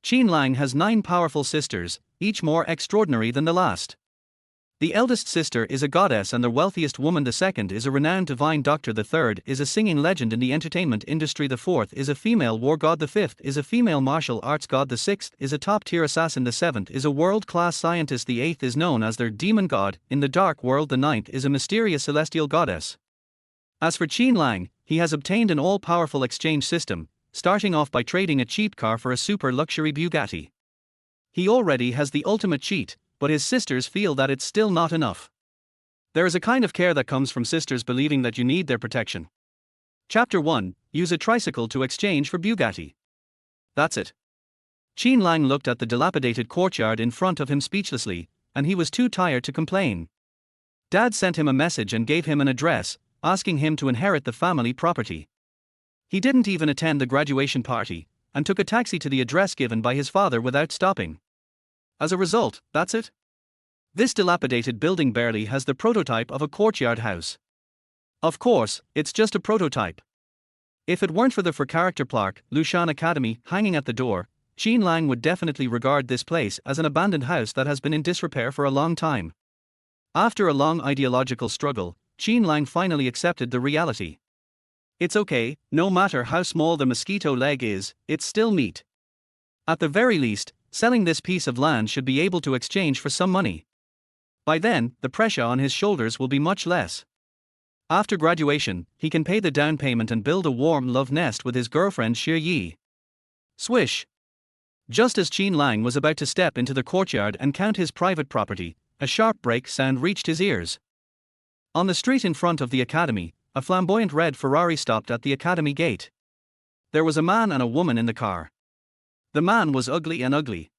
Qin Lang has 9 powerful sisters, each more extraordinary than the last. The eldest sister is a goddess and the wealthiest woman. The second is a renowned divine doctor. The third is a singing legend in the entertainment industry. The fourth is a female war god. The fifth is a female martial arts god. The sixth is a top-tier assassin. The seventh is a world-class scientist. The eighth is known as their demon god in the dark world. The ninth is a mysterious celestial goddess. As for Qin Lang, he has obtained an all-powerful exchange system, starting off by trading a cheap car for a super luxury Bugatti. He already has the ultimate cheat, but his sisters feel that it's still not enough. There is a kind of care that comes from sisters believing that you need their protection. Chapter 1: Use a tricycle to exchange for Bugatti. That's it. Qin Lang looked at the dilapidated courtyard in front of him speechlessly, and he was too tired to complain. Dad sent him a message and gave him an address, asking him to inherit the family property. He didn't even attend the graduation party, and took a taxi to the address given by his father without stopping. As a result, that's it. This dilapidated building barely has the prototype of a courtyard house. Of course, it's just a prototype. If it weren't for the for-character plaque, Lushan Academy, hanging at the door, Qin Lang would definitely regard this place as an abandoned house that has been in disrepair for a long time. After a long ideological struggle, Qin Lang finally accepted the reality. It's okay, no matter how small the mosquito leg is, it's still meat. At the very least, selling this piece of land should be able to exchange for some money. By then, the pressure on his shoulders will be much less. After graduation, he can pay the down payment and build a warm love nest with his girlfriend Xie Yi. Swish! Just as Qin Lang was about to step into the courtyard and count his private property, a sharp brake sound reached his ears. On the street in front of the academy, a flamboyant red Ferrari stopped at the academy gate. There was a man and a woman in the car. The man was ugly and ugly.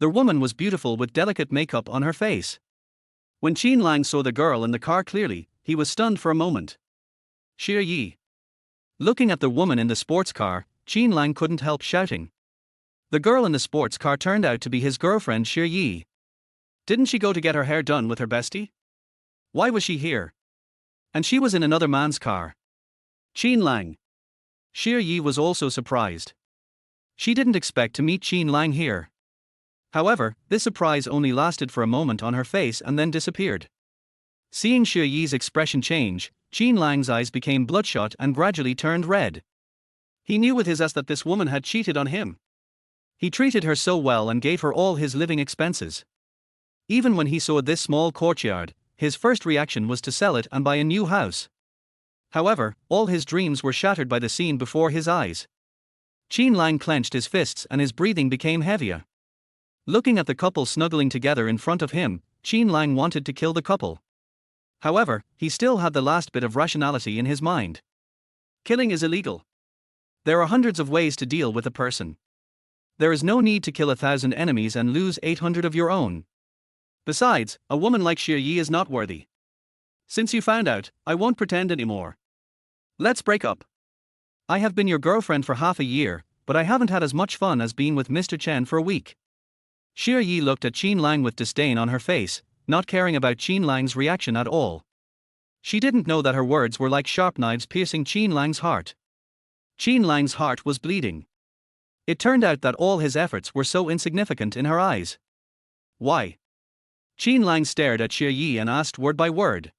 The woman was beautiful with delicate makeup on her face. When Qin Lang saw the girl in the car clearly, he was stunned for a moment. Xie Yi. Looking at the woman in the sports car, Qin Lang couldn't help shouting. The girl in the sports car turned out to be his girlfriend Xie Yi. Didn't she go to get her hair done with her bestie? Why was she here? And she was in another man's car. Qin Lang. Xie Yi was also surprised. She didn't expect to meet Qin Lang here. However, this surprise only lasted for a moment on her face and then disappeared. Seeing Xie Yi's expression change, Qin Lang's eyes became bloodshot and gradually turned red. He knew with his ass that this woman had cheated on him. He treated her so well and gave her all his living expenses. Even when he saw this small courtyard, his first reaction was to sell it and buy a new house. However, all his dreams were shattered by the scene before his eyes. Qin Lang clenched his fists and his breathing became heavier. Looking at the couple snuggling together in front of him, Qin Lang wanted to kill the couple. However, he still had the last bit of rationality in his mind. Killing is illegal. There are hundreds of ways to deal with a person. There is no need to kill 1,000 enemies and lose 800 of your own. Besides, a woman like Xie Yi is not worthy. Since you found out, I won't pretend anymore. Let's break up. I have been your girlfriend for half a year, but I haven't had as much fun as being with Mr. Chen for a week. Xie Yi looked at Qin Lang with disdain on her face, not caring about Qin Lang's reaction at all. She didn't know that her words were like sharp knives piercing Qin Lang's heart. Qin Lang's heart was bleeding. It turned out that all his efforts were so insignificant in her eyes. Why? Qin Lang stared at Xie Yi and asked word by word.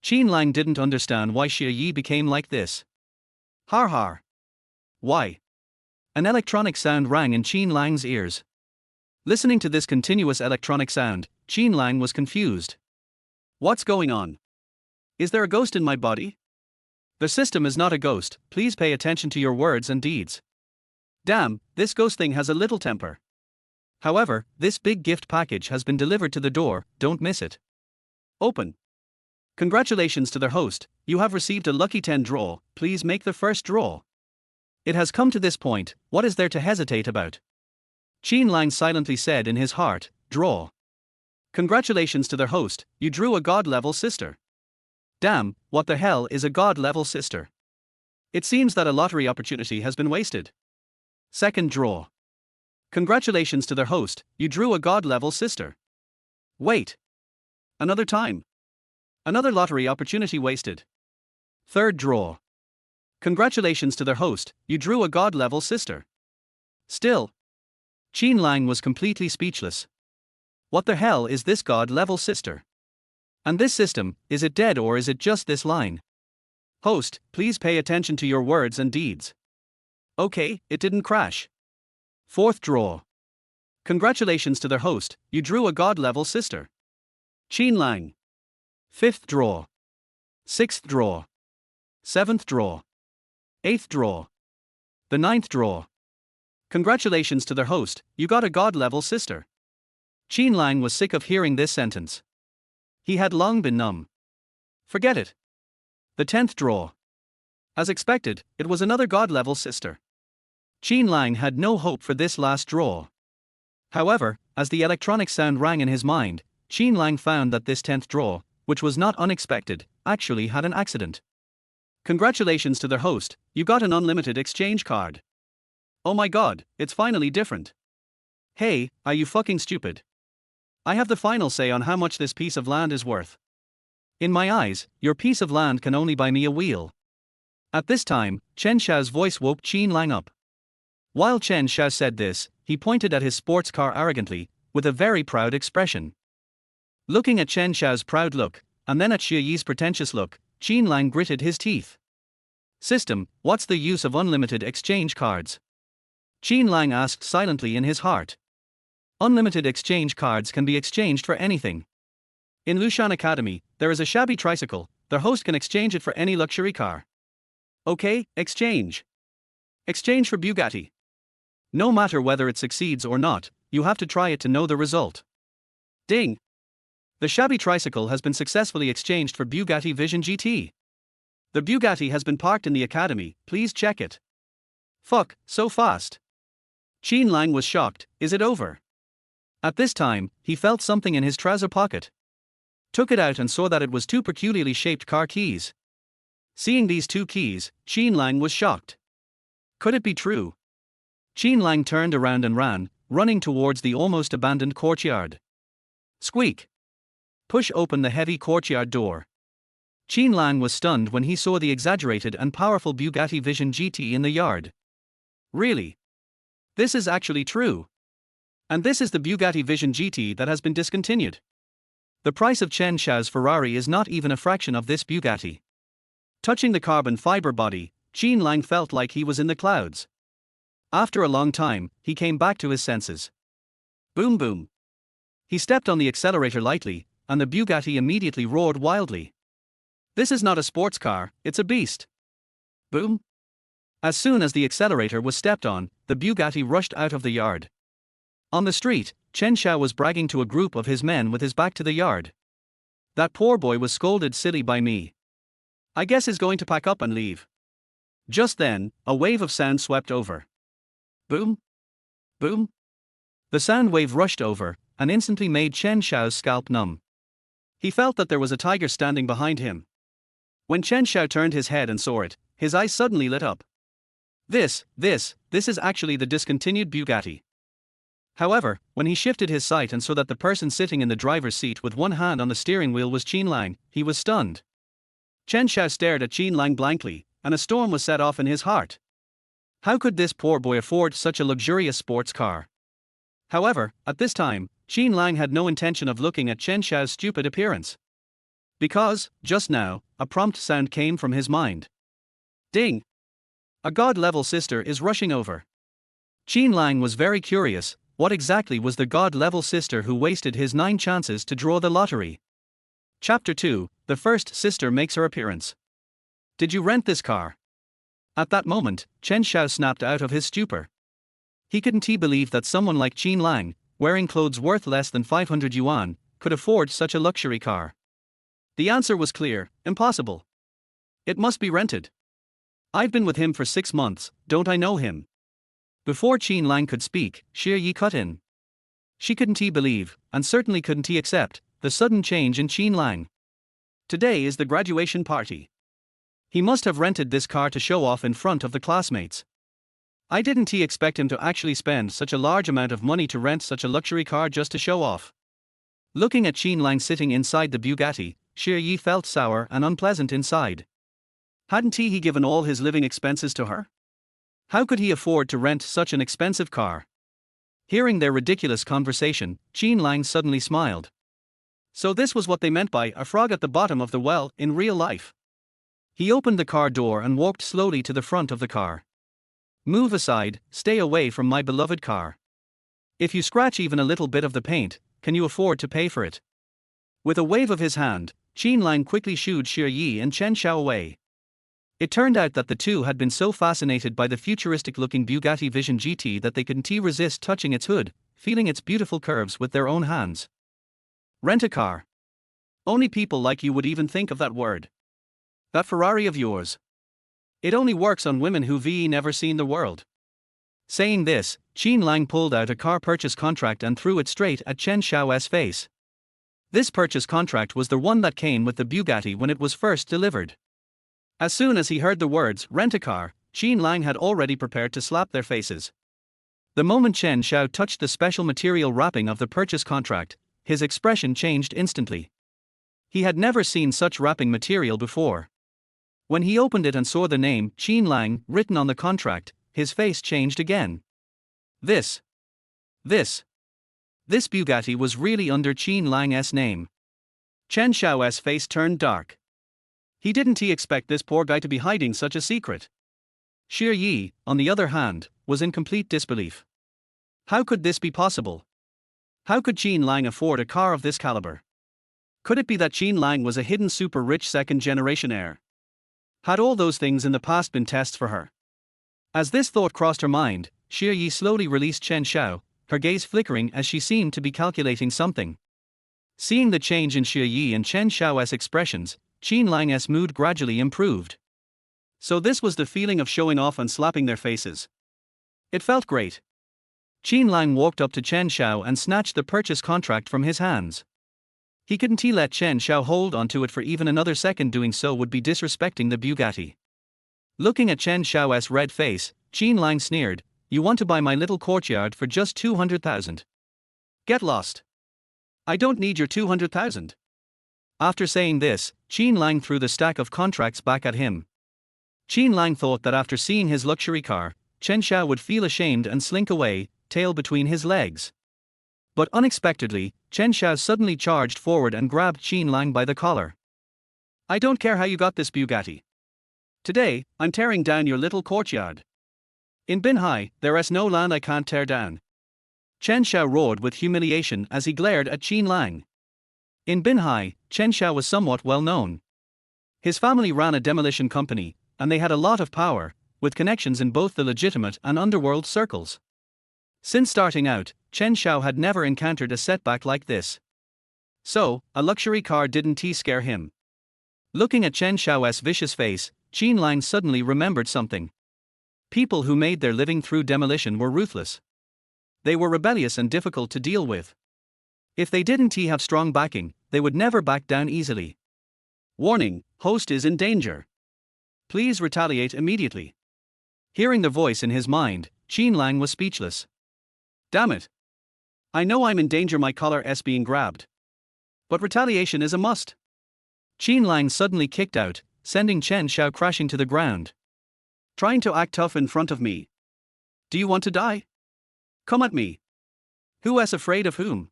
Qin Lang didn't understand why Xie Yi became like this. Har har. Why? An electronic sound rang in Qin Lang's ears. Listening to this continuous electronic sound, Qin Lang was confused. What's going on? Is there a ghost in my body? The system is not a ghost, please pay attention to your words and deeds. Damn, this ghost thing has a little temper. However, this big gift package has been delivered to the door, don't miss it. Open. Congratulations to their host, you have received a lucky 10 draw, please make the first draw. It has come to this point, what is there to hesitate about? Qin Lang silently said in his heart, draw. Congratulations to their host, you drew a god-level sister. Damn, what the hell is a god-level sister? It seems that a lottery opportunity has been wasted. Second draw. Congratulations to their host, you drew a god-level sister. Wait. Another time. Another lottery opportunity wasted. Third draw. Congratulations to their host, you drew a god-level sister. Still. Qin Lang was completely speechless. What the hell is this god-level sister? And this system, is it dead or is it just this line? Host, please pay attention to your words and deeds. Okay, it didn't crash. Fourth draw. Congratulations to their host, you drew a god-level sister. Qin Lang. Fifth draw. Sixth draw. Seventh draw. Eighth draw. The ninth draw. Congratulations to their host, you got a god-level sister. Qin Lang was sick of hearing this sentence. He had long been numb. Forget it. The 10th draw. As expected, it was another god-level sister. Qin Lang had no hope for this last draw. However, as the electronic sound rang in his mind, Qin Lang found that this 10th draw, which was not unexpected, actually had an accident. Congratulations to their host, you got an unlimited exchange card. Oh my god, it's finally different. Hey, are you fucking stupid? I have the final say on how much this piece of land is worth. In my eyes, your piece of land can only buy me a wheel. At this time, Chen Shao's voice woke Qin Lang up. While Chen Shao said this, he pointed at his sports car arrogantly, with a very proud expression. Looking at Chen Shao's proud look, and then at Xie Yi's pretentious look, Qin Lang gritted his teeth. System, what's the use of unlimited exchange cards? Qin Lang asked silently in his heart. Unlimited exchange cards can be exchanged for anything. In Lushan Academy, there is a shabby tricycle, their host can exchange it for any luxury car. Okay, exchange. Exchange for Bugatti. No matter whether it succeeds or not, you have to try it to know the result. Ding! The shabby tricycle has been successfully exchanged for Bugatti Vision GT. The Bugatti has been parked in the academy, please check it. Fuck, so fast. Qin Lang was shocked, is it over? At this time, he felt something in his trouser pocket. Took it out and saw that it was two peculiarly shaped car keys. Seeing these two keys, Qin Lang was shocked. Could it be true? Qin Lang turned around and ran, running towards the almost abandoned courtyard. Squeak! Push open the heavy courtyard door. Qin Lang was stunned when he saw the exaggerated and powerful Bugatti Vision GT in the yard. Really? This is actually true. And this is the Bugatti Vision GT that has been discontinued. The price of Chen Shao's Ferrari is not even a fraction of this Bugatti. Touching the carbon fiber body, Qin Lang felt like he was in the clouds. After a long time, he came back to his senses. Boom boom. He stepped on the accelerator lightly, and the Bugatti immediately roared wildly. This is not a sports car, it's a beast. Boom. As soon as the accelerator was stepped on, the Bugatti rushed out of the yard. On the street, Chen Shao was bragging to a group of his men with his back to the yard. That poor boy was scolded silly by me. I guess he's going to pack up and leave. Just then, a wave of sound swept over. Boom. Boom. The sound wave rushed over, and instantly made Chen Shao's scalp numb. He felt that there was a tiger standing behind him. When Chen Shao turned his head and saw it, his eyes suddenly lit up. This is actually the discontinued Bugatti. However, when he shifted his sight and saw that the person sitting in the driver's seat with one hand on the steering wheel was Qin Lang, he was stunned. Chen Shao stared at Qin Lang blankly, and a storm was set off in his heart. How could this poor boy afford such a luxurious sports car? However, at this time, Qin Lang had no intention of looking at Chen Shao's stupid appearance. Because, just now, a prompt sound came from his mind. Ding! A god-level sister is rushing over. Qin Lang was very curious. What exactly was the god-level sister who wasted his 9 chances to draw the lottery? Chapter 2, the first sister makes her appearance. Did you rent this car? At that moment, Chen Shao snapped out of his stupor. He couldn't believe that someone like Qin Lang, wearing clothes worth less than 500 yuan, could afford such a luxury car. The answer was clear, impossible. It must be rented. I've been with him for 6 months, don't I know him? Before Qin Lang could speak, Xie Yi cut in. She couldn't believe, and certainly couldn't accept, the sudden change in Qin Lang. Today is the graduation party. He must have rented this car to show off in front of the classmates. I didn't expect him to actually spend such a large amount of money to rent such a luxury car just to show off. Looking at Qin Lang sitting inside the Bugatti, Xie Yi felt sour and unpleasant inside. Hadn't he given all his living expenses to her? How could he afford to rent such an expensive car? Hearing their ridiculous conversation, Qin Lang suddenly smiled. So this was what they meant by a frog at the bottom of the well in real life. He opened the car door and walked slowly to the front of the car. Move aside, stay away from my beloved car. If you scratch even a little bit of the paint, can you afford to pay for it? With a wave of his hand, Qin Lang quickly shooed Xie Yi and Chen Shao away. It turned out that the two had been so fascinated by the futuristic-looking Bugatti Vision GT that they couldn't resist touching its hood, feeling its beautiful curves with their own hands. Rent a car. Only people like you would even think of that word. That Ferrari of yours. It only works on women who've never seen the world. Saying this, Qin Lang pulled out a car purchase contract and threw it straight at Chen Shao's face. This purchase contract was the one that came with the Bugatti when it was first delivered. As soon as he heard the words "rent a car," Qin Lang had already prepared to slap their faces. The moment Chen Shao touched the special material wrapping of the purchase contract, his expression changed instantly. He had never seen such wrapping material before. When he opened it and saw the name Qin Lang written on the contract, his face changed again. This Bugatti was really under Qin Lang's name. Chen Shao's face turned dark. He didn't expect this poor guy to be hiding such a secret. Xie Yi, on the other hand, was in complete disbelief. How could this be possible? How could Qin Lang afford a car of this caliber? Could it be that Qin Lang was a hidden super-rich second-generation heir? Had all those things in the past been tests for her? As this thought crossed her mind, Xie Yi slowly released Chen Shao, her gaze flickering as she seemed to be calculating something. Seeing the change in Xie Yi and Chen Shao's expressions, Qin Lang's mood gradually improved. So this was the feeling of showing off and slapping their faces. It felt great. Qin Lang walked up to Chen Shao and snatched the purchase contract from his hands. He couldn't let Chen Shao hold onto it for even another second. Doing so would be disrespecting the Bugatti. Looking at Chen Shao's red face, Qin Lang sneered, "You want to buy my little courtyard for just 200,000? Get lost. I don't need your 200,000. After saying this, Qin Lang threw the stack of contracts back at him. Qin Lang thought that after seeing his luxury car, Chen Shao would feel ashamed and slink away, tail between his legs. But unexpectedly, Chen Shao suddenly charged forward and grabbed Qin Lang by the collar. "I don't care how you got this Bugatti. Today, I'm tearing down your little courtyard. In Binhai, there's no land I can't tear down." Chen Shao roared with humiliation as he glared at Qin Lang. In Binhai, Chen Shao was somewhat well known. His family ran a demolition company, and they had a lot of power, with connections in both the legitimate and underworld circles. Since starting out, Chen Shao had never encountered a setback like this. So, a luxury car didn't scare him. Looking at Chen Shao's vicious face, Qin Lang suddenly remembered something. People who made their living through demolition were ruthless. They were rebellious and difficult to deal with. If they didn't have strong backing, they would never back down easily. Warning, host is in danger. Please retaliate immediately. Hearing the voice in his mind, Qin Lang was speechless. Damn it. I know I'm in danger, my collar is being grabbed. But retaliation is a must. Qin Lang suddenly kicked out, sending Chen Shao crashing to the ground. Trying to act tough in front of me. Do you want to die? Come at me. Who is afraid of whom?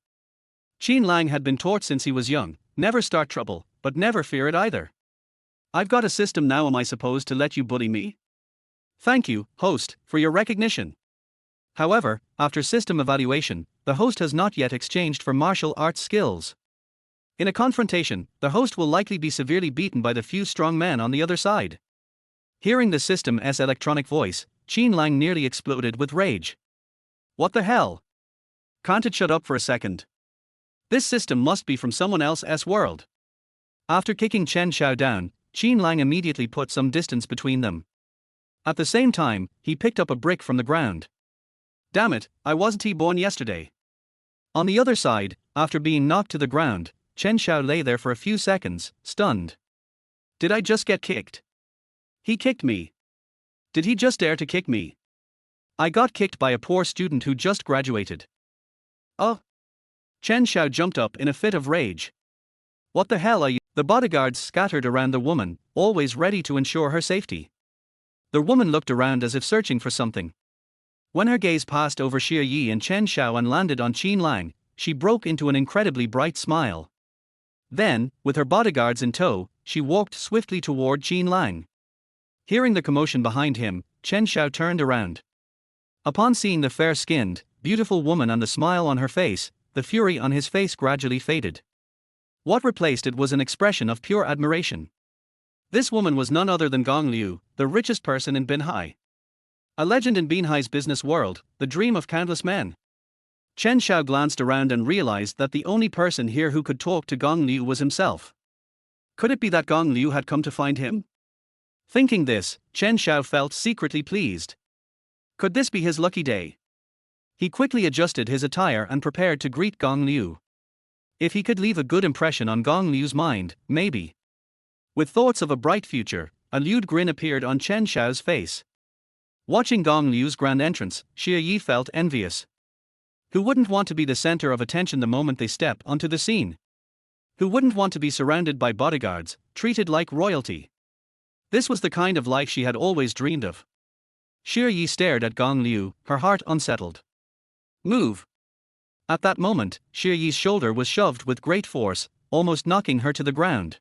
Qin Lang had been taught since he was young, never start trouble, but never fear it either. I've got a system now, am I supposed to let you bully me? Thank you, host, for your recognition. However, after system evaluation, the host has not yet exchanged for martial arts skills. In a confrontation, the host will likely be severely beaten by the few strong men on the other side. Hearing the system's electronic voice, Qin Lang nearly exploded with rage. What the hell? Can't it shut up for a second? This system must be from someone else's world. After kicking Chen Shao down, Qin Lang immediately put some distance between them. At the same time, he picked up a brick from the ground. Damn it, I wasn't born yesterday. On the other side, after being knocked to the ground, Chen Shao lay there for a few seconds, stunned. Did I just get kicked? He kicked me. Did he just dare to kick me? I got kicked by a poor student who just graduated. Oh! Chen Shao jumped up in a fit of rage. What the hell are you? The bodyguards scattered around the woman, always ready to ensure her safety. The woman looked around as if searching for something. When her gaze passed over Xie Yi and Chen Shao and landed on Qin Lang, she broke into an incredibly bright smile. Then, with her bodyguards in tow, she walked swiftly toward Qin Lang. Hearing the commotion behind him, Chen Shao turned around. Upon seeing the fair-skinned, beautiful woman and the smile on her face, the fury on his face gradually faded. What replaced it was an expression of pure admiration. This woman was none other than Gong Liu, the richest person in Binhai. A legend in Binhai's business world, the dream of countless men. Chen Shao glanced around and realized that the only person here who could talk to Gong Liu was himself. Could it be that Gong Liu had come to find him? Thinking this, Chen Shao felt secretly pleased. Could this be his lucky day? He quickly adjusted his attire and prepared to greet Gong Liu. If he could leave a good impression on Gong Liu's mind, maybe. With thoughts of a bright future, a lewd grin appeared on Chen Shao's face. Watching Gong Liu's grand entrance, Xie Yi felt envious. Who wouldn't want to be the center of attention the moment they step onto the scene? Who wouldn't want to be surrounded by bodyguards, treated like royalty? This was the kind of life she had always dreamed of. Xie Yi stared at Gong Liu, her heart unsettled. Move! At that moment, Xie Yi's shoulder was shoved with great force, almost knocking her to the ground.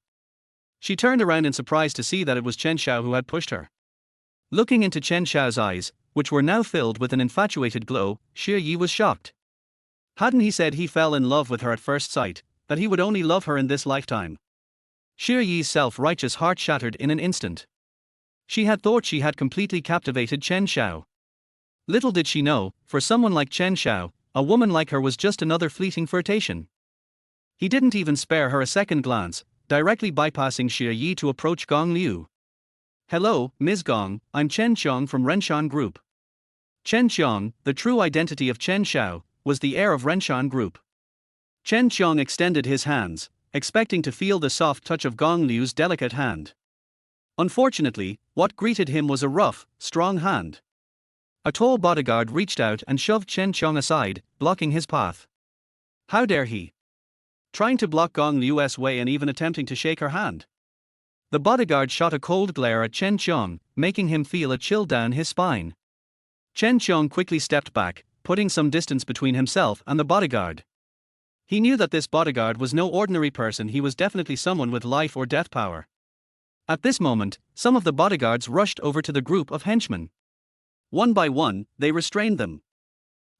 She turned around in surprise to see that it was Chen Shao who had pushed her. Looking into Chen Shao's eyes, which were now filled with an infatuated glow, Xie Yi was shocked. Hadn't he said he fell in love with her at first sight, that he would only love her in this lifetime? Xie Yi's self-righteous heart shattered in an instant. She had thought she had completely captivated Chen Shao. Little did she know, for someone like Chen Shao, a woman like her was just another fleeting flirtation. He didn't even spare her a second glance, directly bypassing Xie Yi to approach Gong Liu. Hello, Ms. Gong, I'm Chen Chong from Renshan Group. Chen Chong, the true identity of Chen Shao, was the heir of Renshan Group. Chen Chong extended his hands, expecting to feel the soft touch of Gong Liu's delicate hand. Unfortunately, what greeted him was a rough, strong hand. A tall bodyguard reached out and shoved Chen Chong aside, blocking his path. How dare he? Trying to block Gong Liu's way and even attempting to shake her hand. The bodyguard shot a cold glare at Chen Chong, making him feel a chill down his spine. Chen Chong quickly stepped back, putting some distance between himself and the bodyguard. He knew that this bodyguard was no ordinary person, he was definitely someone with life or death power. At this moment, some of the bodyguards rushed over to the group of henchmen. One by one, they restrained them.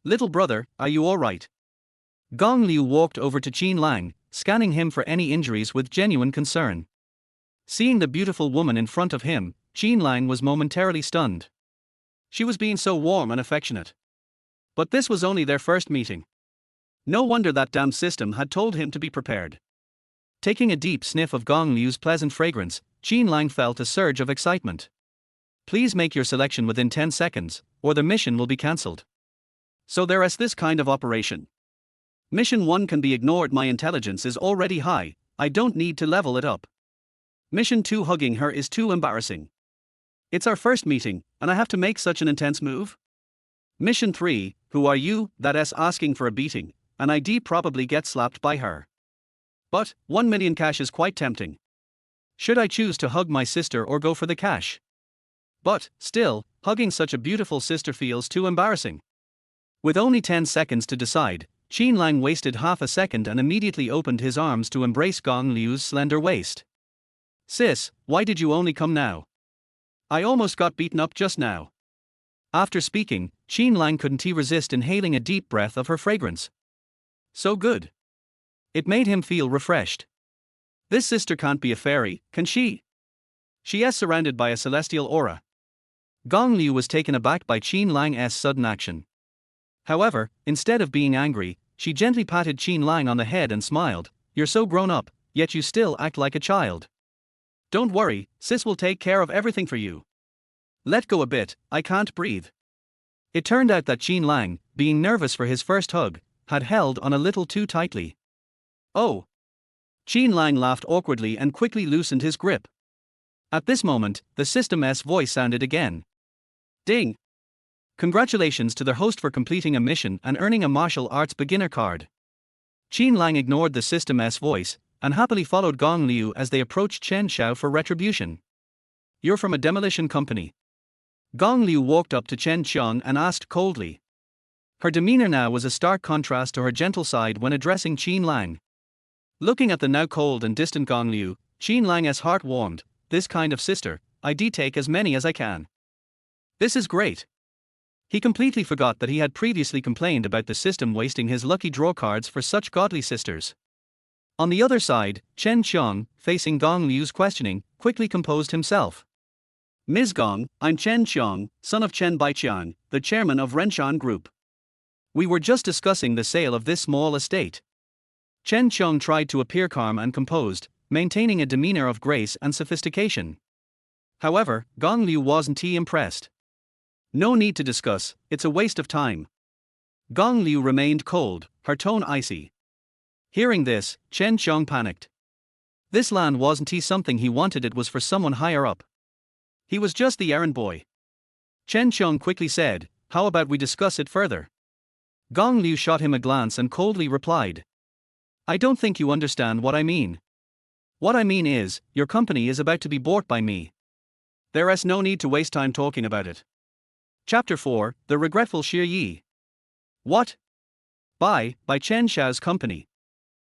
Little brother, are you alright? Gong Liu walked over to Qin Lang, scanning him for any injuries with genuine concern. Seeing the beautiful woman in front of him, Qin Lang was momentarily stunned. She was being so warm and affectionate. But this was only their first meeting. No wonder that damn system had told him to be prepared. Taking a deep sniff of Gong Liu's pleasant fragrance, Qin Lang felt a surge of excitement. Please make your selection within 10 seconds, or the mission will be cancelled. So there is this kind of operation. Mission 1 can be ignored, my intelligence is already high, I don't need to level it up. Mission 2, hugging her is too embarrassing. It's our first meeting, and I have to make such an intense move? Mission 3, who are you, that's asking for a beating, and ID probably get slapped by her. But, 1 million cash is quite tempting. Should I choose to hug my sister or go for the cash? But, still, hugging such a beautiful sister feels too embarrassing. With only 10 seconds to decide, Qin Lang wasted half a second and immediately opened his arms to embrace Gong Liu's slender waist. Sis, why did you only come now? I almost got beaten up just now. After speaking, Qin Lang couldn't resist inhaling a deep breath of her fragrance. So good. It made him feel refreshed. This sister can't be a fairy, can she? She is surrounded by a celestial aura. Gong Liu was taken aback by Qin Lang's sudden action. However, instead of being angry, she gently patted Qin Lang on the head and smiled. You're so grown up, yet you still act like a child. Don't worry, sis will take care of everything for you. Let go a bit, I can't breathe. It turned out that Qin Lang, being nervous for his first hug, had held on a little too tightly. Oh! Qin Lang laughed awkwardly and quickly loosened his grip. At this moment, the system's voice sounded again. Ding! Congratulations to the host for completing a mission and earning a martial arts beginner card. Qin Lang ignored the system's voice and happily followed Gong Liu as they approached Chen Shao for retribution. You're from a demolition company. Gong Liu walked up to Chen Qiang and asked coldly. Her demeanor now was a stark contrast to her gentle side when addressing Qin Lang. Looking at the now cold and distant Gong Liu, Qin Lang's heart warmed. This kind of sister, I'd take as many as I can. This is great. He completely forgot that he had previously complained about the system wasting his lucky draw cards for such godly sisters. On the other side, Chen Qiang, facing Gong Liu's questioning, quickly composed himself. Ms. Gong, I'm Chen Qiang, son of Chen Baiqiang, the chairman of Renshan Group. We were just discussing the sale of this small estate. Chen Qiang tried to appear calm and composed, maintaining a demeanor of grace and sophistication. However, Gong Liu wasn't impressed. No need to discuss, it's a waste of time. Gong Liu remained cold, her tone icy. Hearing this, Chen Qiang panicked. This land wasn't something he wanted, it was for someone higher up. He was just the errand boy. Chen Qiang quickly said, how about we discuss it further? Gong Liu shot him a glance and coldly replied. I don't think you understand what I mean. What I mean is, your company is about to be bought by me. There is no need to waste time talking about it. Chapter 4, The Regretful Xie Yi. What? By Chen Shao's company.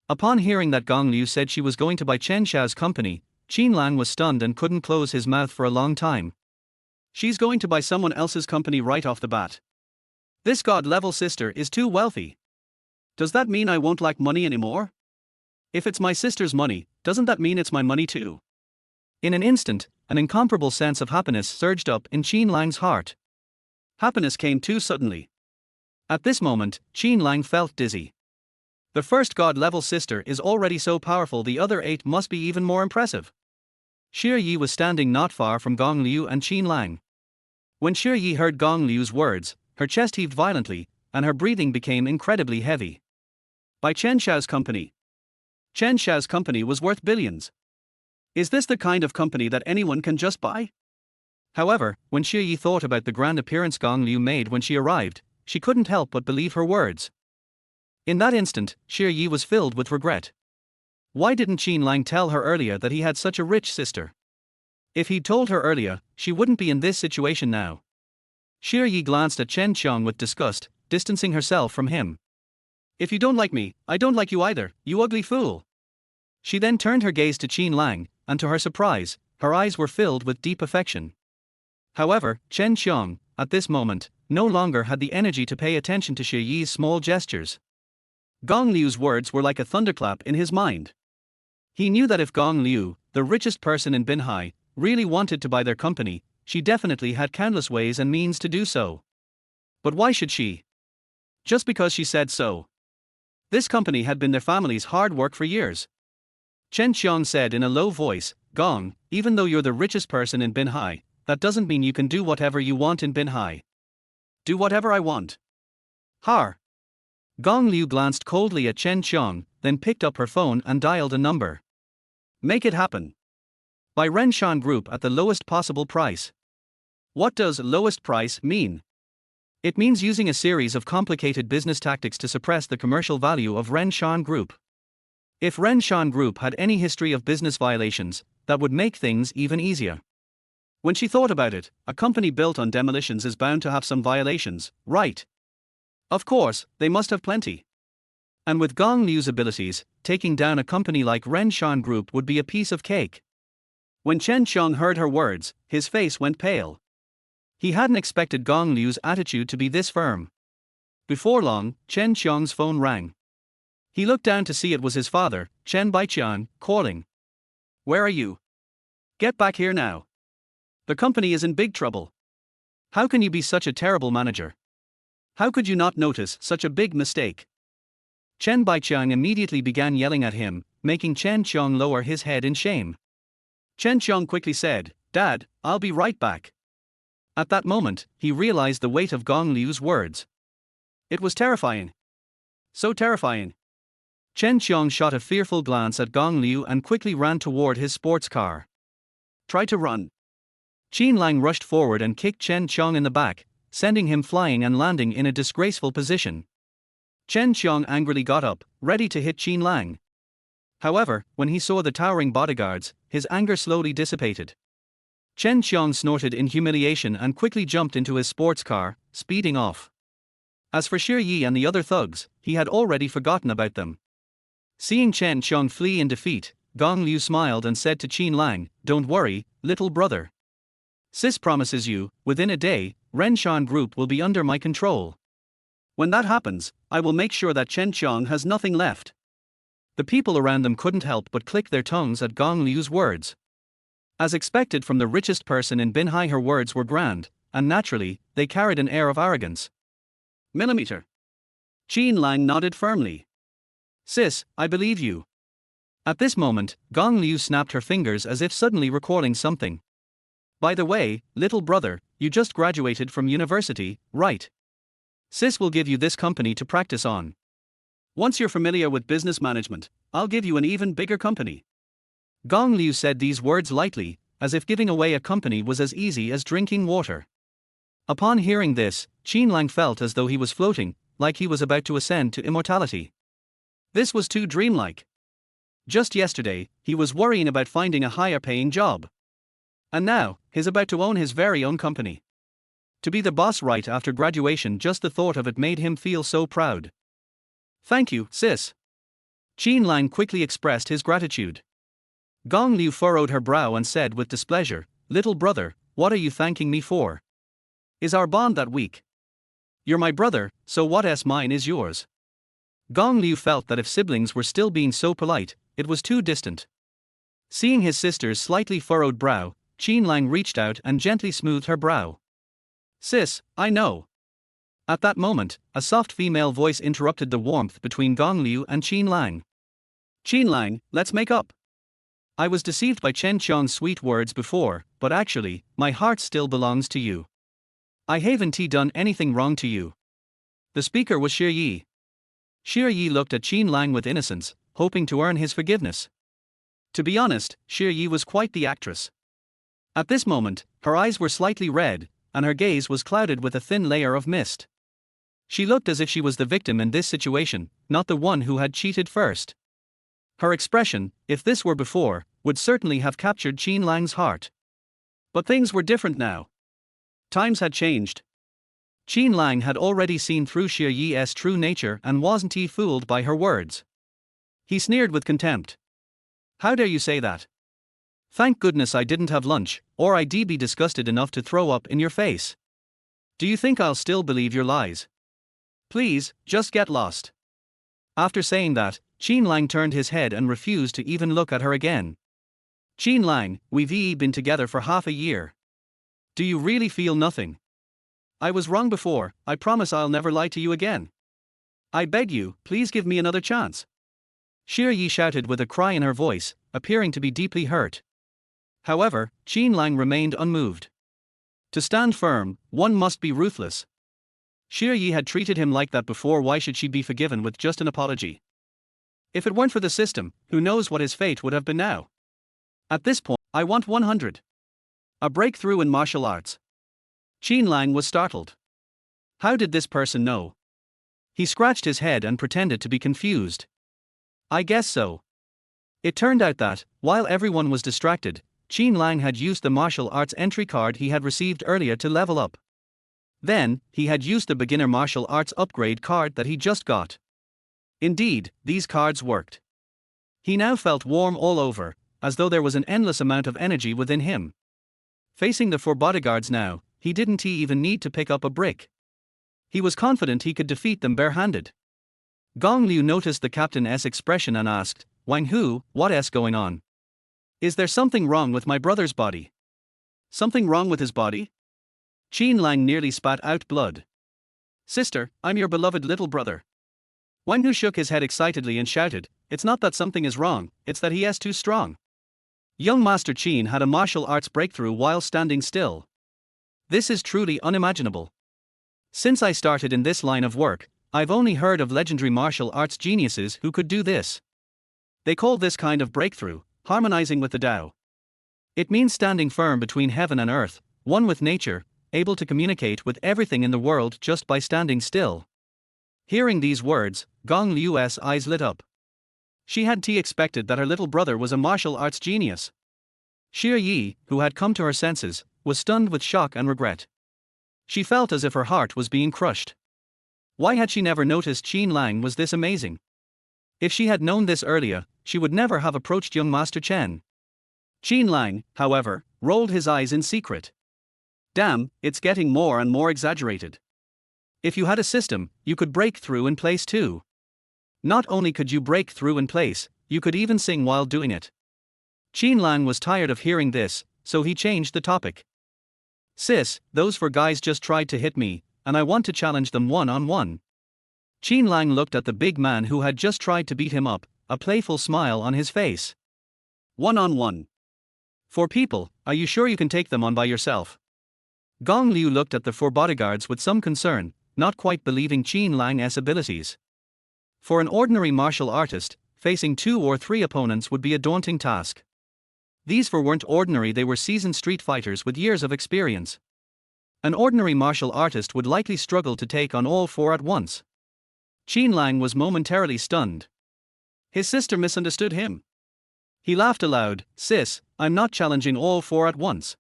Upon hearing that Gong Liu said she was going to buy Chen Shao's company, Qin Lang was stunned and couldn't close his mouth for a long time. She's going to buy someone else's company right off the bat. This god-level sister is too wealthy. Does that mean I won't like money anymore? If it's my sister's money, doesn't that mean it's my money too? In an instant, an incomparable sense of happiness surged up in Qin Lang's heart. Happiness came too suddenly. At this moment, Qin Lang felt dizzy. The first god-level sister is already so powerful, the other 8 must be even more impressive. Xie Yi was standing not far from Gong Liu and Qin Lang. When Xie Yi heard Gong Liu's words, her chest heaved violently, and her breathing became incredibly heavy. By Chen Shao's company. Chen Shao's company was worth billions. Is this the kind of company that anyone can just buy? However, when Xie Yi thought about the grand appearance Gong Liu made when she arrived, she couldn't help but believe her words. In that instant, Xie Yi was filled with regret. Why didn't Qin Lang tell her earlier that he had such a rich sister? If he'd told her earlier, she wouldn't be in this situation now. Xie Yi glanced at Chen Qiang with disgust, distancing herself from him. If you don't like me, I don't like you either, you ugly fool. She then turned her gaze to Qin Lang, and to her surprise, her eyes were filled with deep affection. However, Chen Qiang, at this moment, no longer had the energy to pay attention to Xie Yi's small gestures. Gong Liu's words were like a thunderclap in his mind. He knew that if Gong Liu, the richest person in Binhai, really wanted to buy their company, she definitely had countless ways and means to do so. But why should she? Just because she said so. This company had been their family's hard work for years. Chen Qiang said in a low voice, Gong, even though you're the richest person in Binhai, that doesn't mean you can do whatever you want in Binhai. Do whatever I want. Har. Gong Liu glanced coldly at Chen Qiang, then picked up her phone and dialed a number. Make it happen. By Renshan Group at the lowest possible price. What does lowest price mean? It means using a series of complicated business tactics to suppress the commercial value of Renshan Group. If Renshan Group had any history of business violations, that would make things even easier. When she thought about it, a company built on demolitions is bound to have some violations, right? Of course, they must have plenty. And with Gong Liu's abilities, taking down a company like Renshan Group would be a piece of cake. When Chen Qiang heard her words, his face went pale. He hadn't expected Gong Liu's attitude to be this firm. Before long, Chen Qiang's phone rang. He looked down to see it was his father, Chen Baiqiang, calling. Where are you? Get back here now. The company is in big trouble. How can you be such a terrible manager? How could you not notice such a big mistake? Chen Baiqiang immediately began yelling at him, making Chen Qiang lower his head in shame. Chen Qiang quickly said, Dad, I'll be right back. At that moment, he realized the weight of Gong Liu's words. It was terrifying. So terrifying. Chen Qiang shot a fearful glance at Gong Liu and quickly ran toward his sports car. Try to run. Qin Lang rushed forward and kicked Chen Qiang in the back, sending him flying and landing in a disgraceful position. Chen Qiang angrily got up, ready to hit Qin Lang. However, when he saw the towering bodyguards, his anger slowly dissipated. Chen Qiang snorted in humiliation and quickly jumped into his sports car, speeding off. As for Shi Yi and the other thugs, he had already forgotten about them. Seeing Chen Qiang flee in defeat, Gong Liu smiled and said to Qin Lang, "Don't worry, little brother. Sis promises you, within a day, Ren Shan Group will be under my control. When that happens, I will make sure that Chen Qiang has nothing left." The people around them couldn't help but click their tongues at Gong Liu's words. As expected from the richest person in Binhai, her words were grand, and naturally, they carried an air of arrogance. Millimeter. Qin Lang nodded firmly. "Sis, I believe you." At this moment, Gong Liu snapped her fingers as if suddenly recalling something. "By the way, little brother, you just graduated from university, right? Sis will give you this company to practice on. Once you're familiar with business management, I'll give you an even bigger company." Gong Liu said these words lightly, as if giving away a company was as easy as drinking water. Upon hearing this, Qin Lang felt as though he was floating, like he was about to ascend to immortality. This was too dreamlike. Just yesterday, he was worrying about finding a higher-paying job. And now, he's about to own his very own company. To be the boss right after graduation, just the thought of it made him feel so proud. "Thank you, sis." Qin Lang quickly expressed his gratitude. Gong Liu furrowed her brow and said with displeasure, "Little brother, what are you thanking me for? Is our bond that weak? You're my brother, so what's mine is yours." Gong Liu felt that if siblings were still being so polite, it was too distant. Seeing his sister's slightly furrowed brow, Qin Lang reached out and gently smoothed her brow. "Sis, I know." At that moment, a soft female voice interrupted the warmth between Gong Liu and Qin Lang. "Qin Lang, let's make up. I was deceived by Chen Qiang's sweet words before, but actually, my heart still belongs to you. I haven't done anything wrong to you." The speaker was Shi Yi. Shi Yi looked at Qin Lang with innocence, hoping to earn his forgiveness. To be honest, Shi Yi was quite the actress. At this moment, her eyes were slightly red, and her gaze was clouded with a thin layer of mist. She looked as if she was the victim in this situation, not the one who had cheated first. Her expression, if this were before, would certainly have captured Qin Lang's heart. But things were different now. Times had changed. Qin Lang had already seen through Shi Yi's true nature and wasn't he fooled by her words. He sneered with contempt. "How dare you say that? Thank goodness I didn't have lunch, or I'd be disgusted enough to throw up in your face. Do you think I'll still believe your lies? Please, just get lost." After saying that, Qin Lang turned his head and refused to even look at her again. "Qin Lang, we've been together for half a year. Do you really feel nothing? I was wrong before, I promise I'll never lie to you again. I beg you, please give me another chance." Shi Yi shouted with a cry in her voice, appearing to be deeply hurt. However, Qin Lang remained unmoved. To stand firm, one must be ruthless. Shi Yi had treated him like that before, why should she be forgiven with just an apology? If it weren't for the system, who knows what his fate would have been now? At this point, I want 100. A breakthrough in martial arts. Qin Lang was startled. How did this person know? He scratched his head and pretended to be confused. I guess so. It turned out that, while everyone was distracted, Qin Lang had used the martial arts entry card he had received earlier to level up. Then, he had used the beginner martial arts upgrade card that he just got. Indeed, these cards worked. He now felt warm all over, as though there was an endless amount of energy within him. Facing the four bodyguards now, he didn't even need to pick up a brick. He was confident he could defeat them barehanded. Gong Liu noticed the captain's expression and asked, Wang Hu, what's going on? Is there something wrong with my brother's body? Something wrong with his body? Qin Lang nearly spat out blood. Sister, I'm your beloved little brother. Wang Hu shook his head excitedly and shouted, it's not that something is wrong, it's that he is too strong. Young Master Qin had a martial arts breakthrough while standing still. This is truly unimaginable. Since I started in this line of work, I've only heard of legendary martial arts geniuses who could do this. They call this kind of breakthrough, harmonizing with the Tao. It means standing firm between heaven and earth, one with nature, able to communicate with everything in the world just by standing still. Hearing these words, Gong Liu's eyes lit up. She had expected that her little brother was a martial arts genius. Xie Yi, who had come to her senses, was stunned with shock and regret. She felt as if her heart was being crushed. Why had she never noticed Qin Lang was this amazing? If she had known this earlier, she would never have approached young Master Chen. Qin Lang, however, rolled his eyes in secret. Damn, it's getting more and more exaggerated. If you had a system, you could break through in place too. Not only could you break through in place, you could even sing while doing it. Qin Lang was tired of hearing this, so he changed the topic. Sis, those four guys just tried to hit me, and I want to challenge them one-on-one. Qin Lang looked at the big man who had just tried to beat him up, a playful smile on his face. One-on-one. Four people, are you sure you can take them on by yourself? Gong Liu looked at the four bodyguards with some concern, not quite believing Qin Lang's abilities. For an ordinary martial artist, facing 2 or 3 opponents would be a daunting task. These four weren't ordinary, they were seasoned street fighters with years of experience. An ordinary martial artist would likely struggle to take on all 4 at once. Qin Lang was momentarily stunned. His sister misunderstood him. He laughed aloud. Sis, I'm not challenging all 4 at once.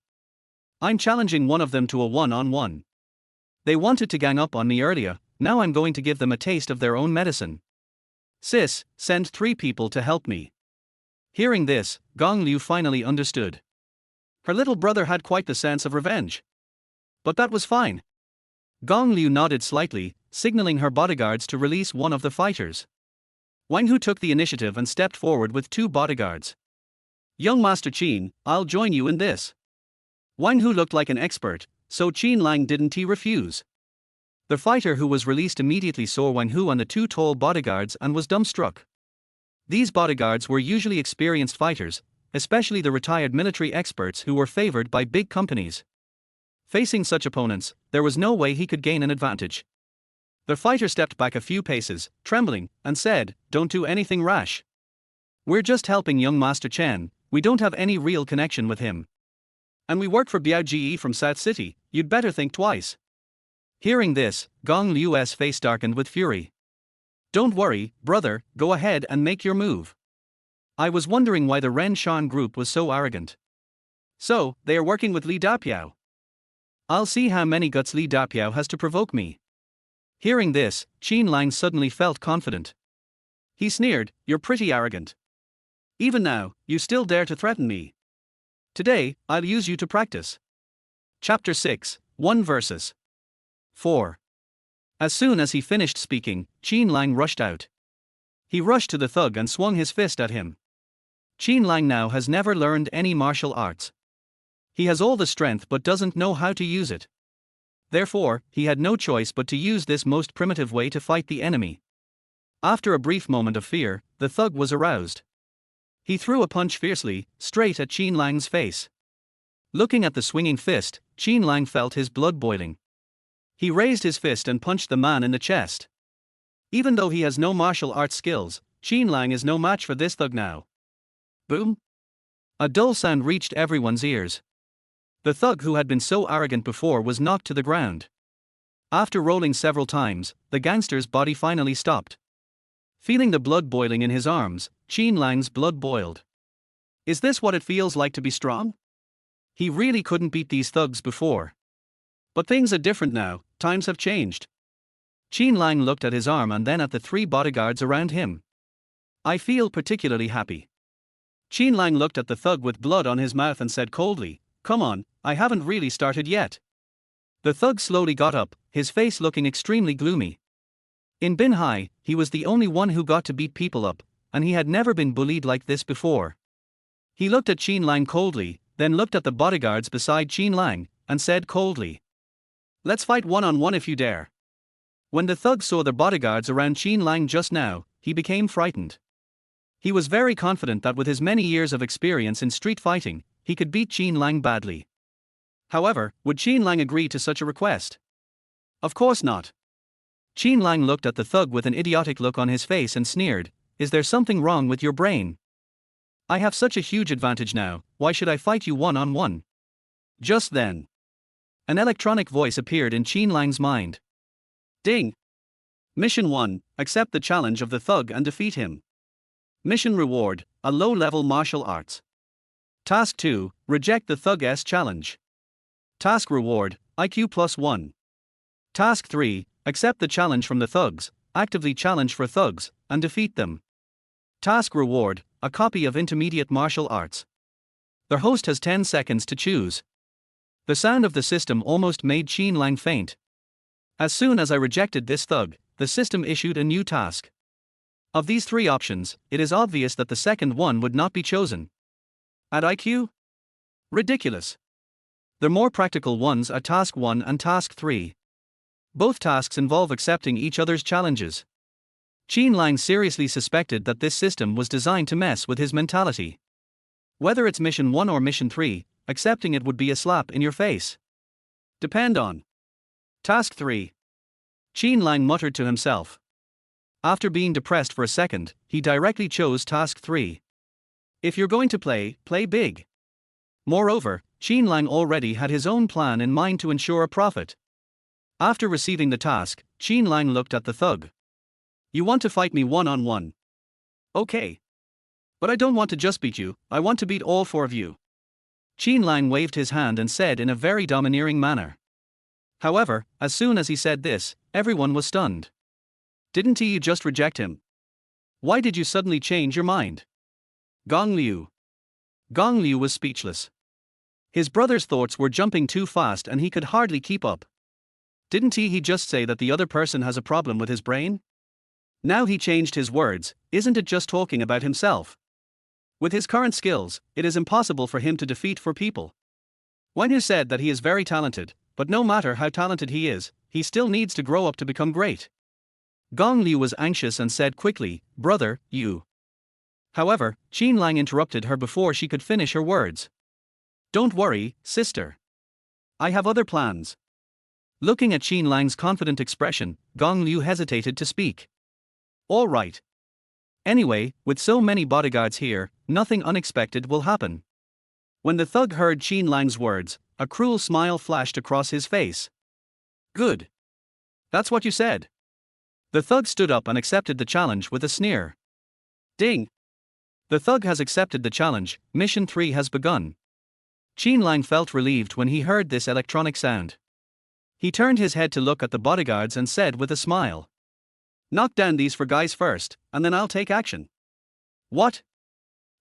I'm challenging one of them to a one-on-one. They wanted to gang up on me earlier, now I'm going to give them a taste of their own medicine. Sis, send 3 people to help me. Hearing this, Gong Liu finally understood. Her little brother had quite the sense of revenge. But that was fine. Gong Liu nodded slightly, signaling her bodyguards to release one of the fighters. Wang, who took the initiative and stepped forward with 2 bodyguards. Young Master Qin, I'll join you in this. Wang, who looked like an expert, so Qin Lang didn't he refuse. The fighter who was released immediately saw Wang Hu and the 2 tall bodyguards and was dumbstruck. These bodyguards were usually experienced fighters, especially the retired military experts who were favored by big companies. Facing such opponents, there was no way he could gain an advantage. The fighter stepped back a few paces, trembling, and said, "Don't do anything rash. We're just helping young Master Chen, we don't have any real connection with him. And we work for Biao from South City, you'd better think twice." Hearing this, Gong Liu's face darkened with fury. "Don't worry, brother, go ahead and make your move. I was wondering why the Ren Shan group was so arrogant. So, they are working with Li Dapiao. I'll see how many guts Li Dapiao has to provoke me." Hearing this, Qin Lang suddenly felt confident. He sneered, "You're pretty arrogant. Even now, you still dare to threaten me. Today, I'll use you to practice." Chapter 6, 1 versus 4. As soon as he finished speaking, Qin Lang rushed out. He rushed to the thug and swung his fist at him. Qin Lang now has never learned any martial arts. He has all the strength but doesn't know how to use it. Therefore, he had no choice but to use this most primitive way to fight the enemy. After a brief moment of fear, the thug was aroused. He threw a punch fiercely, straight at Qin Lang's face. Looking at the swinging fist, Qin Lang felt his blood boiling. He raised his fist and punched the man in the chest. Even though he has no martial arts skills, Qin Lang is no match for this thug now. Boom! A dull sound reached everyone's ears. The thug who had been so arrogant before was knocked to the ground. After rolling several times, the gangster's body finally stopped. Feeling the blood boiling in his arms, Qin Lang's blood boiled. Is this what it feels like to be strong? He really couldn't beat these thugs before. But things are different now, times have changed. Qin Lang looked at his arm and then at the 3 bodyguards around him. I feel particularly happy. Qin Lang looked at the thug with blood on his mouth and said coldly, "Come on, I haven't really started yet." The thug slowly got up, his face looking extremely gloomy. In Binhai, he was the only one who got to beat people up, and he had never been bullied like this before. He looked at Qin Lang coldly, then looked at the bodyguards beside Qin Lang, and said coldly, "Let's fight one-on-one if you dare." When the thug saw the bodyguards around Qin Lang just now, he became frightened. He was very confident that with his many years of experience in street fighting, he could beat Qin Lang badly. However, would Qin Lang agree to such a request? Of course not. Qin Lang looked at the thug with an idiotic look on his face and sneered, "Is there something wrong with your brain? I have such a huge advantage now, why should I fight you one-on-one?" Just then, an electronic voice appeared in Qin Lang's mind. Ding! Mission 1, accept the challenge of the thug and defeat him. Mission reward, a low-level martial arts. Task 2, reject the Thug's challenge. Task reward, IQ +1. Task 3, accept the challenge from the thugs, actively challenge for thugs, and defeat them. Task reward, a copy of intermediate martial arts. The host has 10 seconds to choose. The sound of the system almost made Qin Lang faint. As soon as I rejected this thug, the system issued a new task. Of these three options, it is obvious that the second one would not be chosen. At IQ? Ridiculous. The more practical ones are Task 1 and Task 3. Both tasks involve accepting each other's challenges. Qin Lang seriously suspected that this system was designed to mess with his mentality. Whether it's Mission 1 or Mission 3, accepting it would be a slap in your face. Depend on. Task 3. Qin Lang muttered to himself. After being depressed for a second, he directly chose Task 3. If you're going to play big. Moreover, Qin Lang already had his own plan in mind to ensure a profit. After receiving the task, Qin Lang looked at the thug. You want to fight me one-on-one? Okay. But I don't want to just beat you, I want to beat all four of you. Qin Lang waved his hand and said in a very domineering manner. However, as soon as he said this, everyone was stunned. Didn't you just reject him? Why did you suddenly change your mind? Gong Liu. Gong Liu was speechless. His brother's thoughts were jumping too fast and he could hardly keep up. Didn't he just say that the other person has a problem with his brain? Now he changed his words, isn't it just talking about himself? With his current skills, it is impossible for him to defeat four people. Wang said that he is very talented, but no matter how talented he is, he still needs to grow up to become great. Gong Liu was anxious and said quickly, brother, you. However, Qin Lang interrupted her before she could finish her words. Don't worry, sister. I have other plans. Looking at Qin Lang's confident expression, Gong Liu hesitated to speak. All right. Anyway, with so many bodyguards here, nothing unexpected will happen. When the thug heard Qin Lang's words, a cruel smile flashed across his face. Good. That's what you said. The thug stood up and accepted the challenge with a sneer. Ding. The thug has accepted the challenge, Mission 3 has begun. Qin Lang felt relieved when he heard this electronic sound. He turned his head to look at the bodyguards and said with a smile. Knock down these four guys first, and then I'll take action. What?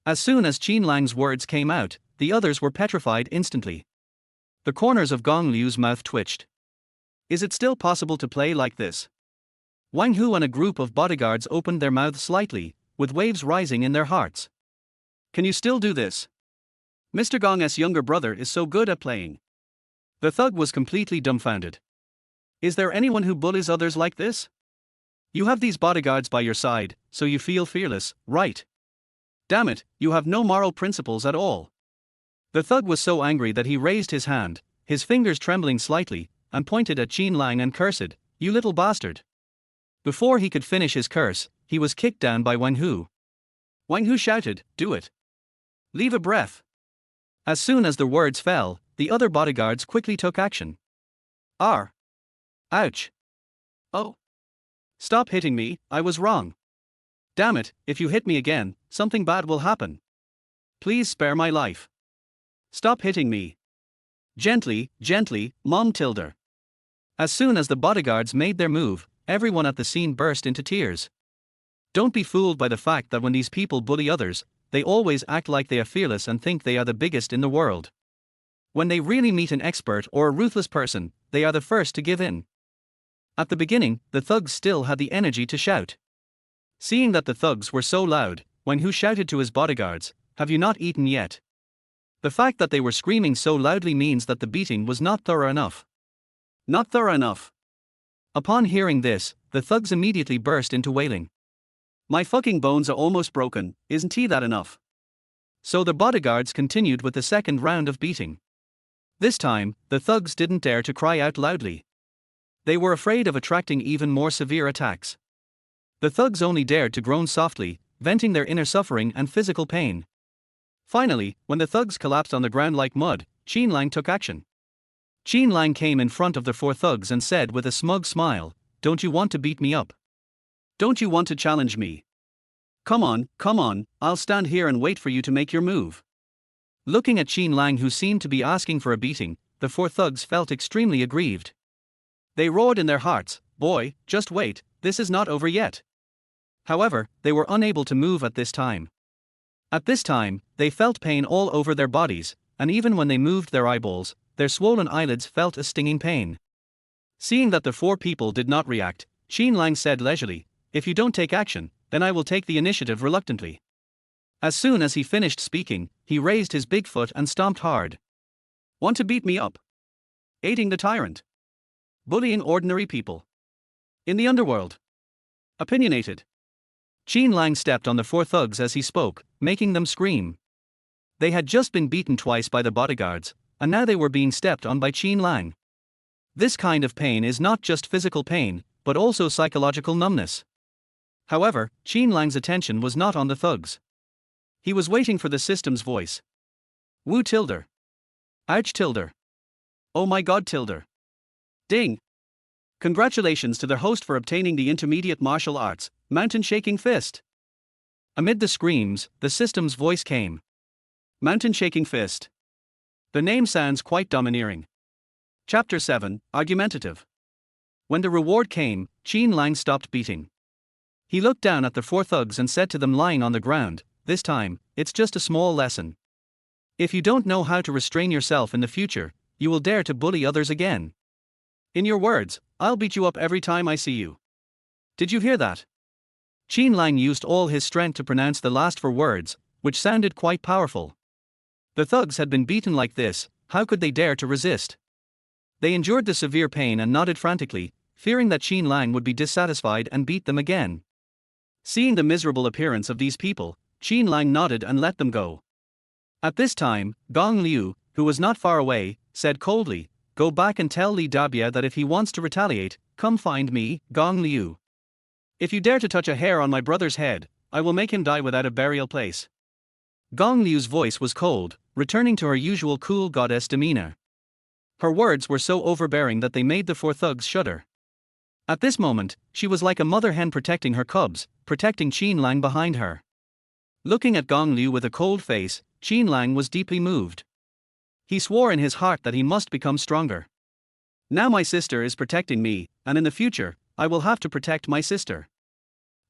As soon as Qin Lang's words came out, the others were petrified instantly. The corners of Gong Liu's mouth twitched. Is it still possible to play like this? Wang Hu and a group of bodyguards opened their mouths slightly, with waves rising in their hearts. Can you still do this? Mr. Gong's younger brother is so good at playing. The thug was completely dumbfounded. Is there anyone who bullies others like this? You have these bodyguards by your side, so you feel fearless, right? Damn it, you have no moral principles at all. The thug was so angry that he raised his hand, his fingers trembling slightly, and pointed at Qin Lang and cursed, you little bastard. Before he could finish his curse, he was kicked down by Wang Hu. Wang Hu shouted, do it. Leave a breath. As soon as the words fell, the other bodyguards quickly took action. Ouch. Oh. Stop hitting me, I was wrong. Damn it, if you hit me again, something bad will happen. Please spare my life. Stop hitting me. Gently, Mom Tilda. As soon as the bodyguards made their move, everyone at the scene burst into tears. Don't be fooled by the fact that when these people bully others, they always act like they are fearless and think they are the biggest in the world. When they really meet an expert or a ruthless person, they are the first to give in. At the beginning, the thugs still had the energy to shout. Seeing that the thugs were so loud, Wang Hu shouted to his bodyguards, have you not eaten yet? The fact that they were screaming so loudly means that the beating was not thorough enough. Not thorough enough. Upon hearing this, the thugs immediately burst into wailing. My fucking bones are almost broken, isn't that enough? So the bodyguards continued with the second round of beating. This time, the thugs didn't dare to cry out loudly. They were afraid of attracting even more severe attacks. The thugs only dared to groan softly, venting their inner suffering and physical pain. Finally, when the thugs collapsed on the ground like mud, Qin Lang took action. Qin Lang came in front of the four thugs and said with a smug smile, don't you want to beat me up? Don't you want to challenge me? Come on, I'll stand here and wait for you to make your move. Looking at Qin Lang, who seemed to be asking for a beating, the four thugs felt extremely aggrieved. They roared in their hearts, "Boy, just wait, this is not over yet." However, they were unable to move at this time. At this time, they felt pain all over their bodies, and even when they moved their eyeballs, their swollen eyelids felt a stinging pain. Seeing that the four people did not react, Qin Lang said leisurely, "If you don't take action, then I will take the initiative reluctantly." As soon as he finished speaking, he raised his big foot and stomped hard. "Want to beat me up? Aiding the tyrant? Bullying ordinary people? In the underworld? Opinionated?" Qin Lang stepped on the four thugs as he spoke, making them scream. They had just been beaten twice by the bodyguards, and now they were being stepped on by Qin Lang. This kind of pain is not just physical pain, but also psychological numbness. However, Qin Lang's attention was not on the thugs. He was waiting for the system's voice. "Wu tilde. Ouch tilde. Oh my god tilde. Ding. Congratulations to their host for obtaining the intermediate martial arts, Mountain Shaking Fist." Amid the screams, the system's voice came. Mountain Shaking Fist. The name sounds quite domineering. Chapter 7, Argumentative. When the reward came, Qin Lang stopped beating. He looked down at the four thugs and said to them lying on the ground, "This time, it's just a small lesson. If you don't know how to restrain yourself in the future, you will dare to bully others again. In your words, I'll beat you up every time I see you. Did you hear that?" Qin Lang used all his strength to pronounce the last four words, which sounded quite powerful. The thugs had been beaten like this, how could they dare to resist? They endured the severe pain and nodded frantically, fearing that Qin Lang would be dissatisfied and beat them again. Seeing the miserable appearance of these people, Qin Lang nodded and let them go. At this time, Gong Liu, who was not far away, said coldly, "Go back and tell Li Dabia that if he wants to retaliate, come find me, Gong Liu. If you dare to touch a hair on my brother's head, I will make him die without a burial place." Gong Liu's voice was cold, returning to her usual cool goddess demeanor. Her words were so overbearing that they made the four thugs shudder. At this moment, she was like a mother hen protecting her cubs, protecting Qin Lang behind her. Looking at Gong Liu with a cold face, Qin Lang was deeply moved. He swore in his heart that he must become stronger. "Now my sister is protecting me, and in the future, I will have to protect my sister."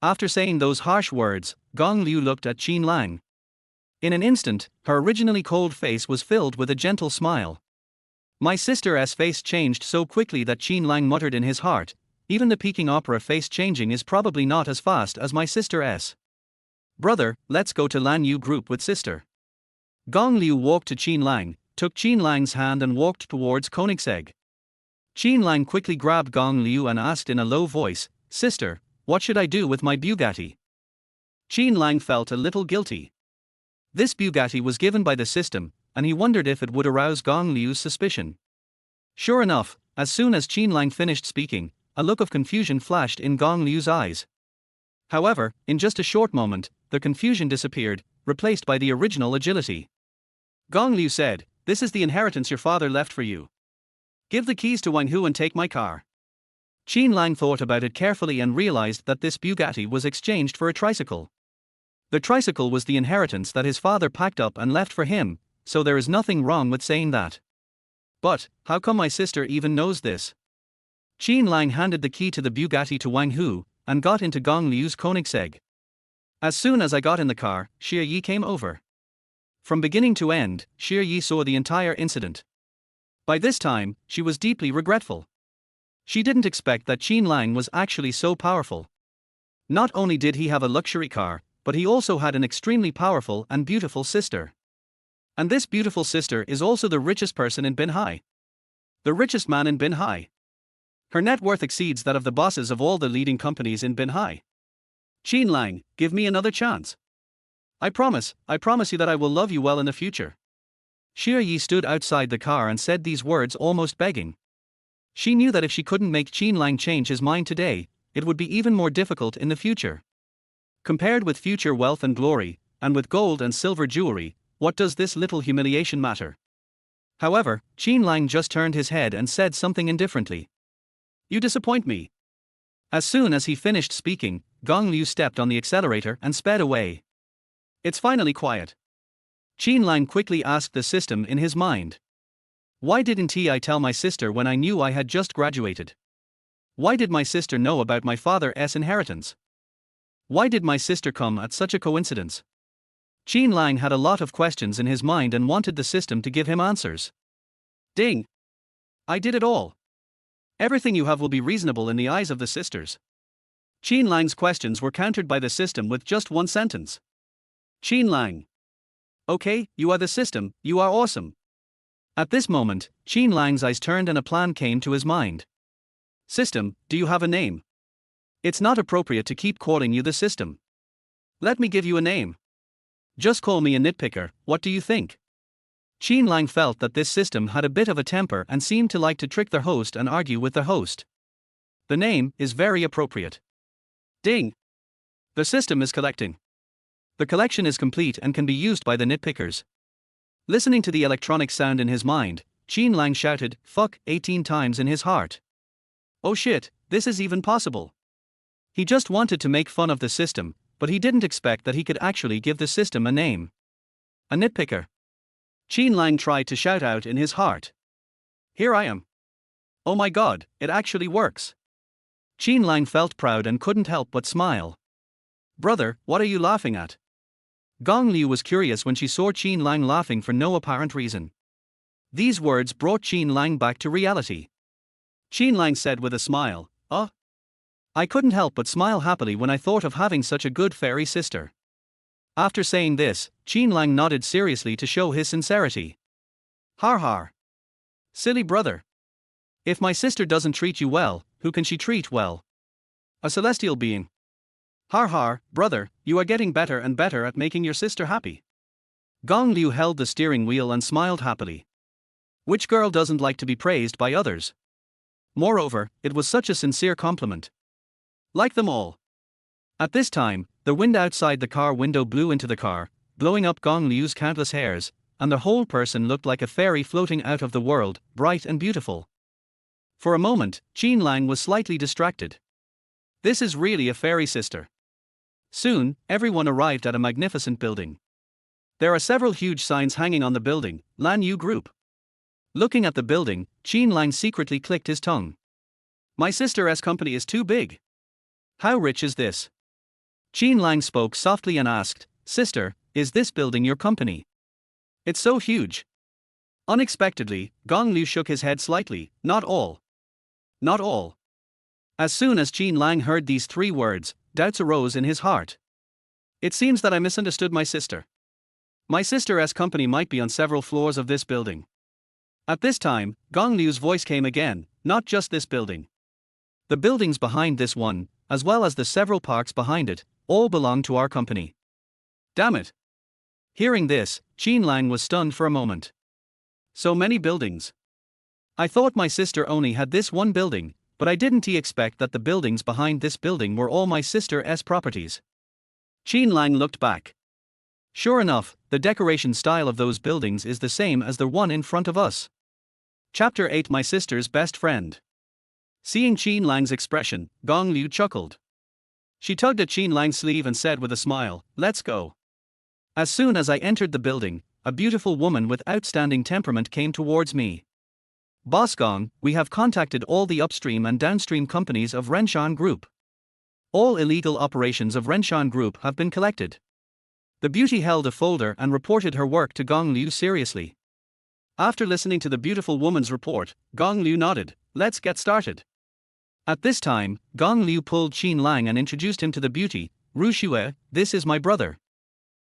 After saying those harsh words, Gong Liu looked at Qin Lang. In an instant, her originally cold face was filled with a gentle smile. My sister's face changed so quickly that Qin Lang muttered in his heart, "Even the Peking opera face changing is probably not as fast as my sister's. Brother, let's go to Lan Yu group with sister." Gong Liu walked to Qin Lang, took Qin Lang's hand and walked towards Koenigsegg. Qin Lang quickly grabbed Gong Liu and asked in a low voice, "Sister, what should I do with my Bugatti?" Qin Lang felt a little guilty. This Bugatti was given by the system, and he wondered if it would arouse Gong Liu's suspicion. Sure enough, as soon as Qin Lang finished speaking, a look of confusion flashed in Gong Liu's eyes. However, in just a short moment, the confusion disappeared, replaced by the original agility. Gong Liu said, "This is the inheritance your father left for you. Give the keys to Wang Hu and take my car." Qin Lang thought about it carefully and realized that this Bugatti was exchanged for a tricycle. The tricycle was the inheritance that his father packed up and left for him, so there is nothing wrong with saying that. But, how come my sister even knows this? Qin Lang handed the key to the Bugatti to Wang Hu, and got into Gong Liu's Koenigsegg. As soon as I got in the car, Xie Yi came over. From beginning to end, Xie Yi saw the entire incident. By this time, she was deeply regretful. She didn't expect that Qin Lang was actually so powerful. Not only did he have a luxury car, but he also had an extremely powerful and beautiful sister. And this beautiful sister is also the richest person in Binhai. The richest man in Binhai. Her net worth exceeds that of the bosses of all the leading companies in Binhai. Qin Lang, give me another chance. I promise you that I will love you well in the future. Xie Yi stood outside the car and said these words almost begging. She knew that if she couldn't make Qin Lang change his mind today, it would be even more difficult in the future. Compared with future wealth and glory, and with gold and silver jewelry, what does this little humiliation matter? However, Qin Lang just turned his head and said something indifferently. "You disappoint me." As soon as he finished speaking, Gong Liu stepped on the accelerator and sped away. It's finally quiet. Qin Lang quickly asked the system in his mind. Why didn't I tell my sister when I knew I had just graduated? Why did my sister know about my father's inheritance? Why did my sister come at such a coincidence? Qin Lang had a lot of questions in his mind and wanted the system to give him answers. Ding! I did it all. Everything you have will be reasonable in the eyes of the sisters. Qin Lang's questions were countered by the system with just one sentence. Qin Lang. Okay, you are the system, you are awesome. At this moment, Qin Lang's eyes turned and a plan came to his mind. System, do you have a name? It's not appropriate to keep calling you the system. Let me give you a name. Just call me a nitpicker, what do you think? Qin Lang felt that this system had a bit of a temper and seemed to like to trick the host and argue with the host. The name is very appropriate. Ding! The system is collecting. The collection is complete and can be used by the nitpickers. Listening to the electronic sound in his mind, Qin Lang shouted, fuck, 18 times in his heart. Oh shit, this is even possible. He just wanted to make fun of the system, but he didn't expect that he could actually give the system a name. A nitpicker. Qin Lang tried to shout out in his heart. Here I am. Oh my god, it actually works. Qin Lang felt proud and couldn't help but smile. Brother, what are you laughing at? Gong Liu was curious when she saw Qin Lang laughing for no apparent reason. These words brought Qin Lang back to reality. Qin Lang said with a smile, I couldn't help but smile happily when I thought of having such a good fairy sister. After saying this, Qin Lang nodded seriously to show his sincerity. Har har. Silly brother. If my sister doesn't treat you well, who can she treat well? A celestial being. Har har, brother, you are getting better and better at making your sister happy. Gong Liu held the steering wheel and smiled happily. Which girl doesn't like to be praised by others? Moreover, it was such a sincere compliment. Like them all. At this time, the wind outside the car window blew into the car, blowing up Gong Liu's countless hairs, and the whole person looked like a fairy floating out of the world, bright and beautiful. For a moment, Qin Lang was slightly distracted. This is really a fairy sister. Soon, everyone arrived at a magnificent building. There are several huge signs hanging on the building, Lan Yu Group. Looking at the building, Qin Lang secretly clicked his tongue. My sister's company is too big. How rich is this? Qin Lang spoke softly and asked, Sister, is this building your company? It's so huge. Unexpectedly, Gong Liu shook his head slightly, not all. Not all. As soon as Qin Lang heard these three words, doubts arose in his heart. It seems that I misunderstood my sister. My sister's company might be on several floors of this building. At this time, Gong Liu's voice came again, not just this building. The buildings behind this one, as well as the several parks behind it, all belong to our company. Damn it. Hearing this, Qin Lang was stunned for a moment. So many buildings. I thought my sister only had this one building, but I didn't expect that the buildings behind this building were all my sister's properties. Qin Lang looked back. Sure enough, the decoration style of those buildings is the same as the one in front of us. Chapter 8 My Sister's Best Friend. Seeing Qin Lang's expression, Gong Liu chuckled. She tugged at Qin Lang's sleeve and said with a smile, Let's go. As soon as I entered the building, a beautiful woman with outstanding temperament came towards me. Boss Gong, we have contacted all the upstream and downstream companies of Renshan Group. All illegal operations of Renshan Group have been collected. The beauty held a folder and reported her work to Gong Liu seriously. After listening to the beautiful woman's report, Gong Liu nodded, Let's get started. At this time, Gong Liu pulled Qin Lang and introduced him to the beauty, Ruxue, this is my brother.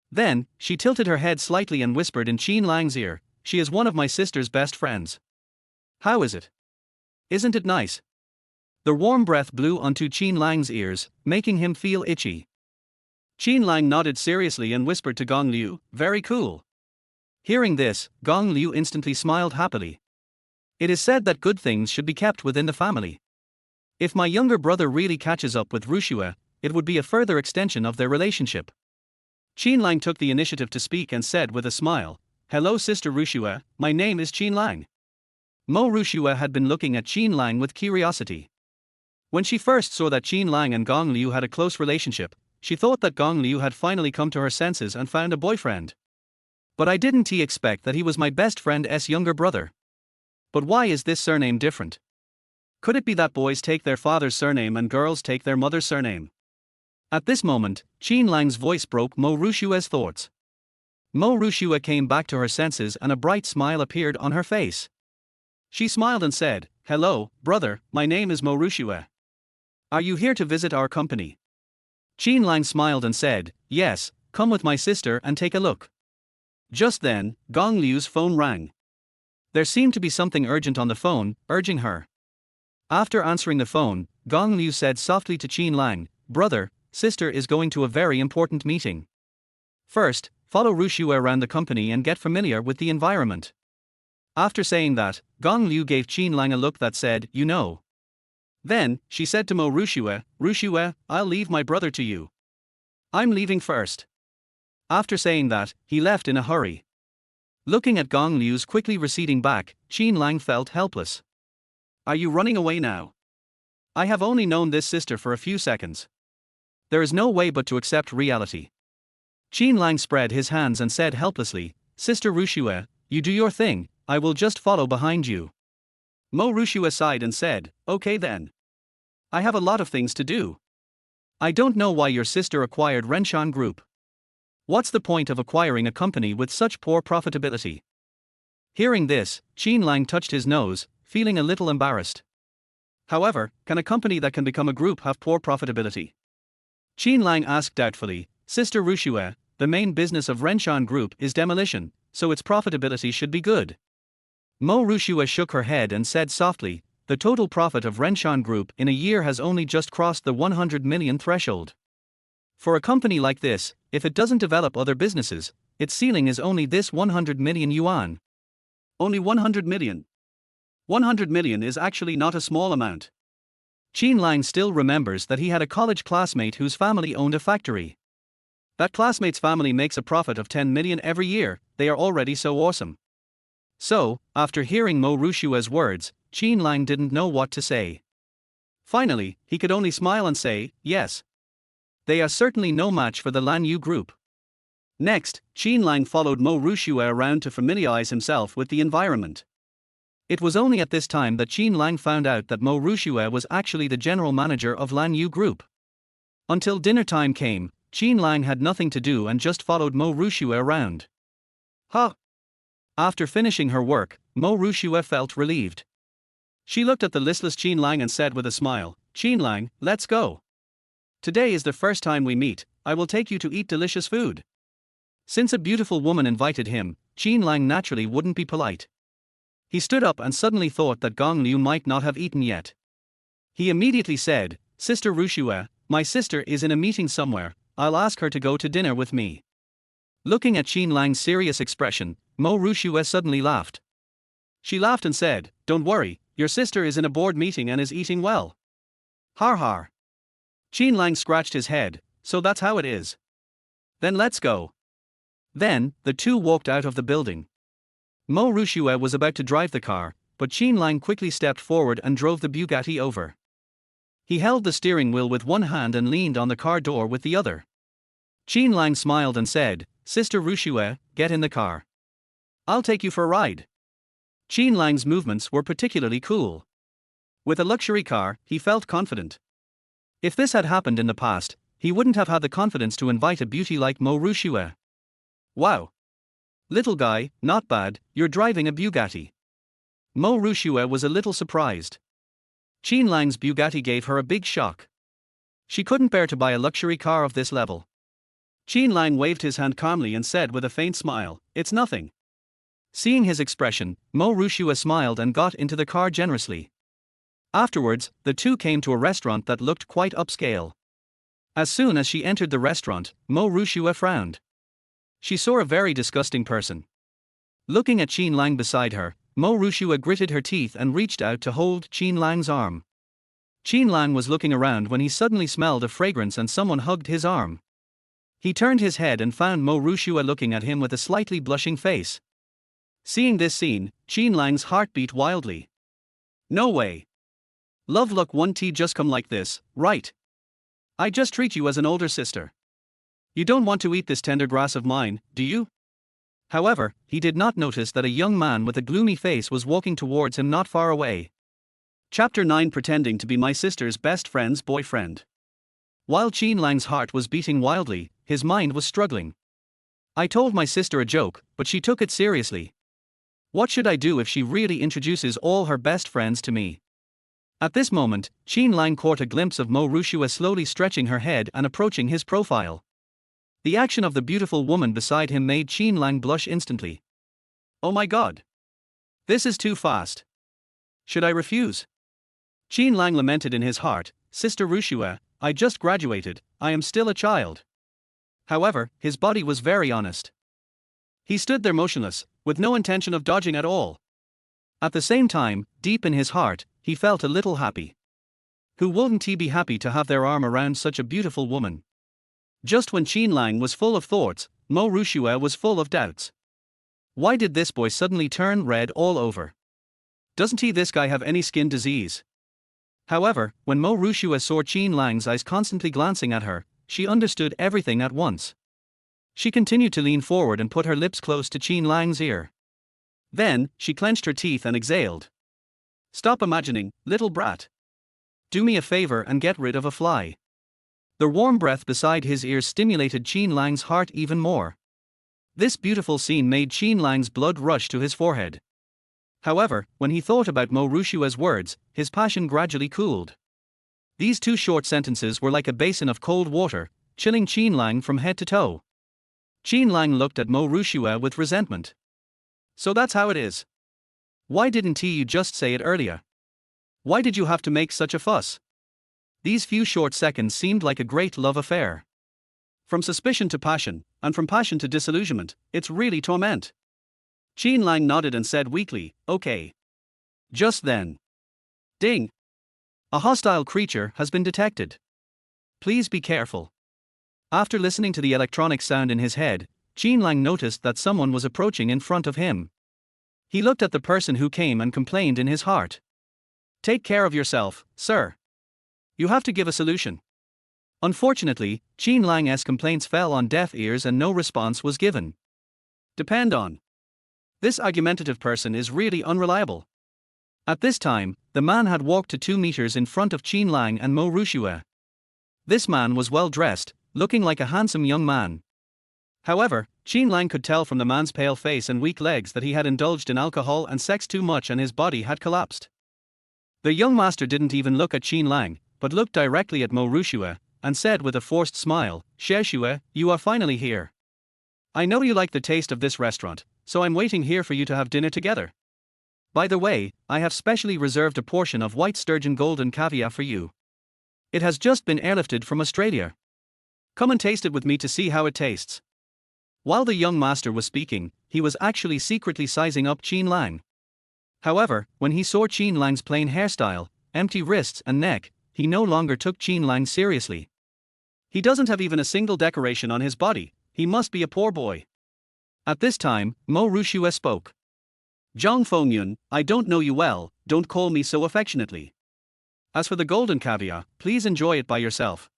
Then, she tilted her head slightly and whispered in Qin Lang's ear, She is one of my sister's best friends. How is it? Isn't it nice? The warm breath blew onto Qin Lang's ears, making him feel itchy. Qin Lang nodded seriously and whispered to Gong Liu, Very cool. Hearing this, Gong Liu instantly smiled happily. It is said that good things should be kept within the family. If my younger brother really catches up with Ruxue, it would be a further extension of their relationship. Qin Lang took the initiative to speak and said with a smile, Hello Sister Ruxue, my name is Qin Lang. Mo Ruxue had been looking at Qin Lang with curiosity. When she first saw that Qin Lang and Gong Liu had a close relationship, she thought that Gong Liu had finally come to her senses and found a boyfriend. But I didn't expect that he was my best friend's younger brother. But why is this surname different? Could it be that boys take their father's surname and girls take their mother's surname? At this moment, Qin Lang's voice broke Mo Rushue's thoughts. Mo Rushue came back to her senses and a bright smile appeared on her face. She smiled and said, "Hello, brother, my name is Mo Rushue. Are you here to visit our company?" Qin Lang smiled and said, "Yes, come with my sister and take a look." Just then, Gong Liu's phone rang. There seemed to be something urgent on the phone, urging her. After answering the phone, Gong Liu said softly to Qin Lang, "Brother, sister is going to a very important meeting. First, follow Rushue around the company and get familiar with the environment." After saying that, Gong Liu gave Qin Lang a look that said, "You know." Then, she said to Mo Rushue, "Rushue, I'll leave my brother to you. I'm leaving first." After saying that, he left in a hurry. Looking at Gong Liu's quickly receding back, Qin Lang felt helpless. "Are you running away now? I have only known this sister for a few seconds. There is no way but to accept reality." Qin Lang spread his hands and said helplessly, "Sister Rushue, you do your thing, I will just follow behind you." Mo Rushue sighed and said, "Okay then. I have a lot of things to do. I don't know why your sister acquired Renshan Group. What's the point of acquiring a company with such poor profitability?" Hearing this, Qin Lang touched his nose, feeling a little embarrassed. However, can a company that can become a group have poor profitability? Qin Lang asked doubtfully, "Sister Rushue, the main business of Renshan Group is demolition, so its profitability should be good." Mo Rushue shook her head and said softly, "The total profit of Renshan Group in a year has only just crossed the 100 million threshold. For a company like this, if it doesn't develop other businesses, its ceiling is only this 100 million yuan. Only 100 million. 100 million is actually not a small amount." Qin Lang still remembers that he had a college classmate whose family owned a factory. That classmate's family makes a profit of 10 million every year, they are already so awesome. So, after hearing Mo Rushue's words, Qin Lang didn't know what to say. Finally, he could only smile and say, "Yes. They are certainly no match for the Lan Yu group." Next, Qin Lang followed Mo Rushue around to familiarize himself with the environment. It was only at this time that Qin Lang found out that Mo Rushue was actually the general manager of Lan Yu group. Until dinner time came, Qin Lang had nothing to do and just followed Mo Rushue around. Ha! After finishing her work, Mo Rushue felt relieved. She looked at the listless Qin Lang and said with a smile, "Qin Lang, let's go. Today is the first time we meet, I will take you to eat delicious food." Since a beautiful woman invited him, Qin Lang naturally wouldn't be polite. He stood up and suddenly thought that Gong Liu might not have eaten yet. He immediately said, "Sister Rushue, my sister is in a meeting somewhere, I'll ask her to go to dinner with me." Looking at Qin Lang's serious expression, Mo Rushue suddenly laughed. She laughed and said, "Don't worry, your sister is in a board meeting and is eating well." Har har. Qin Lang scratched his head, "So that's how it is. Then let's go." Then, the two walked out of the building. Mo Rushue was about to drive the car, but Qin Lang quickly stepped forward and drove the Bugatti over. He held the steering wheel with one hand and leaned on the car door with the other. Qin Lang smiled and said, "Sister Rushue, get in the car. I'll take you for a ride." Qin Lang's movements were particularly cool. With a luxury car, he felt confident. If this had happened in the past, he wouldn't have had the confidence to invite a beauty like Mo Rushue. "Wow. Little guy, not bad, you're driving a Bugatti." Mo Rushue was a little surprised. Qin Lang's Bugatti gave her a big shock. She couldn't bear to buy a luxury car of this level. Qin Lang waved his hand calmly and said with a faint smile, "It's nothing." Seeing his expression, Mo Rushue smiled and got into the car generously. Afterwards, the two came to a restaurant that looked quite upscale. As soon as she entered the restaurant, Mo Rushue frowned. She saw a very disgusting person. Looking at Qin Lang beside her, Mo Rushue gritted her teeth and reached out to hold Qin Lang's arm. Qin Lang was looking around when he suddenly smelled a fragrance and someone hugged his arm. He turned his head and found Mo Rushue looking at him with a slightly blushing face. Seeing this scene, Qin Lang's heart beat wildly. No way. Love luck won't just come like this, right? I just treat you as an older sister. You don't want to eat this tender grass of mine, do you? However, he did not notice that a young man with a gloomy face was walking towards him not far away. Chapter 9, Pretending to be my sister's best friend's boyfriend. While Qin Lang's heart was beating wildly, his mind was struggling. I told my sister a joke, but she took it seriously. What should I do if she really introduces all her best friends to me? At this moment, Qin Lang caught a glimpse of Mo Ruxue slowly stretching her head and approaching his profile. The action of the beautiful woman beside him made Qin Lang blush instantly. Oh my god! This is too fast. Should I refuse? Qin Lang lamented in his heart, Sister Ruxue, I just graduated, I am still a child. However, his body was very honest. He stood there motionless, with no intention of dodging at all. At the same time, deep in his heart, he felt a little happy. Who wouldn't he be happy to have their arm around such a beautiful woman? Just when Qin Lang was full of thoughts, Mo Ruxue was full of doubts. Why did this boy suddenly turn red all over? Doesn't this guy have any skin disease? However, when Mo Ruxue saw Qin Lang's eyes constantly glancing at her, she understood everything at once. She continued to lean forward and put her lips close to Qin Lang's ear. Then, she clenched her teeth and exhaled. Stop imagining, little brat. Do me a favor and get rid of a fly. The warm breath beside his ears stimulated Qin Lang's heart even more. This beautiful scene made Qin Lang's blood rush to his forehead. However, when he thought about Mo Ruxue's words, his passion gradually cooled. These two short sentences were like a basin of cold water, chilling Qin Lang from head to toe. Qin Lang looked at Mo Ruxue with resentment. So that's how it is. Why didn't you just say it earlier? Why did you have to make such a fuss? These few short seconds seemed like a great love affair. From suspicion to passion, and from passion to disillusionment, it's really torment. Qin Lang nodded and said weakly, okay. Just then. Ding! A hostile creature has been detected. Please be careful. After listening to the electronic sound in his head, Qin Lang noticed that someone was approaching in front of him. He looked at the person who came and complained in his heart. Take care of yourself, sir. You have to give a solution. Unfortunately, Qin Lang's complaints fell on deaf ears and no response was given. Depend on. This argumentative person is really unreliable. At this time, the man had walked to 2 meters in front of Qin Lang and Mo Ruxue. This man was well dressed, looking like a handsome young man. However, Qin Lang could tell from the man's pale face and weak legs that he had indulged in alcohol and sex too much and his body had collapsed. The young master didn't even look at Qin Lang, but looked directly at Mo Ruxue, and said with a forced smile, Shao, you are finally here. I know you like the taste of this restaurant, so I'm waiting here for you to have dinner together. By the way, I have specially reserved a portion of white sturgeon golden caviar for you. It has just been airlifted from Australia. Come and taste it with me to see how it tastes. While the young master was speaking, he was actually secretly sizing up Qin Lang. However, when he saw Qin Lang's plain hairstyle, empty wrists and neck, he no longer took Qin Lang seriously. He doesn't have even a single decoration on his body, he must be a poor boy. At this time, Mo Ruxue spoke. Zhang Fengyun, I don't know you well, don't call me so affectionately. As for the golden caviar, please enjoy it by yourself.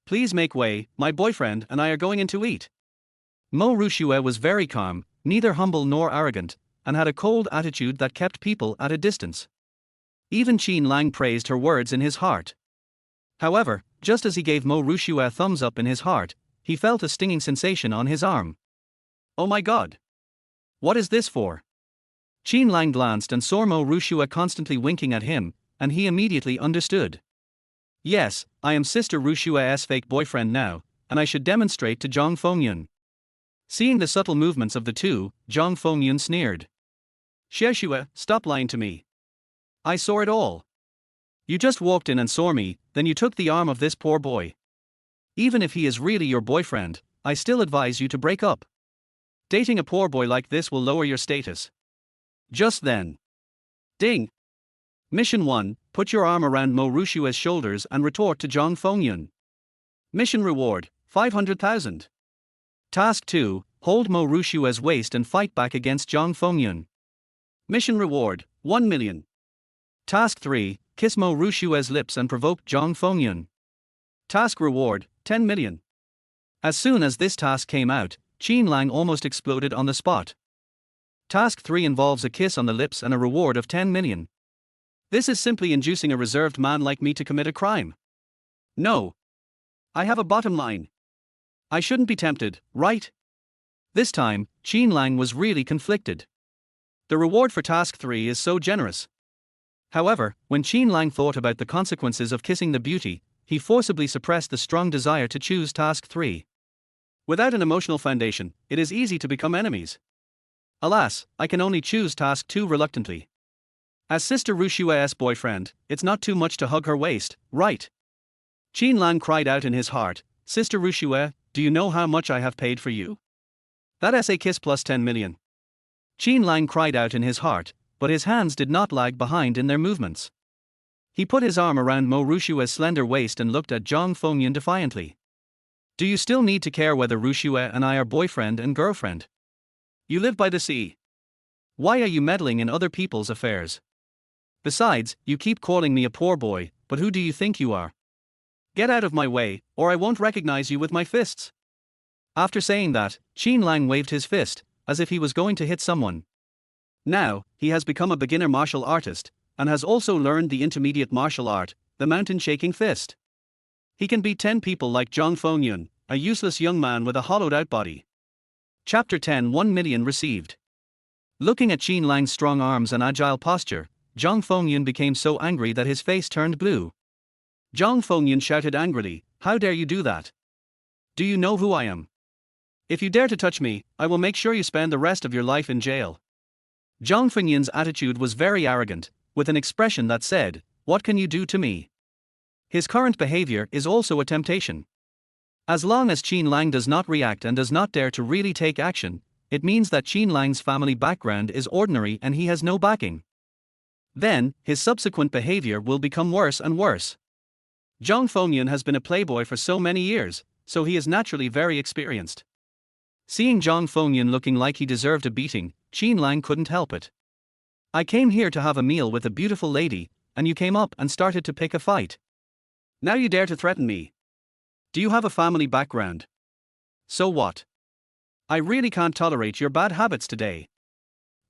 Please make way, my boyfriend and I are going in to eat. Mo Ruxue was very calm, neither humble nor arrogant, and had a cold attitude that kept people at a distance. Even Qin Lang praised her words in his heart. However, just as he gave Mo Ruxue a thumbs up in his heart, he felt a stinging sensation on his arm. Oh my god! What is this for? Qin Lang glanced and saw Mo Ruxue constantly winking at him, and he immediately understood. Yes, I am Sister Ruxue's fake boyfriend now, and I should demonstrate to Zhang Fengyun. Seeing the subtle movements of the two, Zhang Fengyun sneered. Shao, stop lying to me. I saw it all. You just walked in and saw me, then you took the arm of this poor boy. Even if he is really your boyfriend, I still advise you to break up. Dating a poor boy like this will lower your status. Just then. Ding! Mission 1, put your arm around Mo Ruxue's shoulders and retort to Zhang Fengyun. Mission reward, 500,000. Task 2, hold Mo Ruxue's waist and fight back against Zhang Fengyun. Mission reward, 1 million. Task 3, kiss Mo Ruxue's lips and provoke Zhang Fengyun. Task reward, 10 million. As soon as this task came out, Qin Lang almost exploded on the spot. Task 3 involves a kiss on the lips and a reward of 10 million. This is simply inducing a reserved man like me to commit a crime. No. I have a bottom line. I shouldn't be tempted, right? This time, Qin Lang was really conflicted. The reward for task 3 is so generous. However, when Qin Lang thought about the consequences of kissing the beauty, he forcibly suppressed the strong desire to choose task 3. Without an emotional foundation, it is easy to become enemies. Alas, I can only choose task 2 reluctantly. As Sister Ruxue's boyfriend, it's not too much to hug her waist, right? Qin Lang cried out in his heart, Sister Ruxue, do you know how much I have paid for you? That's a kiss plus 10 million. Qin Lang cried out in his heart, but his hands did not lag behind in their movements. He put his arm around Mo Ruxue's slender waist and looked at Zhang Fengyun defiantly. Do you still need to care whether Ruxue and I are boyfriend and girlfriend? You live by the sea. Why are you meddling in other people's affairs? Besides, you keep calling me a poor boy, but who do you think you are? Get out of my way, or I won't recognize you with my fists. After saying that, Qin Lang waved his fist, as if he was going to hit someone. Now, he has become a beginner martial artist, and has also learned the intermediate martial art, the mountain-shaking fist. He can beat 10 people like Zhang Fengyun, a useless young man with a hollowed-out body. Chapter 10 1 million received. Looking at Qin Lang's strong arms and agile posture, Zhang Fengyun became so angry that his face turned blue. Zhang Fengyun shouted angrily, how dare you do that? Do you know who I am? If you dare to touch me, I will make sure you spend the rest of your life in jail. Zhang Fengyun's attitude was very arrogant, with an expression that said, what can you do to me? His current behavior is also a temptation. As long as Qin Lang does not react and does not dare to really take action, it means that Qin Lang's family background is ordinary and he has no backing. Then, his subsequent behavior will become worse and worse. Zhang Fengyun has been a playboy for so many years, so he is naturally very experienced. Seeing Zhang Fengyun looking like he deserved a beating, Qin Lang couldn't help it. I came here to have a meal with a beautiful lady, and you came up and started to pick a fight. Now you dare to threaten me. Do you have a family background? So what? I really can't tolerate your bad habits today.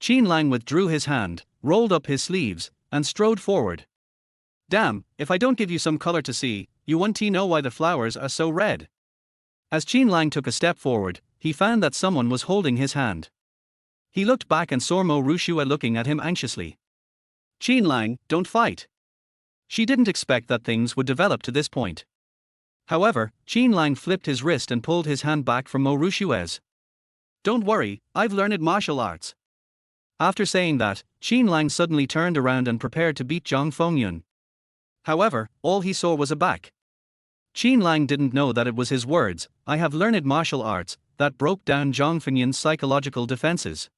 Qin Lang withdrew his hand, rolled up his sleeves, and strode forward. Damn, if I don't give you some color to see, you won't know why the flowers are so red. As Qin Lang took a step forward, he found that someone was holding his hand. He looked back and saw Mo Ruxue looking at him anxiously. Qin Lang, don't fight. She didn't expect that things would develop to this point. However, Qin Lang flipped his wrist and pulled his hand back from Mo Ruxue's. Don't worry, I've learned martial arts. After saying that, Qin Lang suddenly turned around and prepared to beat Zhang Fengyun. However, all he saw was a back. Qin Lang didn't know that it was his words, I have learned martial arts, that broke down Zhang Fengyun's psychological defenses.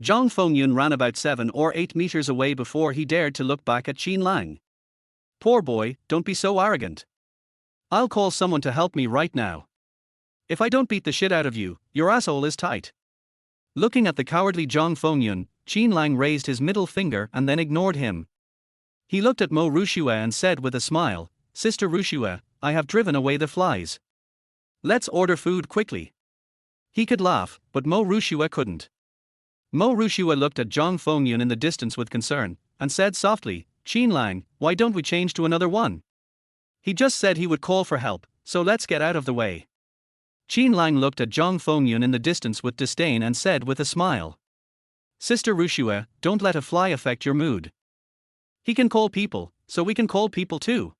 Zhang Fengyun ran about 7 or 8 meters away before he dared to look back at Qin Lang. Poor boy, don't be so arrogant. I'll call someone to help me right now. If I don't beat the shit out of you, your asshole is tight. Looking at the cowardly Zhang Fengyun, Qin Lang raised his middle finger and then ignored him. He looked at Mo Ruxue and said with a smile, Sister Ruxue, I have driven away the flies. Let's order food quickly. He could laugh, but Mo Ruxue couldn't. Mo Ruxue looked at Zhang Fengyun in the distance with concern, and said softly, Qin Lang, why don't we change to another one? He just said he would call for help, so let's get out of the way. Qin Lang looked at Zhang Fengyun in the distance with disdain and said with a smile. Sister Ruxue, don't let a fly affect your mood. He can call people, so we can call people too.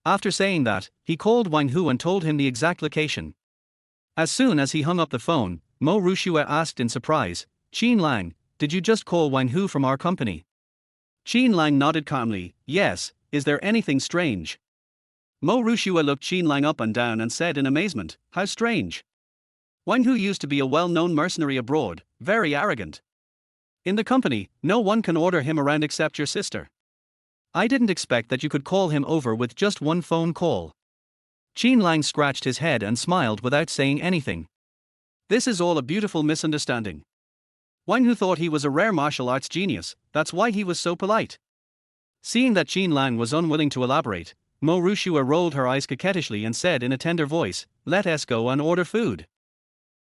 After saying that, he called Wang and told him the exact location. As soon as he hung up the phone, Mo Ruxue asked in surprise, Qin Lang, did you just call Wang from our company? Qin Lang nodded calmly, yes, is there anything strange? Mo Ruxue looked Qin Lang up and down and said in amazement, how strange. Wang used to be a well-known mercenary abroad, very arrogant. In the company, no one can order him around except your sister. I didn't expect that you could call him over with just one phone call. Qin Lang scratched his head and smiled without saying anything. This is all a beautiful misunderstanding. Wang thought he was a rare martial arts genius, that's why he was so polite. Seeing that Qin Lang was unwilling to elaborate, Mo Ruxue rolled her eyes coquettishly and said in a tender voice, let us go and order food.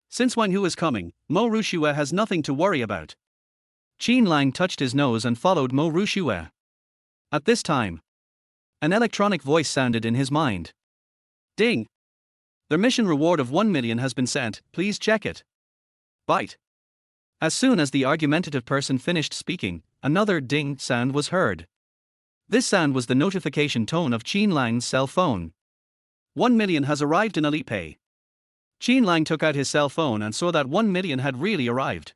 Since Wang Hu is coming, Mo Ruxue has nothing to worry about. Qin Lang touched his nose and followed Mo Ruxue. At this time, an electronic voice sounded in his mind. Ding! The mission reward of 1 million has been sent, please check it. Bite. As soon as the argumentative person finished speaking, another ding sound was heard. This sound was the notification tone of Qin Lang's cell phone. 1 million has arrived in Alipay. Qin Lang took out his cell phone and saw that 1 million had really arrived.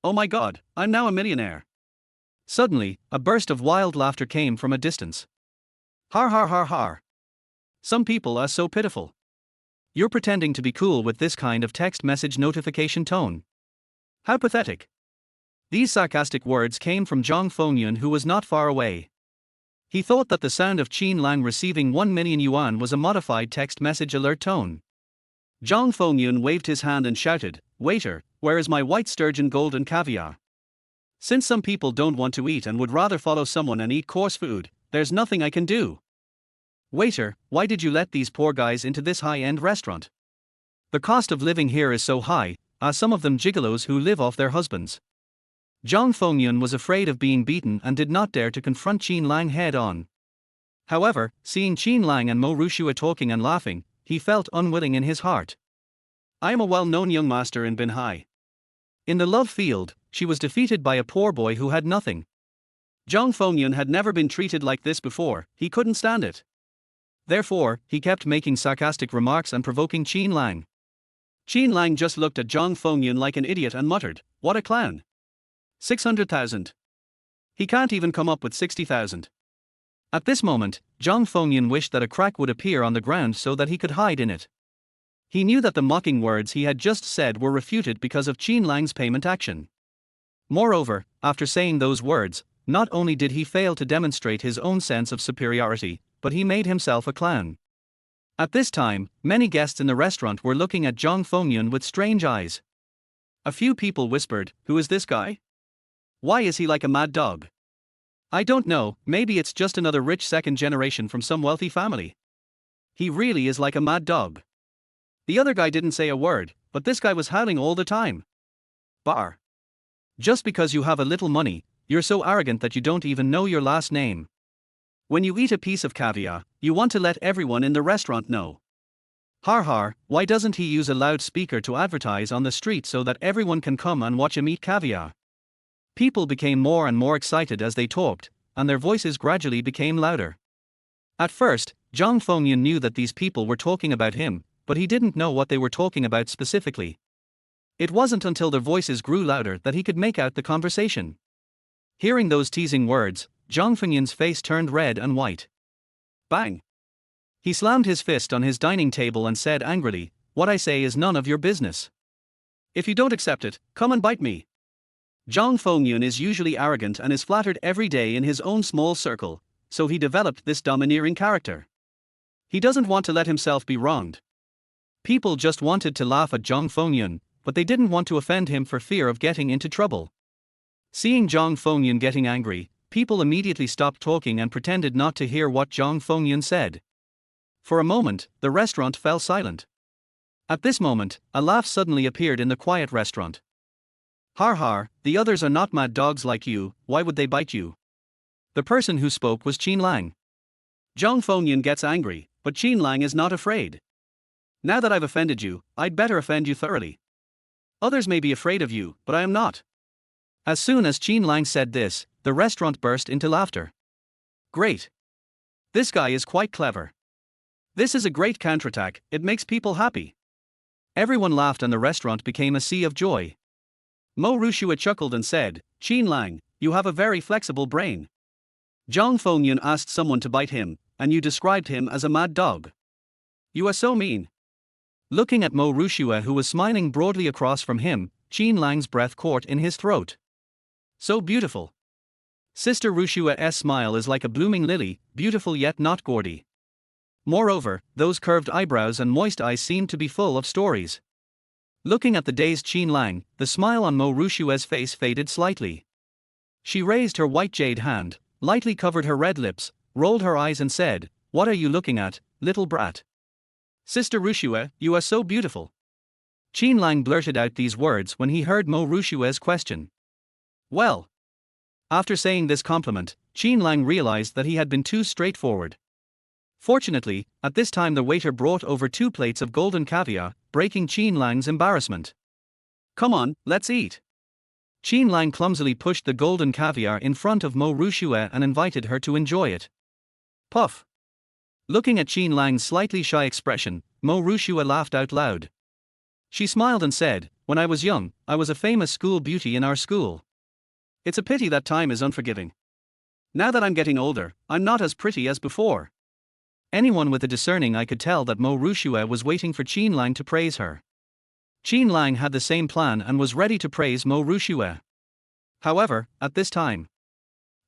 Oh my god, I'm now a millionaire. Suddenly, a burst of wild laughter came from a distance. Har har har har. Some people are so pitiful. You're pretending to be cool with this kind of text message notification tone. How pathetic. These sarcastic words came from Zhang Fengyun, who was not far away. He thought that the sound of Qin Lang receiving 1 million yuan was a modified text message alert tone. Zhang Fengyun waved his hand and shouted, "Waiter, where is my white sturgeon golden caviar? Since some people don't want to eat and would rather follow someone and eat coarse food, there's nothing I can do. Waiter, why did you let these poor guys into this high-end restaurant? The cost of living here is so high, are some of them gigolos who live off their husbands." Zhang Fengyun was afraid of being beaten and did not dare to confront Qin Lang head-on. However, seeing Qin Lang and Mo Ruxue talking and laughing, he felt unwilling in his heart. I am a well-known young master in Binhai. In the love field, she was defeated by a poor boy who had nothing. Zhang Fengyun had never been treated like this before, he couldn't stand it. Therefore, he kept making sarcastic remarks and provoking Qin Lang. Qin Lang just looked at Zhang Fengyun like an idiot and muttered, "What a clown. 600,000. He can't even come up with 60,000. At this moment, Zhang Fengyun wished that a crack would appear on the ground so that he could hide in it. He knew that the mocking words he had just said were refuted because of Qin Lang's payment action. Moreover, after saying those words, not only did he fail to demonstrate his own sense of superiority, but he made himself a clown. At this time, many guests in the restaurant were looking at Zhang Fengyun with strange eyes. A few people whispered, "Who is this guy? Why is he like a mad dog? I don't know, maybe it's just another rich second generation from some wealthy family. He really is like a mad dog." The other guy didn't say a word, but this guy was howling all the time. Bar. Just because you have a little money, you're so arrogant that you don't even know your last name. When you eat a piece of caviar, you want to let everyone in the restaurant know. Har har, why doesn't he use a loudspeaker to advertise on the street so that everyone can come and watch him eat caviar? People became more and more excited as they talked, and their voices gradually became louder. At first, Zhang Fengyun knew that these people were talking about him, but he didn't know what they were talking about specifically. It wasn't until their voices grew louder that he could make out the conversation. Hearing those teasing words, Zhang Fengyun's face turned red and white. Bang! He slammed his fist on his dining table and said angrily, "What I say is none of your business. If you don't accept it, come and bite me." Zhang Fengyun is usually arrogant and is flattered every day in his own small circle, so he developed this domineering character. He doesn't want to let himself be wronged. People just wanted to laugh at Zhang Fengyun, but they didn't want to offend him for fear of getting into trouble. Seeing Zhang Fengyun getting angry, people immediately stopped talking and pretended not to hear what Zhang Fengyun said. For a moment, the restaurant fell silent. At this moment, a laugh suddenly appeared in the quiet restaurant. Har har, the others are not mad dogs like you, why would they bite you? The person who spoke was Qin Lang. Zhang Fengyun gets angry, but Qin Lang is not afraid. Now that I've offended you, I'd better offend you thoroughly. Others may be afraid of you, but I am not. As soon as Qin Lang said this, the restaurant burst into laughter. Great. This guy is quite clever. This is a great counterattack, it makes people happy. Everyone laughed and the restaurant became a sea of joy. Mo Ruxue chuckled and said, "Qin Lang, you have a very flexible brain. Zhang Fengyun asked someone to bite him, and you described him as a mad dog. You are so mean." Looking at Mo Ruxue, who was smiling broadly across from him, Qin Lang's breath caught in his throat. So beautiful. Sister Ruxue's smile is like a blooming lily, beautiful yet not gaudy. Moreover, those curved eyebrows and moist eyes seemed to be full of stories. Looking at the dazed Qin Lang, the smile on Mo Ruxue's face faded slightly. She raised her white jade hand, lightly covered her red lips, rolled her eyes and said, "What are you looking at, little brat? Sister Ruxue, you are so beautiful." Qin Lang blurted out these words when he heard Mo Rushue's question. Well. After saying this compliment, Qin Lang realized that he had been too straightforward. Fortunately, at this time the waiter brought over 2 plates of golden caviar, breaking Qin Lang's embarrassment. Come on, let's eat. Qin Lang clumsily pushed the golden caviar in front of Mo Ruxue and invited her to enjoy it. Puff. Looking at Qin Lang's slightly shy expression, Mo Ruxue laughed out loud. She smiled and said, "When I was young, I was a famous school beauty in our school. It's a pity that time is unforgiving. Now that I'm getting older, I'm not as pretty as before." Anyone with a discerning eye could tell that Mo Ruxue was waiting for Qin Lang to praise her. Qin Lang had the same plan and was ready to praise Mo Ruxue. However, at this time.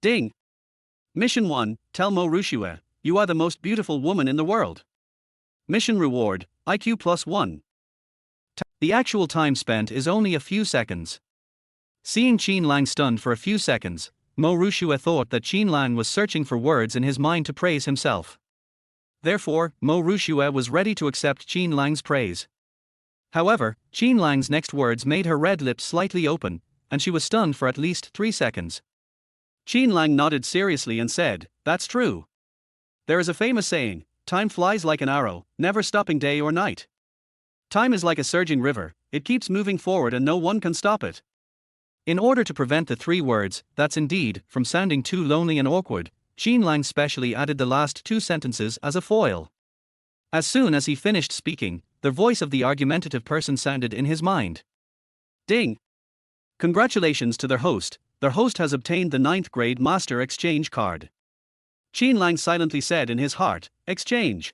Ding! Mission 1, tell Mo Ruxue, you are the most beautiful woman in the world. Mission reward, IQ +1. The actual time spent is only a few seconds. Seeing Qin Lang stunned for a few seconds, Mo Ruxue thought that Qin Lang was searching for words in his mind to praise himself. Therefore, Mo Ruxue was ready to accept Qin Lang's praise. However, Qin Lang's next words made her red lips slightly open, and she was stunned for at least 3 seconds. Qin Lang nodded seriously and said, "That's true. There is a famous saying, time flies like an arrow, never stopping day or night. Time is like a surging river, it keeps moving forward and no one can stop it." In order to prevent the 3 words, "that's indeed," from sounding too lonely and awkward, Qin Lang specially added the last 2 sentences as a foil. As soon as he finished speaking, the voice of the argumentative person sounded in his mind. Ding! Congratulations to their host. Their host has obtained the 9th grade Master Exchange card. Qin Lang silently said in his heart, "Exchange."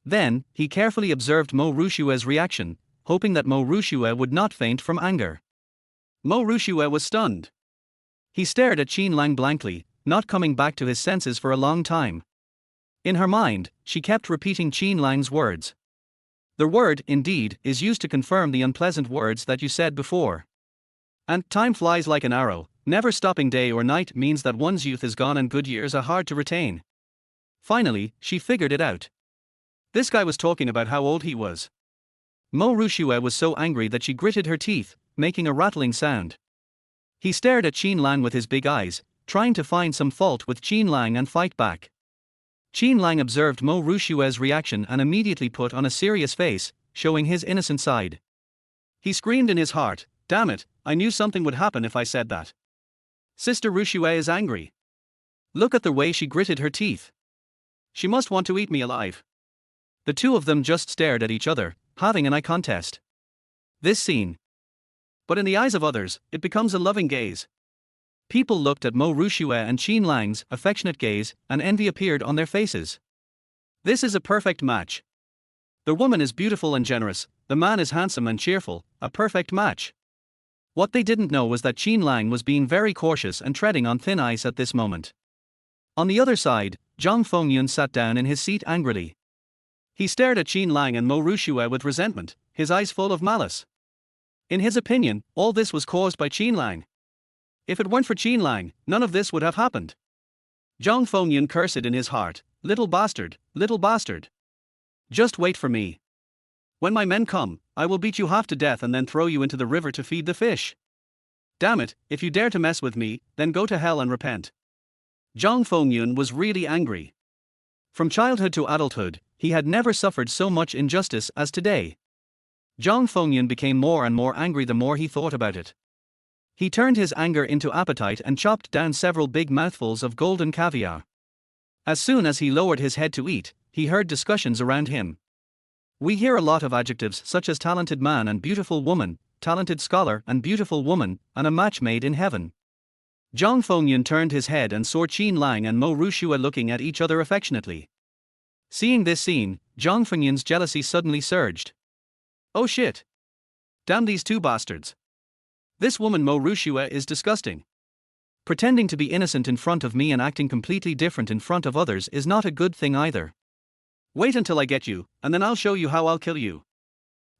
Then, he carefully observed Mo Rushue's reaction, hoping that Mo Ruxue would not faint from anger. Mo Ruxue was stunned. He stared at Qin Lang blankly, not coming back to his senses for a long time. In her mind, she kept repeating Qin Lang's words. The word, indeed, is used to confirm the unpleasant words that you said before. And time flies like an arrow, never stopping day or night means that one's youth is gone and good years are hard to retain. Finally, she figured it out. This guy was talking about how old he was. Mo Ruxue was so angry that she gritted her teeth, making a rattling sound. He stared at Qin Lang with his big eyes, trying to find some fault with Qin Lang and fight back. Qin Lang observed Mo Rushue's reaction and immediately put on a serious face, showing his innocent side. He screamed in his heart, "Damn it, I knew something would happen if I said that. Sister Ruxue is angry. Look at the way she gritted her teeth. She must want to eat me alive." The two of them just stared at each other, having an eye contest. This scene. But in the eyes of others, it becomes a loving gaze. People looked at Mo Ruxue and Qin Lang's affectionate gaze, and envy appeared on their faces. This is a perfect match. The woman is beautiful and generous, the man is handsome and cheerful, a perfect match. What they didn't know was that Qin Lang was being very cautious and treading on thin ice at this moment. On the other side, Zhang Fengyun sat down in his seat angrily. He stared at Qin Lang and Mo Ruxue with resentment, his eyes full of malice. In his opinion, all this was caused by Qin Lang. If it weren't for Qin Lang, none of this would have happened. Zhang Fengyun cursed in his heart, little bastard, little bastard. Just wait for me. When my men come, I will beat you half to death and then throw you into the river to feed the fish. Damn it, if you dare to mess with me, then go to hell and repent." Zhang Fengyun was really angry. From childhood to adulthood, he had never suffered so much injustice as today. Zhang Fengyun became more and more angry the more he thought about it. He turned his anger into appetite and chopped down several big mouthfuls of golden caviar. As soon as he lowered his head to eat, he heard discussions around him. We hear a lot of adjectives such as talented man and beautiful woman, talented scholar and beautiful woman, and a match made in heaven. Zhang Fengyun turned his head and saw Qin Lang and Mo Ruxue looking at each other affectionately. Seeing this scene, Zhang Fengyun's jealousy suddenly surged. Oh shit! Damn these two bastards! This woman Mo Ruxue is disgusting. Pretending to be innocent in front of me and acting completely different in front of others is not a good thing either. Wait until I get you, and then I'll show you how I'll kill you.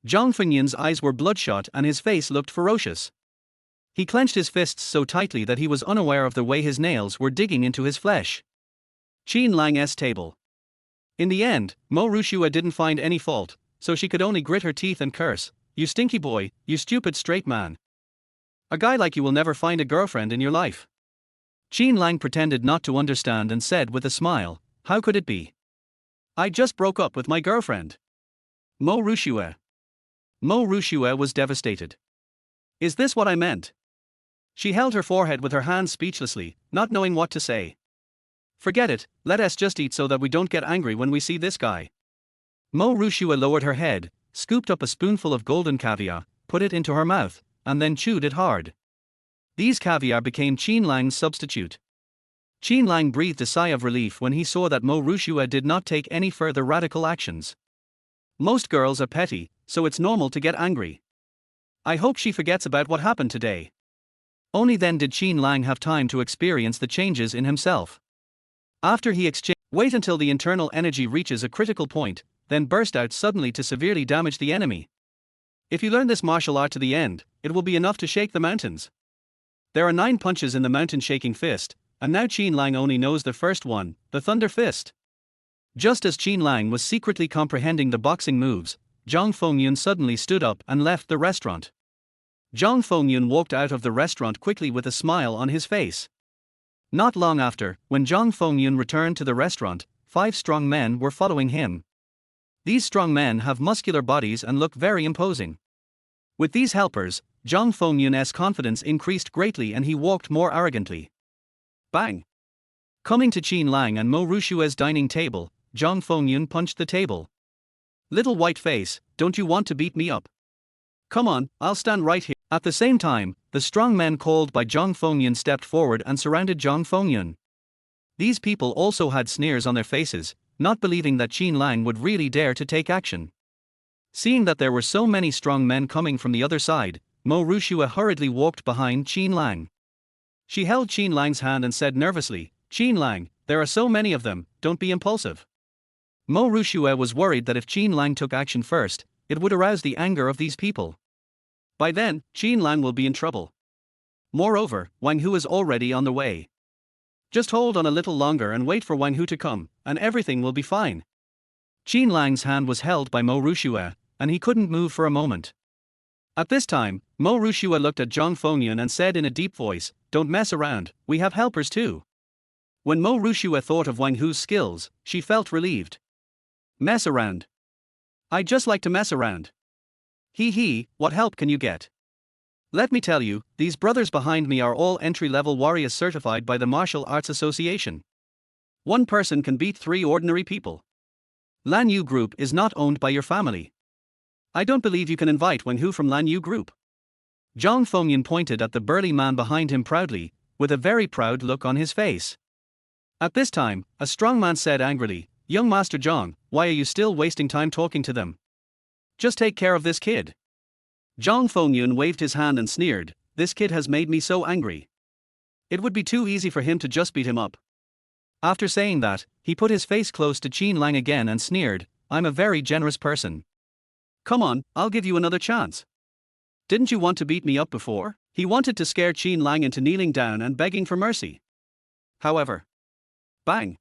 Zhang Fengyun's eyes were bloodshot and his face looked ferocious. He clenched his fists so tightly that he was unaware of the way his nails were digging into his flesh. Qin Lang's table. In the end, Mo Ruxue didn't find any fault, so she could only grit her teeth and curse, you stinky boy, you stupid straight man. A guy like you will never find a girlfriend in your life. Qin Lang pretended not to understand and said with a smile, how could it be? I just broke up with my girlfriend. Ruxue. Ruxue was devastated. Is this what I meant? She held her forehead with her hands speechlessly, not knowing what to say. Forget it, let us just eat so that we don't get angry when we see this guy. Ruxue lowered her head, scooped up a spoonful of golden caviar, put it into her mouth, and then chewed it hard. These caviar became Qin Lang's substitute. Qin Lang breathed a sigh of relief when he saw that Ruxue did not take any further radical actions. Most girls are petty, so it's normal to get angry. I hope she forgets about what happened today. Only then did Qin Lang have time to experience the changes in himself. After he wait until the internal energy reaches a critical point, then burst out suddenly to severely damage the enemy. If you learn this martial art to the end, it will be enough to shake the mountains. There are 9 punches in the mountain-shaking fist, and now Qin Lang only knows the first one, the Thunder Fist. Just as Qin Lang was secretly comprehending the boxing moves, Zhang Fengyun suddenly stood up and left the restaurant. Zhang Fengyun walked out of the restaurant quickly with a smile on his face. Not long after, when Zhang Fengyun returned to the restaurant, 5 strong men were following him. These strong men have muscular bodies and look very imposing. With these helpers, Zhang Fengyun's confidence increased greatly and he walked more arrogantly. Bang! Coming to Qin Lang and Ruxue's dining table, Zhang Fengyun punched the table. Little white face, don't you want to beat me up? Come on, I'll stand right here. At the same time, the strong men called by Zhang Fengyun stepped forward and surrounded Zhang Fengyun. These people also had sneers on their faces, not believing that Qin Lang would really dare to take action. Seeing that there were so many strong men coming from the other side, Ruxue hurriedly walked behind Qin Lang. She held Qin Lang's hand and said nervously, Qin Lang, there are so many of them, don't be impulsive. Ruxue was worried that if Qin Lang took action first, it would arouse the anger of these people. By then, Qin Lang will be in trouble. Moreover, Wang Hu is already on the way. Just hold on a little longer and wait for Wang Hu to come, and everything will be fine. Qin Lang's hand was held by Ruxue, and he couldn't move for a moment. At this time, Ruxue looked at Zhang Fengyun and said in a deep voice, don't mess around, we have helpers too. When Ruxue thought of Wang Hu's skills, she felt relieved. Mess around. I'd just like to mess around. Hee, what help can you get? Let me tell you, these brothers behind me are all entry-level warriors certified by the Martial Arts Association. One person can beat 3 ordinary people. Lan Yu Group is not owned by your family. I don't believe you can invite Wang Hu from Lan Yu Group. Zhang Fengyun pointed at the burly man behind him proudly, with a very proud look on his face. At this time, a strong man said angrily, Young Master Zhang, why are you still wasting time talking to them? Just take care of this kid. Zhang Fengyun waved his hand and sneered, this kid has made me so angry. It would be too easy for him to just beat him up. After saying that, he put his face close to Qin Lang again and sneered, I'm a very generous person. Come on, I'll give you another chance. Didn't you want to beat me up before? He wanted to scare Qin Lang into kneeling down and begging for mercy. However, bang!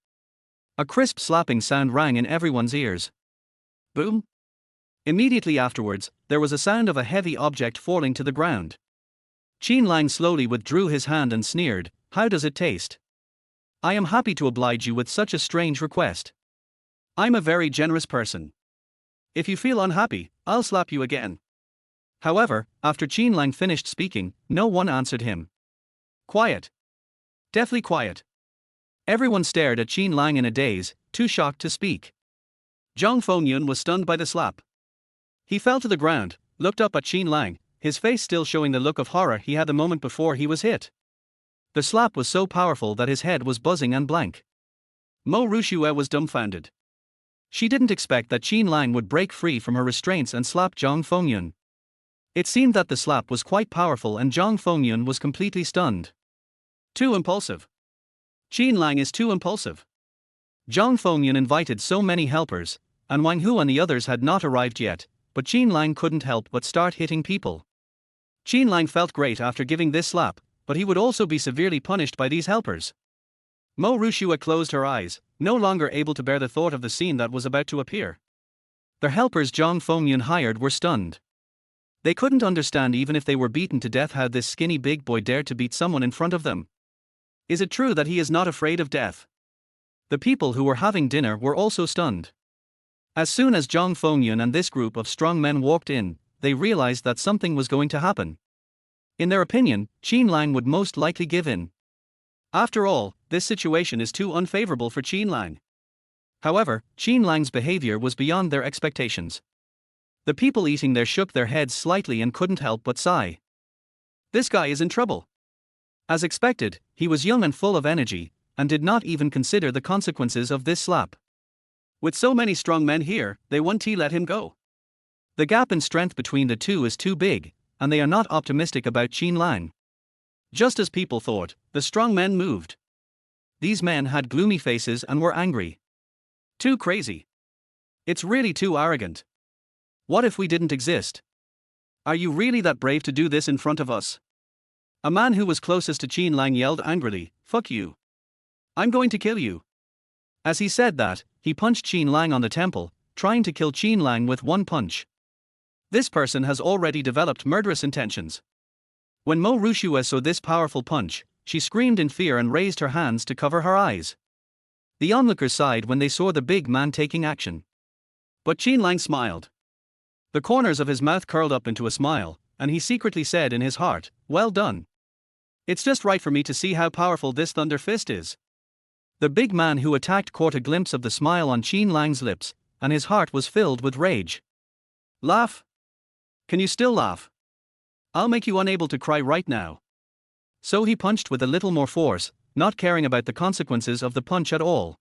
A crisp slapping sound rang in everyone's ears. Boom! Immediately afterwards, there was a sound of a heavy object falling to the ground. Qin Lang slowly withdrew his hand and sneered, how does it taste? I am happy to oblige you with such a strange request. I'm a very generous person. If you feel unhappy, I'll slap you again. However, after Qin Lang finished speaking, no one answered him. Quiet. Deathly quiet. Everyone stared at Qin Lang in a daze, too shocked to speak. Zhang Fengyun was stunned by the slap. He fell to the ground, looked up at Qin Lang, his face still showing the look of horror he had the moment before he was hit. The slap was so powerful that his head was buzzing and blank. Ruxue was dumbfounded. She didn't expect that Qin Lang would break free from her restraints and slap Zhang Fengyun. It seemed that the slap was quite powerful and Zhang Fengyun was completely stunned. Too impulsive. Qin Lang is too impulsive. Zhang Fengyun invited so many helpers, and Wang Hu and the others had not arrived yet, but Qin Lang couldn't help but start hitting people. Qin Lang felt great after giving this slap, but he would also be severely punished by these helpers. Ruxue closed her eyes, no longer able to bear the thought of the scene that was about to appear. The helpers Zhang Fengyun hired were stunned. They couldn't understand even if they were beaten to death how this skinny big boy dared to beat someone in front of them. Is it true that he is not afraid of death? The people who were having dinner were also stunned. As soon as Zhang Fengyun and this group of strong men walked in, they realized that something was going to happen. In their opinion, Qin Lang would most likely give in. After all, this situation is too unfavorable for Qin Lang. However, Qin Lang's behavior was beyond their expectations. The people eating there shook their heads slightly and couldn't help but sigh. This guy is in trouble. As expected, he was young and full of energy, and did not even consider the consequences of this slap. With so many strong men here, they won't let him go. The gap in strength between the two is too big, and they are not optimistic about Qin Lang. Just as people thought, the strong men moved. These men had gloomy faces and were angry. Too crazy. It's really too arrogant. What if we didn't exist? Are you really that brave to do this in front of us? A man who was closest to Qin Lang yelled angrily, "Fuck you. I'm going to kill you." As he said that, he punched Qin Lang on the temple, trying to kill Qin Lang with one punch. This person has already developed murderous intentions. When Ruxue saw this powerful punch, she screamed in fear and raised her hands to cover her eyes. The onlookers sighed when they saw the big man taking action. But Qin Lang smiled. The corners of his mouth curled up into a smile, and he secretly said in his heart, "Well done. It's just right for me to see how powerful this thunder fist is." The big man who attacked caught a glimpse of the smile on Qin Lang's lips, and his heart was filled with rage. "Laugh? Can you still laugh? I'll make you unable to cry right now." So he punched with a little more force, not caring about the consequences of the punch at all.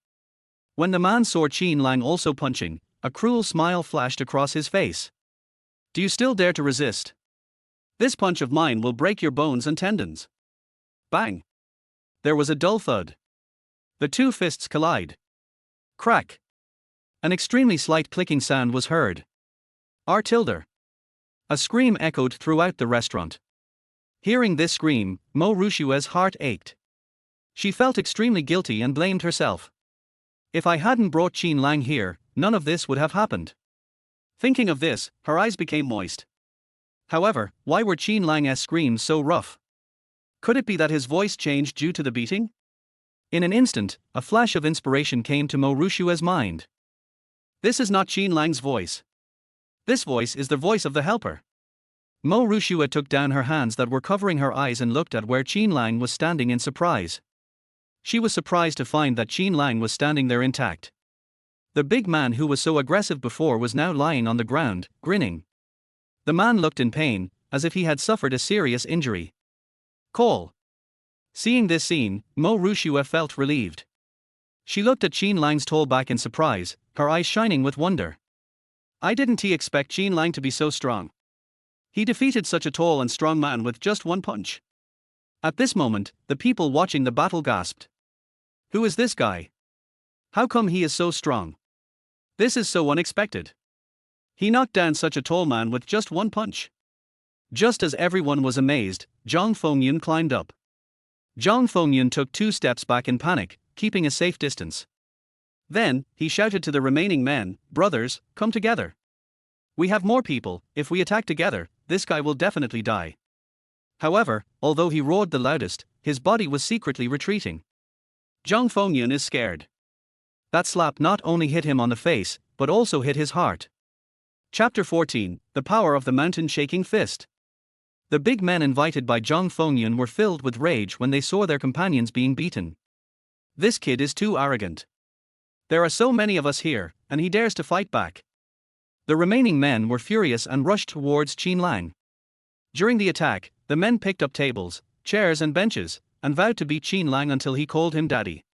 When the man saw Qin Lang also punching, a cruel smile flashed across his face. "Do you still dare to resist? This punch of mine will break your bones and tendons." Bang! There was a dull thud. The two fists collide. Crack! An extremely slight clicking sound was heard. R-tilde. A scream echoed throughout the restaurant. Hearing this scream, Ruxue's heart ached. She felt extremely guilty and blamed herself. If I hadn't brought Qin Lang here, none of this would have happened. Thinking of this, her eyes became moist. However, why were Qin Lang's screams so rough? Could it be that his voice changed due to the beating? In an instant, a flash of inspiration came to Ruxue's mind. This is not Qin Lang's voice. This voice is the voice of the helper. Ruxue took down her hands that were covering her eyes and looked at where Qin Lang was standing in surprise. She was surprised to find that Qin Lang was standing there intact. The big man who was so aggressive before was now lying on the ground, grinning. The man looked in pain, as if he had suffered a serious injury. Call. Seeing this scene, Ruxue felt relieved. She looked at Qin Lang's tall back in surprise, her eyes shining with wonder. I didn't expect Qin Lang to be so strong. He defeated such a tall and strong man with just one punch. At this moment, the people watching the battle gasped. Who is this guy? How come he is so strong? This is so unexpected. He knocked down such a tall man with just one punch. Just as everyone was amazed, Zhang Fengyun climbed up. Zhang Fengyun took 2 steps back in panic, keeping a safe distance. Then, he shouted to the remaining men, "Brothers, come together. We have more people. If we attack together, this guy will definitely die." However, although he roared the loudest, his body was secretly retreating. Zhang Fengyun is scared. That slap not only hit him on the face, but also hit his heart. Chapter 14, The Power of the Mountain Shaking Fist. The big men invited by Zhang Fengyun were filled with rage when they saw their companions being beaten. This kid is too arrogant. There are so many of us here, and he dares to fight back. The remaining men were furious and rushed towards Qin Lang. During the attack, the men picked up tables, chairs and benches, and vowed to beat Qin Lang until he called him daddy.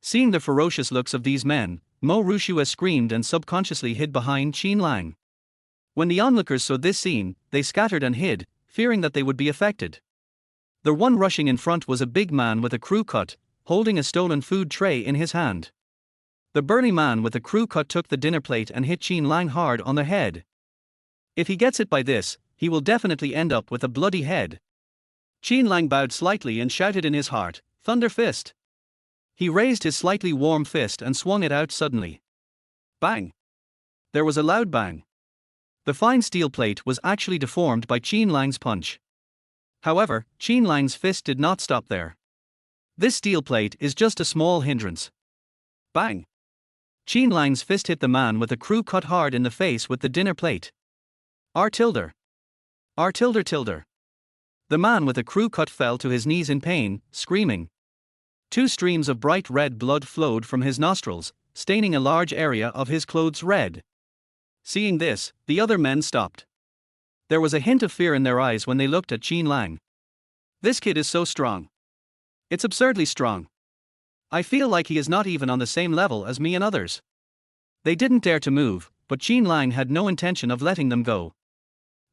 Seeing the ferocious looks of these men, Ruxue screamed and subconsciously hid behind Qin Lang. When the onlookers saw this scene, they scattered and hid, fearing that they would be affected. The one rushing in front was a big man with a crew cut, holding a stolen food tray in his hand. The burly man with the crew cut took the dinner plate and hit Qin Lang hard on the head. If he gets it by this, he will definitely end up with a bloody head. Qin Lang bowed slightly and shouted in his heart, "Thunder fist." He raised his slightly warm fist and swung it out suddenly. Bang! There was a loud bang. The fine steel plate was actually deformed by Qin Lang's punch. However, Qin Lang's fist did not stop there. This steel plate is just a small hindrance. Bang! Qin Lang's fist hit the man with a crew cut hard in the face with the dinner plate. R tilde. R tilde. The man with a crew cut fell to his knees in pain, screaming. 2 streams of bright red blood flowed from his nostrils, staining a large area of his clothes red. Seeing this, the other men stopped. There was a hint of fear in their eyes when they looked at Qin Lang. This kid is so strong. It's absurdly strong. I feel like he is not even on the same level as me and others. They didn't dare to move, but Qin Lang had no intention of letting them go.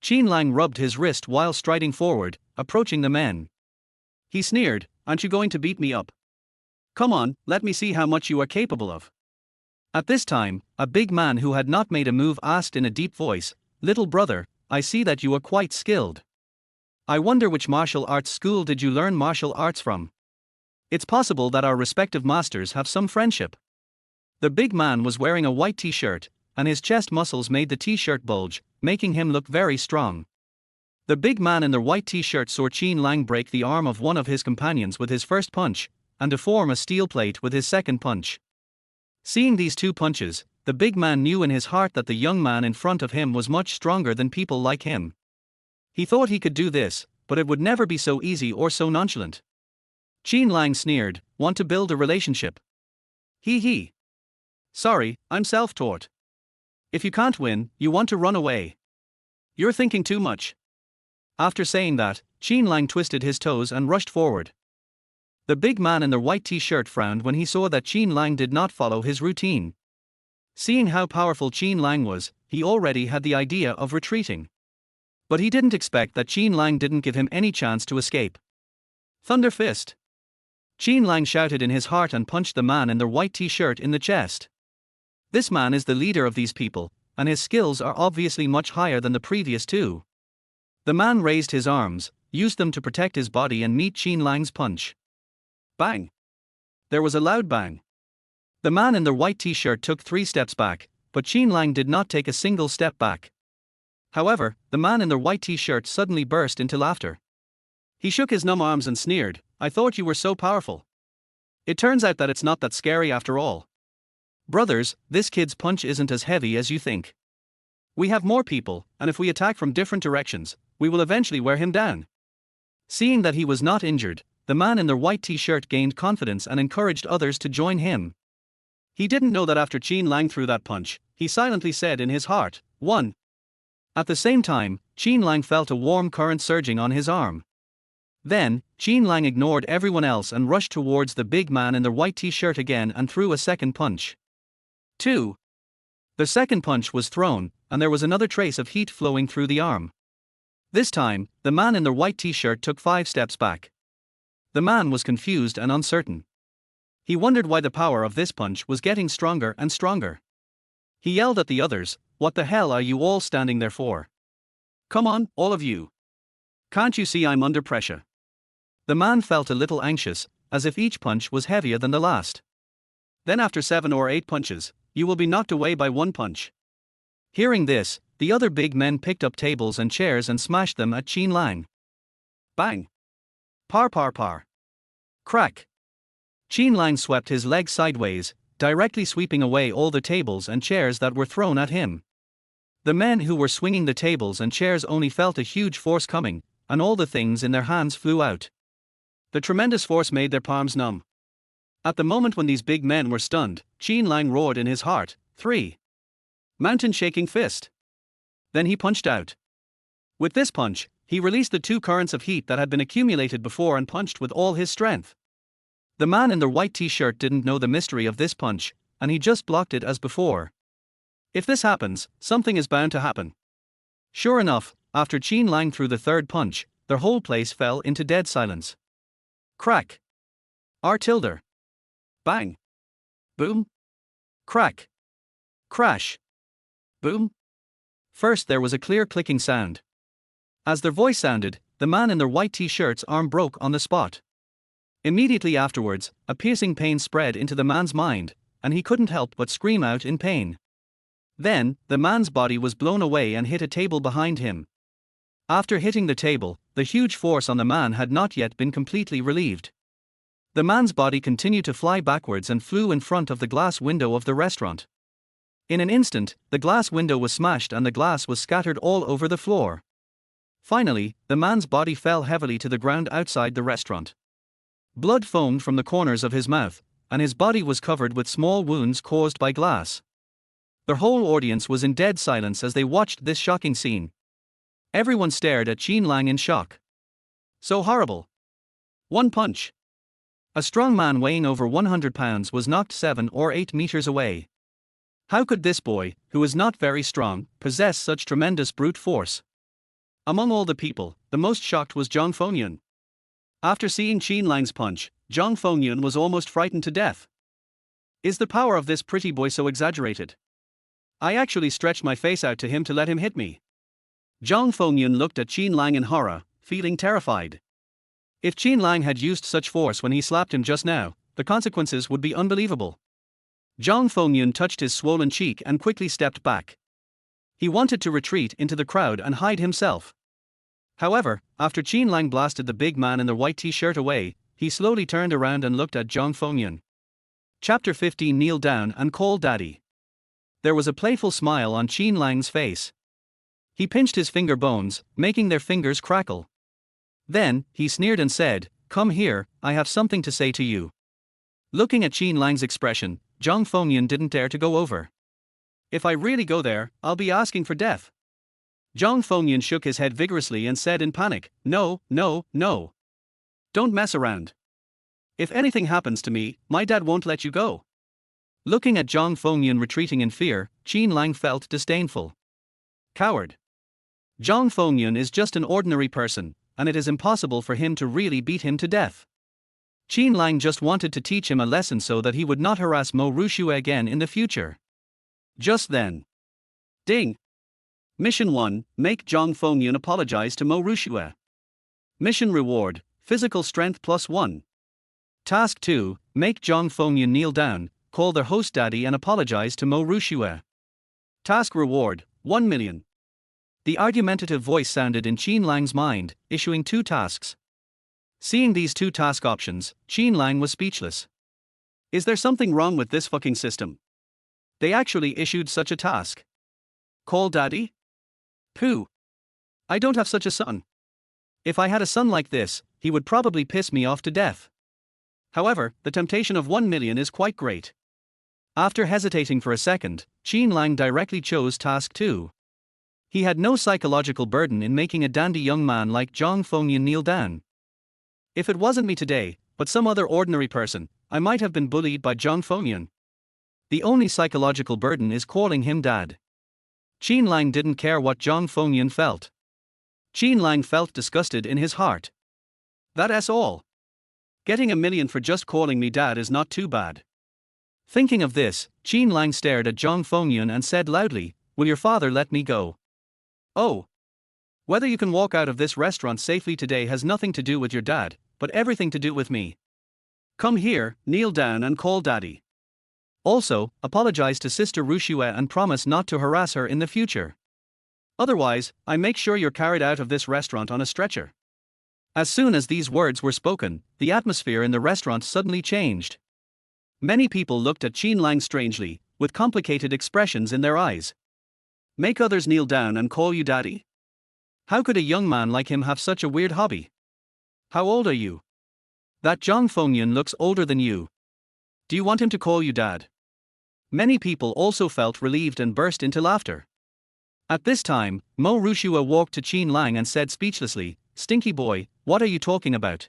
Qin Lang rubbed his wrist while striding forward, approaching the men. He sneered, "Aren't you going to beat me up? Come on, let me see how much you are capable of." At this time, a big man who had not made a move asked in a deep voice, "Little brother, I see that you are quite skilled. I wonder which martial arts school did you learn martial arts from? It's possible that our respective masters have some friendship." The big man was wearing a white t-shirt, and his chest muscles made the t-shirt bulge, making him look very strong. The big man in the white t-shirt saw Qin Lang break the arm of one of his companions with his first punch, and deform a steel plate with his second punch. Seeing these 2 punches, the big man knew in his heart that the young man in front of him was much stronger than people like him. He thought he could do this, but it would never be so easy or so nonchalant. Qin Lang sneered, "Want to build a relationship? Hee. Sorry, I'm self-taught. If you can't win, you want to run away. You're thinking too much." After saying that, Qin Lang twisted his toes and rushed forward. The big man in the white t-shirt frowned when he saw that Qin Lang did not follow his routine. Seeing how powerful Qin Lang was, he already had the idea of retreating. But he didn't expect that Qin Lang didn't give him any chance to escape. Thunder Fist! Qin Lang shouted in his heart and punched the man in the white t-shirt in the chest. This man is the leader of these people, and his skills are obviously much higher than the previous 2. The man raised his arms, used them to protect his body and meet Qin Lang's punch. Bang! There was a loud bang. The man in the white t-shirt took 3 steps back, but Qin Lang did not take a single step back. However, the man in the white t-shirt suddenly burst into laughter. He shook his numb arms and sneered, "I thought you were so powerful. It turns out that it's not that scary after all. Brothers, this kid's punch isn't as heavy as you think. We have more people, and if we attack from different directions, we will eventually wear him down." Seeing that he was not injured, the man in the white t-shirt gained confidence and encouraged others to join him. He didn't know that after Qin Lang threw that punch, he silently said in his heart, "One." At the same time, Qin Lang felt a warm current surging on his arm. Then, Qin Lang ignored everyone else and rushed towards the big man in the white t-shirt again and threw a second punch. 2. The second punch was thrown, and there was another trace of heat flowing through the arm. This time, the man in the white t-shirt took 5 steps back. The man was confused and uncertain. He wondered why the power of this punch was getting stronger and stronger. He yelled at the others, "What the hell are you all standing there for? Come on, all of you. Can't you see I'm under pressure?" The man felt a little anxious, as if each punch was heavier than the last. Then after 7 or 8 punches, you will be knocked away by 1 punch. Hearing this, the other big men picked up tables and chairs and smashed them at Qin Lang. Bang! Par. Crack! Qin Lang swept his leg sideways, directly sweeping away all the tables and chairs that were thrown at him. The men who were swinging the tables and chairs only felt a huge force coming, and all the things in their hands flew out. The tremendous force made their palms numb. At the moment when these big men were stunned, Qin Lang roared in his heart, 3. Mountain-shaking fist. Then he punched out. With this punch, he released the 2 currents of heat that had been accumulated before and punched with all his strength. The man in the white t-shirt didn't know the mystery of this punch, and he just blocked it as before. If this happens, something is bound to happen. Sure enough, after Qin Lang threw the 3rd punch, their whole place fell into dead silence. Crack. R tilde. Bang. Boom. Crack. Crash. Boom. First there was a clear clicking sound. As their voice sounded, the man in their white t-shirt's arm broke on the spot. Immediately afterwards, a piercing pain spread into the man's mind, and he couldn't help but scream out in pain. Then, the man's body was blown away and hit a table behind him. After hitting the table, the huge force on the man had not yet been completely relieved. The man's body continued to fly backwards and flew in front of the glass window of the restaurant. In an instant, the glass window was smashed and the glass was scattered all over the floor. Finally, the man's body fell heavily to the ground outside the restaurant. Blood foamed from the corners of his mouth, and his body was covered with small wounds caused by glass. The whole audience was in dead silence as they watched this shocking scene. Everyone stared at Qin Lang in shock. So horrible. One punch. A strong man weighing over 100 pounds was knocked 7 or 8 meters away. How could this boy, who is not very strong, possess such tremendous brute force? Among all the people, the most shocked was Zhang Fengyun. After seeing Qin Lang's punch, Zhang Fengyun was almost frightened to death. Is the power of this pretty boy so exaggerated? I actually stretched my face out to him to let him hit me. Zhang Fengyun looked at Qin Lang in horror, feeling terrified. If Qin Lang had used such force when he slapped him just now, the consequences would be unbelievable. Zhang Fengyun touched his swollen cheek and quickly stepped back. He wanted to retreat into the crowd and hide himself. However, after Qin Lang blasted the big man in the white t-shirt away, he slowly turned around and looked at Zhang Fengyun. Chapter 15. Kneel down and call daddy. There was a playful smile on Qin Lang's face. He pinched his finger bones, making their fingers crackle. Then, he sneered and said, "Come here, I have something to say to you." Looking at Qin Lang's expression, Zhang Fengyun didn't dare to go over. If I really go there, I'll be asking for death. Zhang Fengyun shook his head vigorously and said in panic, "No, no, no. Don't mess around. If anything happens to me, my dad won't let you go." Looking at Zhang Fengyun retreating in fear, Qin Lang felt disdainful. Coward. Zhang Fengyun is just an ordinary person, and it is impossible for him to really beat him to death. Qin Lang just wanted to teach him a lesson so that he would not harass Ruxue again in the future. Just then. Ding! Mission 1, make Zhang Fengyun apologize to Ruxue. Mission reward, physical strength +1. Task 2, make Zhang Fengyun kneel down, call their host daddy and apologize to Ruxue. Task reward, 1 million. The argumentative voice sounded in Qin Lang's mind, issuing 2 tasks. Seeing these 2 task options, Qin Lang was speechless. Is there something wrong with this fucking system? They actually issued such a task. Call daddy? Pooh. I don't have such a son. If I had a son like this, he would probably piss me off to death. However, the temptation of 1 million is quite great. After hesitating for a second, Qin Lang directly chose task 2. He had no psychological burden in making a dandy young man like Zhang Fengyun kneel down. If it wasn't me today, but some other ordinary person, I might have been bullied by Zhang Fengyun. The only psychological burden is calling him dad. Qin Lang didn't care what Zhang Fengyun felt. Qin Lang felt disgusted in his heart. That's all. Getting 1 million for just calling me dad is not too bad. Thinking of this, Qin Lang stared at Zhang Fengyun and said loudly, "Will your father let me go?" Oh. Whether you can walk out of this restaurant safely today has nothing to do with your dad, but everything to do with me. Come here, kneel down and call daddy. Also, apologize to Sister Ruxue and promise not to harass her in the future. Otherwise, I make sure you're carried out of this restaurant on a stretcher. As soon as these words were spoken, the atmosphere in the restaurant suddenly changed. Many people looked at Qin Lang strangely, with complicated expressions in their eyes. Make others kneel down and call you daddy? How could a young man like him have such a weird hobby? How old are you? That Zhang Fengyun looks older than you. Do you want him to call you dad? Many people also felt relieved and burst into laughter. At this time, Ruxue walked to Qin Lang and said speechlessly, "Stinky boy, what are you talking about?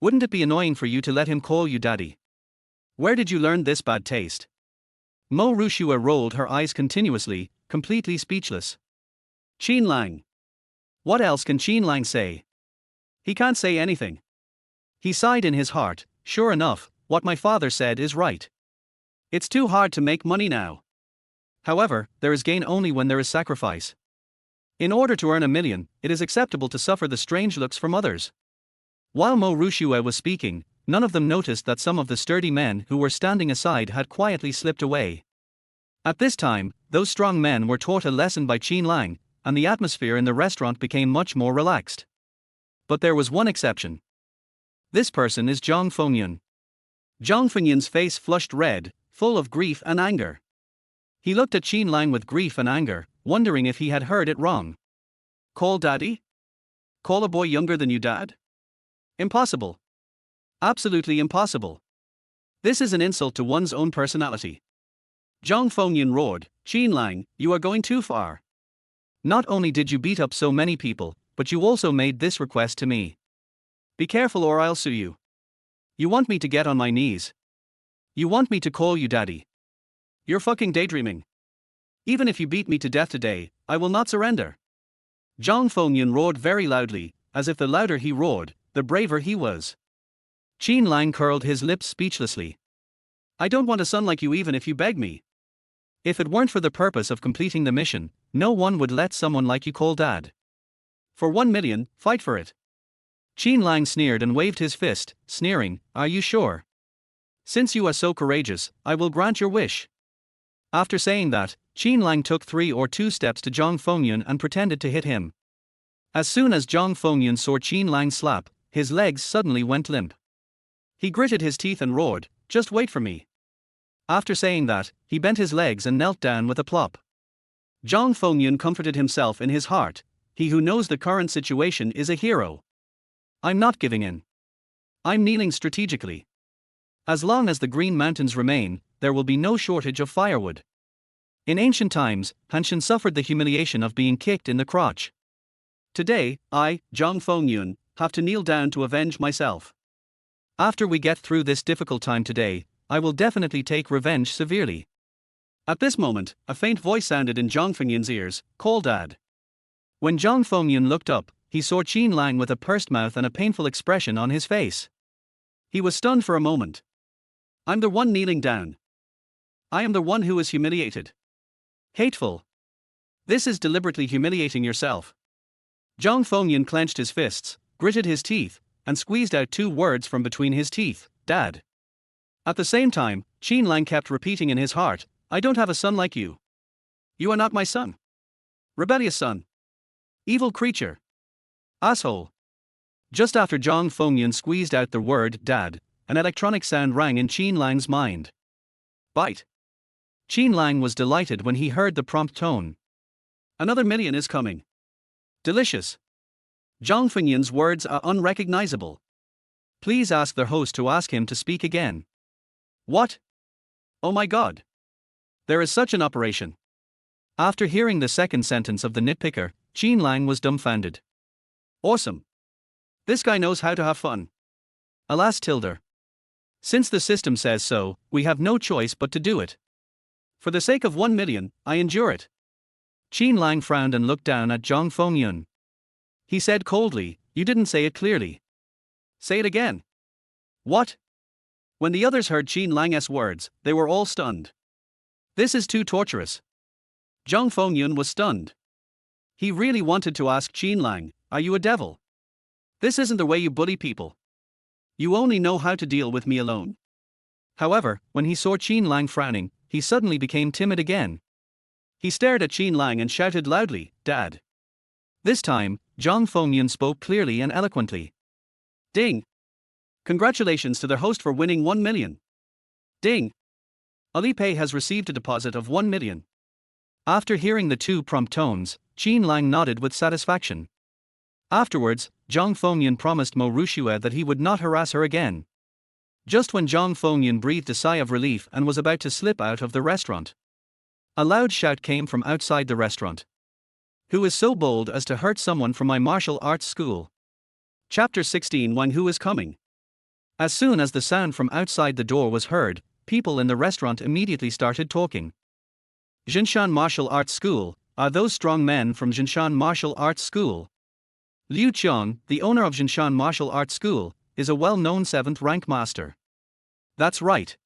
Wouldn't it be annoying for you to let him call you daddy? Where did you learn this bad taste?" Ruxue rolled her eyes continuously, completely speechless. Qin Lang. What else can Qin Lang say? He can't say anything. He sighed in his heart, "Sure enough, what my father said is right. It's too hard to make money now. However, there is gain only when there is sacrifice. In order to earn 1 million, it is acceptable to suffer the strange looks from others." While Ruxue was speaking, none of them noticed that some of the sturdy men who were standing aside had quietly slipped away. At this time, those strong men were taught a lesson by Qin Lang, and the atmosphere in the restaurant became much more relaxed. But there was one exception. This person is Zhang Fengyun. Zhang Fengyun's face flushed red, full of grief and anger. He looked at Qin Lang with grief and anger, wondering if he had heard it wrong. Call daddy? Call a boy younger than you dad? Impossible. Absolutely impossible. This is an insult to one's own personality. Zhang Fengyun roared, Qin Lang, you are going too far. Not only did you beat up so many people, but you also made this request to me. Be careful or I'll sue you. You want me to get on my knees. You want me to call you daddy. You're fucking daydreaming. Even if you beat me to death today, I will not surrender. Zhang Fengyun roared very loudly, as if the louder he roared, the braver he was. Qin Lang curled his lips speechlessly. I don't want a son like you even if you beg me. If it weren't for the purpose of completing the mission, no one would let someone like you call dad. For 1 million, fight for it. Qin Lang sneered and waved his fist, sneering, are you sure? Since you are so courageous, I will grant your wish. After saying that, Qin Lang took 3 or 2 steps to Zhang Fengyun and pretended to hit him. As soon as Zhang Fengyun saw Qin Lang slap, his legs suddenly went limp. He gritted his teeth and roared, just wait for me. After saying that, he bent his legs and knelt down with a plop. Zhang Fengyun comforted himself in his heart, he who knows the current situation is a hero. I'm not giving in. I'm kneeling strategically. As long as the Green Mountains remain, there will be no shortage of firewood. In ancient times, Hanshin suffered the humiliation of being kicked in the crotch. Today, I, Zhang Fengyun, have to kneel down to avenge myself. After we get through this difficult time today, I will definitely take revenge severely. At this moment, a faint voice sounded in Zhang Fengyun's ears, call dad. When Zhang Fengyun looked up, he saw Qin Lang with a pursed mouth and a painful expression on his face. He was stunned for a moment. I'm the one kneeling down. I am the one who is humiliated. Hateful. This is deliberately humiliating yourself. Zhang Fengyun clenched his fists, gritted his teeth, and squeezed out 2 words from between his teeth, dad. At the same time, Qin Lang kept repeating in his heart, I don't have a son like you. You are not my son. Rebellious son. Evil creature. Asshole. Just after Zhang Fengyun squeezed out the word dad, an electronic sound rang in Qin Lang's mind. Bite. Qin Lang was delighted when he heard the prompt tone. Another million is coming. Delicious. Zhang Fengyun's words are unrecognizable. Please ask their host to ask him to speak again. What? Oh my god. There is such an operation. After hearing the second sentence of the nitpicker, Qin Lang was dumbfounded. Awesome. This guy knows how to have fun. Alas tilde. Since the system says so, we have no choice but to do it. For the sake of 1 million, I endure it. Qin Lang frowned and looked down at Zhang Fengyun. He said coldly, you didn't say it clearly. Say it again. What? When the others heard Qin Lang's words, they were all stunned. This is too torturous. Zhang Fengyun was stunned. He really wanted to ask Qin Lang, are you a devil? This isn't the way you bully people. You only know how to deal with me alone. However, when he saw Qin Lang frowning, he suddenly became timid again. He stared at Qin Lang and shouted loudly, Dad. This time, Zhang Fengyun spoke clearly and eloquently. Ding! Congratulations to their host for winning 1 million. Ding! Alipay has received a deposit of 1 million. After hearing the 2 prompt tones, Qin Lang nodded with satisfaction. Afterwards, Zhang Fengyun promised Ruxue that he would not harass her again. Just when Zhang Fengyun breathed a sigh of relief and was about to slip out of the restaurant, a loud shout came from outside the restaurant. Who is so bold as to hurt someone from my martial arts school? Chapter 16 Wang Who is coming. As soon as the sound from outside the door was heard, people in the restaurant immediately started talking. Jinshan Martial Arts School, are those strong men from Jinshan Martial Arts School? Liu Chong, the owner of Jinshan Martial Arts School, is a well-known 7th rank master. That's right.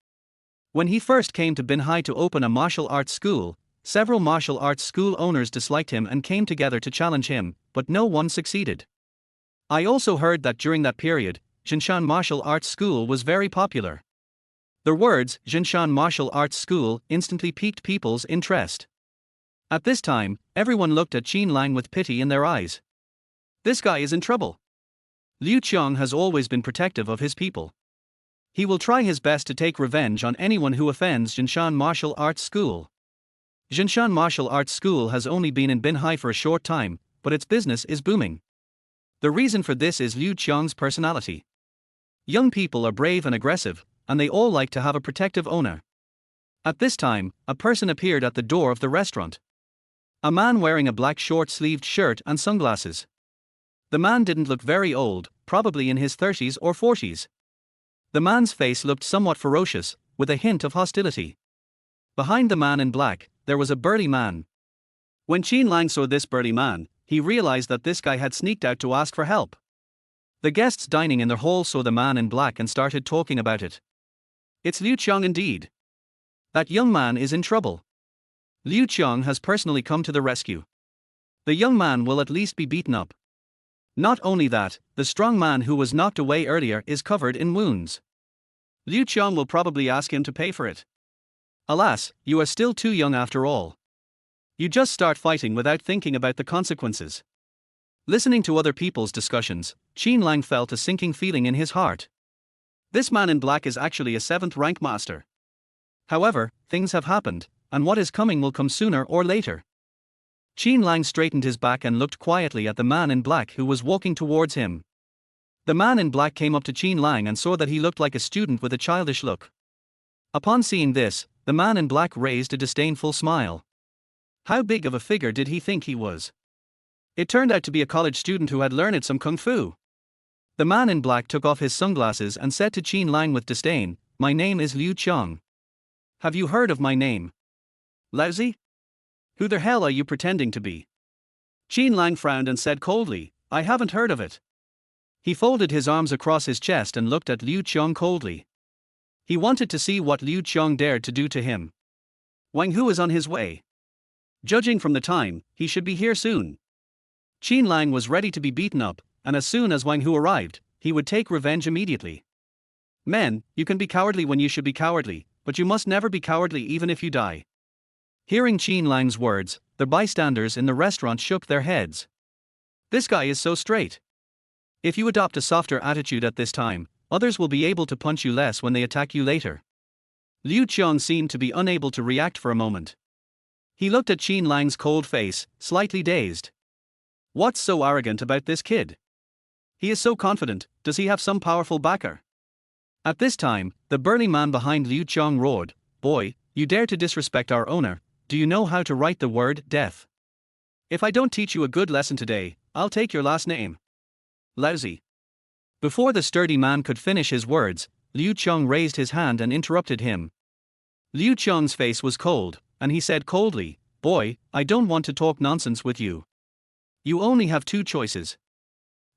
When he first came to Binhai to open a martial arts school, several martial arts school owners disliked him and came together to challenge him, but no one succeeded. I also heard that during that period, Jinshan Martial Arts School was very popular. The words, Jinshan Martial Arts School, instantly piqued people's interest. At this time, everyone looked at Qin Lang with pity in their eyes. This guy is in trouble. Liu Qiang has always been protective of his people. He will try his best to take revenge on anyone who offends Jinshan Martial Arts School. Jinshan Martial Arts School has only been in Binhai for a short time, but its business is booming. The reason for this is Liu Qiang's personality. Young people are brave and aggressive, and they all like to have a protective owner. At this time, a person appeared at the door of the restaurant. A man wearing a black short-sleeved shirt and sunglasses. The man didn't look very old, probably in his 30s or 40s. The man's face looked somewhat ferocious, with a hint of hostility. Behind the man in black, there was a burly man. When Qin Lang saw this burly man, he realized that this guy had sneaked out to ask for help. The guests dining in the hall saw the man in black and started talking about it. It's Liu Qiang indeed. That young man is in trouble. Liu Qiang has personally come to the rescue. The young man will at least be beaten up. Not only that, the strong man who was knocked away earlier is covered in wounds. Liu Qiang will probably ask him to pay for it. Alas, you are still too young after all. You just start fighting without thinking about the consequences. Listening to other people's discussions, Qin Lang felt a sinking feeling in his heart. This man in black is actually a 7th rank master. However, things have happened, and what is coming will come sooner or later. Qin Lang straightened his back and looked quietly at the man in black who was walking towards him. The man in black came up to Qin Lang and saw that he looked like a student with a childish look. Upon seeing this, the man in black raised a disdainful smile. How big of a figure did he think he was? It turned out to be a college student who had learned some kung fu. The man in black took off his sunglasses and said to Qin Lang with disdain, "My name is Liu Qiang. Have you heard of my name? Lousy? Who the hell are you pretending to be?" Qin Lang frowned and said coldly, "I haven't heard of it." He folded his arms across his chest and looked at Liu Qiang coldly. He wanted to see what Liu Qiang dared to do to him. Wang Hu is on his way. Judging from the time, he should be here soon. Qin Lang was ready to be beaten up, and as soon as Wang Hu arrived, he would take revenge immediately. Men, you can be cowardly when you should be cowardly, but you must never be cowardly even if you die. Hearing Qin Lang's words, the bystanders in the restaurant shook their heads. This guy is so straight. If you adopt a softer attitude at this time, others will be able to punch you less when they attack you later. Liu Qiang seemed to be unable to react for a moment. He looked at Qin Lang's cold face, slightly dazed. What's so arrogant about this kid? He is so confident, does he have some powerful backer? At this time, the burly man behind Liu Qiang roared, "Boy, you dare to disrespect our owner, do you know how to write the word death? If I don't teach you a good lesson today, I'll take your last name. Lousy." Before the sturdy man could finish his words, Liu Qiang raised his hand and interrupted him. Liu Qiang's face was cold, and he said coldly, "Boy, I don't want to talk nonsense with you. You only have 2 choices.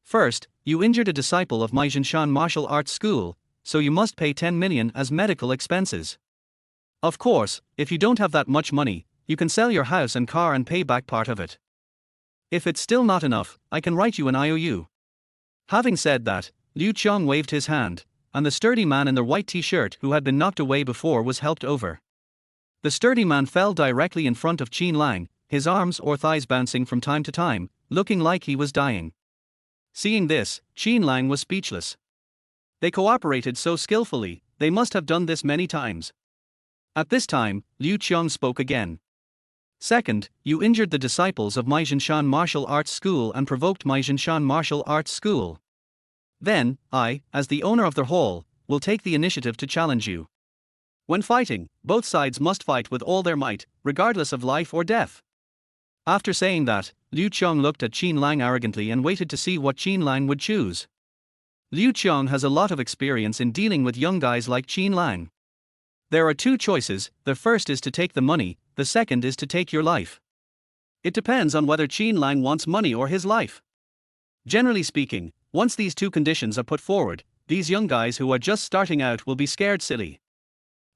First, you injured a disciple of my Jinshan Martial Arts School, so you must pay 10 million as medical expenses. Of course, if you don't have that much money, you can sell your house and car and pay back part of it. If it's still not enough, I can write you an IOU." Having said that, Liu Qiang waved his hand, and the sturdy man in the white t-shirt who had been knocked away before was helped over. The sturdy man fell directly in front of Qin Lang, his arms or thighs bouncing from time to time, looking like he was dying. Seeing this, Qin Lang was speechless. They cooperated so skillfully, they must have done this many times. At this time, Liu Qiang spoke again. "Second, you injured the disciples of my Jinshan Martial Arts School and provoked my Jinshan Martial Arts School. Then, I, as the owner of the hall, will take the initiative to challenge you. When fighting, both sides must fight with all their might, regardless of life or death." After saying that, Liu Qiang looked at Qin Lang arrogantly and waited to see what Qin Lang would choose. Liu Qiang has a lot of experience in dealing with young guys like Qin Lang. There are 2 choices, the first is to take the money, the second is to take your life. It depends on whether Qin Lang wants money or his life. Generally speaking, once these 2 conditions are put forward, these young guys who are just starting out will be scared silly.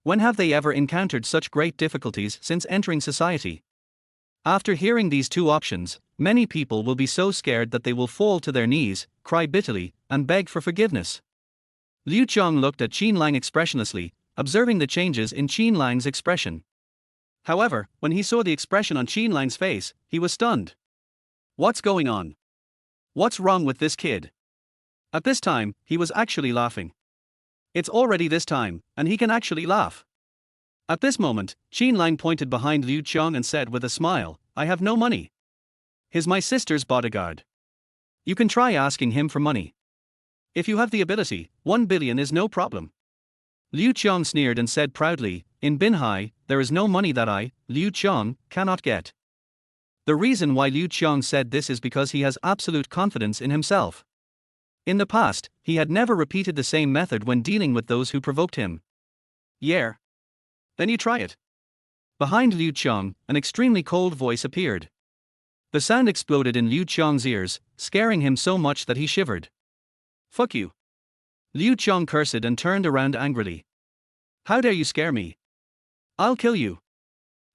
When have they ever encountered such great difficulties since entering society? After hearing these 2 options, many people will be so scared that they will fall to their knees, cry bitterly, and beg for forgiveness. Liu Qiang looked at Qin Lang expressionlessly, observing the changes in Qin Lang's expression. However, when he saw the expression on Qin Lang's face, he was stunned. What's going on? What's wrong with this kid? At this time, he was actually laughing. It's already this time, and he can actually laugh. At this moment, Qin Lang pointed behind Liu Qiang and said with a smile, I have no money. He's my sister's bodyguard. You can try asking him for money. If you have the ability, 1 billion is no problem. Liu Qiang sneered and said proudly, in Binhai, there is no money that I, Liu Qiang, cannot get. The reason why Liu Qiang said this is because he has absolute confidence in himself. In the past, he had never repeated the same method when dealing with those who provoked him. Yeah. Then you try it. Behind Liu Qiang, an extremely cold voice appeared. The sound exploded in Liu Qiang's ears, scaring him so much that he shivered. Fuck you. Liu Qiang cursed and turned around angrily. How dare you scare me? I'll kill you.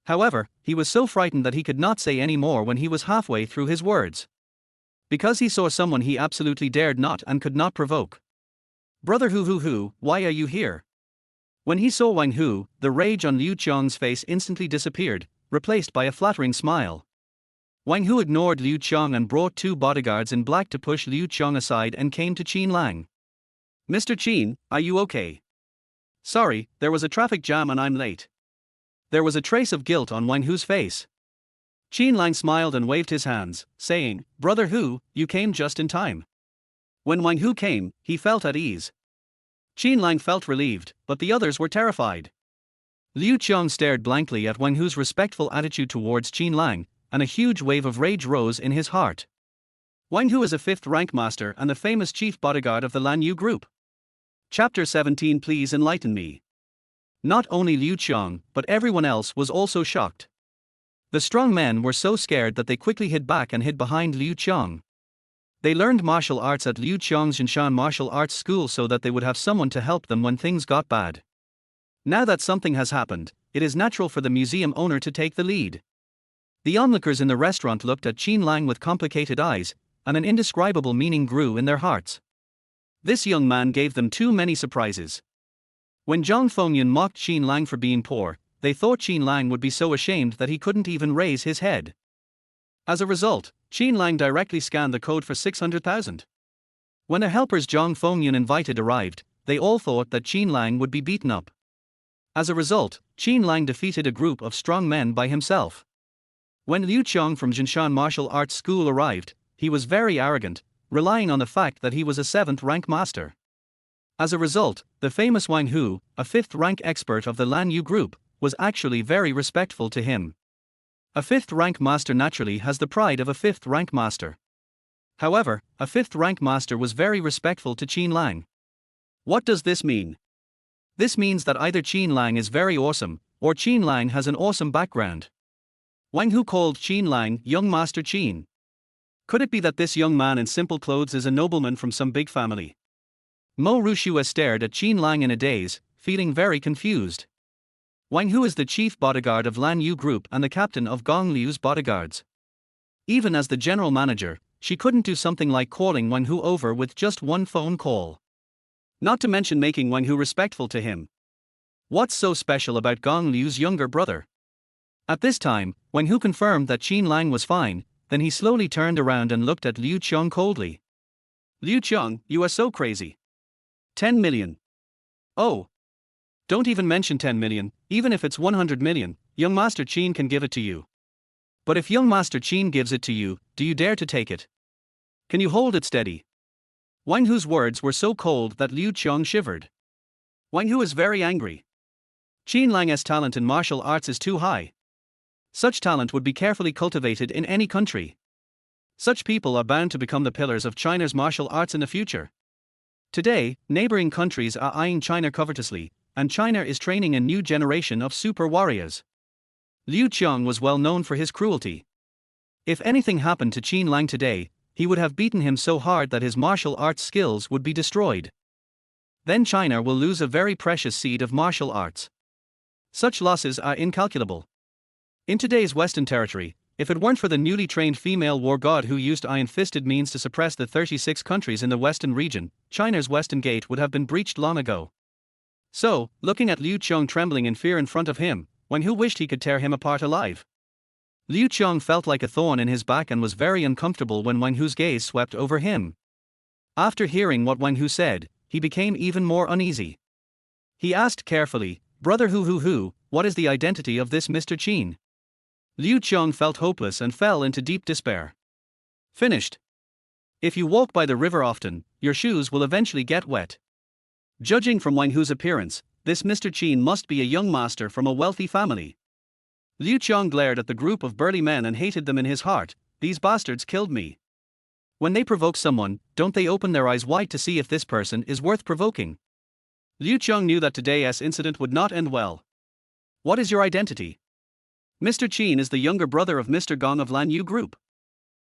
However, he was so frightened that he could not say any more when he was halfway through his words. Because he saw someone he absolutely dared not and could not provoke. Brother Hu, why are you here? When he saw Wang Hu, the rage on Liu Qiang's face instantly disappeared, replaced by a flattering smile. Wang Hu ignored Liu Qiang and brought 2 bodyguards in black to push Liu Qiang aside and came to Qin Lang. Mr. Qin, are you okay? Sorry, there was a traffic jam and I'm late. There was a trace of guilt on Wang Hu's face. Qin Lang smiled and waved his hands, saying, Brother Hu, you came just in time. When Wang Hu came, he felt at ease. Qin Lang felt relieved, but the others were terrified. Liu Qiang stared blankly at Wang Hu's respectful attitude towards Qin Lang, and a huge wave of rage rose in his heart. Wang Hu is a 5th rank master and the famous chief bodyguard of the Lan Yu group. Chapter 17. Please enlighten me. Not only Liu Qiang, but everyone else was also shocked. The strong men were so scared that they quickly hid back and hid behind Liu Qiang. They learned martial arts at Liu Qiang's Jinshan martial arts school so that they would have someone to help them when things got bad. Now that something has happened, it is natural for the museum owner to take the lead. The onlookers in the restaurant looked at Qin Lang with complicated eyes, and an indescribable meaning grew in their hearts. This young man gave them too many surprises. When Zhang Fengyun mocked Qin Lang for being poor, they thought Qin Lang would be so ashamed that he couldn't even raise his head. As a result, Qin Lang directly scanned the code for 600,000. When the helpers Zhang Fengyun invited arrived, they all thought that Qin Lang would be beaten up. As a result, Qin Lang defeated a group of strong men by himself. When Liu Qiang from Jinshan martial arts school arrived, he was very arrogant, relying on the fact that he was a 7th rank master. As a result, the famous Wang Hu, a 5th rank expert of the Lan Yu group, was actually very respectful to him. A 5th rank master naturally has the pride of a 5th rank master. However, a 5th rank master was very respectful to Qin Lang. What does this mean? This means that either Qin Lang is very awesome, or Qin Lang has an awesome background. Wang Hu called Qin Lang young Master Qin. Could it be that this young man in simple clothes is a nobleman from some big family? Ruxue stared at Qin Lang in a daze, feeling very confused. Wang Hu is the chief bodyguard of Lan Yu group and the captain of Gong Liu's bodyguards. Even as the general manager, she couldn't do something like calling Wang Hu over with just one phone call. Not to mention making Wang Hu respectful to him. What's so special about Gong Liu's younger brother? At this time, Wang Hu confirmed that Qin Lang was fine, then he slowly turned around and looked at Liu Qiang coldly. Liu Qiang, you are so crazy. 10 million. Oh. Don't even mention 10 million, even if it's 100 million, young Master Qin can give it to you. But if young Master Qin gives it to you, do you dare to take it? Can you hold it steady? Wang Hu's words were so cold that Liu Qiang shivered. Wang Hu is very angry. Qin Lang's talent in martial arts is too high. Such talent would be carefully cultivated in any country. Such people are bound to become the pillars of China's martial arts in the future. Today, neighboring countries are eyeing China covetously, and China is training a new generation of super warriors. Liu Qiang was well known for his cruelty. If anything happened to Qin Lang today, he would have beaten him so hard that his martial arts skills would be destroyed. Then China will lose a very precious seed of martial arts. Such losses are incalculable. In today's Western territory, if it weren't for the newly trained female war god who used iron-fisted means to suppress the 36 countries in the Western region, China's Western Gate would have been breached long ago. So, looking at Liu Chong trembling in fear in front of him, Wang Hu wished he could tear him apart alive. Liu Chong felt like a thorn in his back and was very uncomfortable when Wang Hu's gaze swept over him. After hearing what Wang Hu said, he became even more uneasy. He asked carefully, "Brother Hu, what is the identity of this Mr. Qin?" Liu Chong felt hopeless and fell into deep despair. Finished. If you walk by the river often, your shoes will eventually get wet. Judging from Wang Hu's appearance, this Mr. Qin must be a young master from a wealthy family. Liu Chong glared at the group of burly men and hated them in his heart. These bastards killed me. When they provoke someone, don't they open their eyes wide to see if this person is worth provoking? Liu Chong knew that today's incident would not end well. What is your identity? Mr. Qin is the younger brother of Mr. Gong of Lan Yu Group.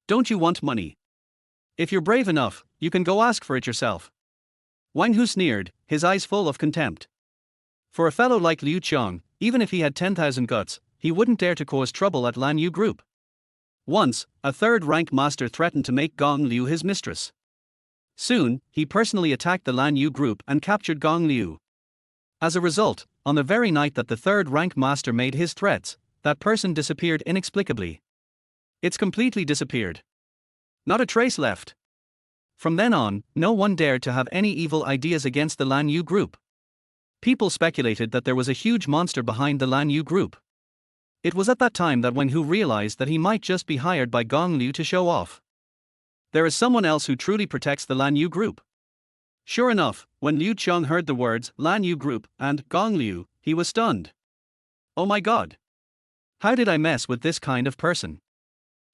Don't you want money? If you're brave enough, you can go ask for it yourself. Wang Hu sneered, his eyes full of contempt. For a fellow like Liu Chong, even if he had 10,000 guts, he wouldn't dare to cause trouble at Lan Yu Group. Once, a third-rank master threatened to make Gong Liu his mistress. Soon, he personally attacked the Lan Yu Group and captured Gong Liu. As a result, on the very night that the third-rank master made his threats, that person disappeared inexplicably. It's completely disappeared. Not a trace left. From then on, no one dared to have any evil ideas against the Lan Yu Group. People speculated that there was a huge monster behind the Lan Yu Group. It was at that time that Wang Hu realized that he might just be hired by Gong Liu to show off. There is someone else who truly protects the Lan Yu Group. Sure enough, when Liu Chong heard the words Lan Yu Group and Gong Liu, he was stunned. Oh my god. How did I mess with this kind of person?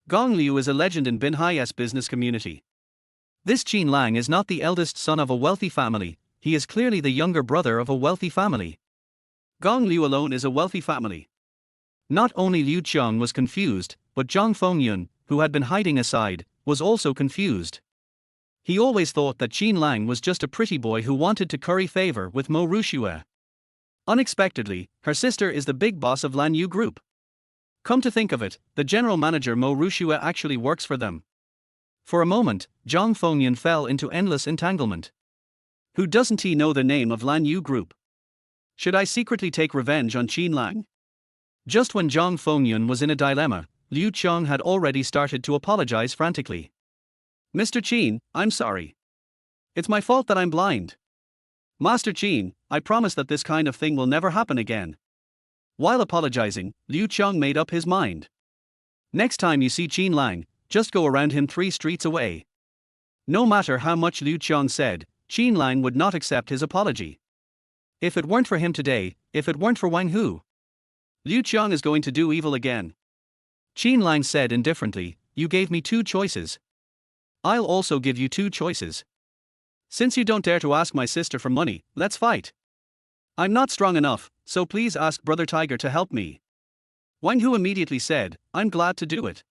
Gong Liu is a legend in Binhai's business community. This Qin Lang is not the eldest son of a wealthy family, he is clearly the younger brother of a wealthy family. Gong Liu alone is a wealthy family. Not only Liu Chong was confused, but Zhang Fengyun, who had been hiding aside, was also confused. He always thought that Qin Lang was just a pretty boy who wanted to curry favor with Ruxue. Unexpectedly, her sister is the big boss of Lan Yu Group. Come to think of it, the general manager Ruxue actually works for them. For a moment, Zhang Fengyun fell into endless entanglement. Who doesn't he know the name of Lan Yu Group? Should I secretly take revenge on Qin Lang? Just when Zhang Fengyun was in a dilemma, Liu Chong had already started to apologize frantically. Mr. Qin, I'm sorry. It's my fault that I'm blind. Master Qin, I promise that this kind of thing will never happen again. While apologizing, Liu Chong made up his mind. Next time you see Qin Lang, just go around him 3 streets away. No matter how much Liu Chong said, Qin Lang would not accept his apology. If it weren't for him today, if it weren't for Wang Hu, Liu Chong is going to do evil again. Qin Lang said indifferently, you gave me 2 choices. I'll also give you 2 choices. Since you don't dare to ask my sister for money, let's fight. I'm not strong enough, so please ask Brother Tiger to help me. Wang Hu immediately said, I'm glad to do it.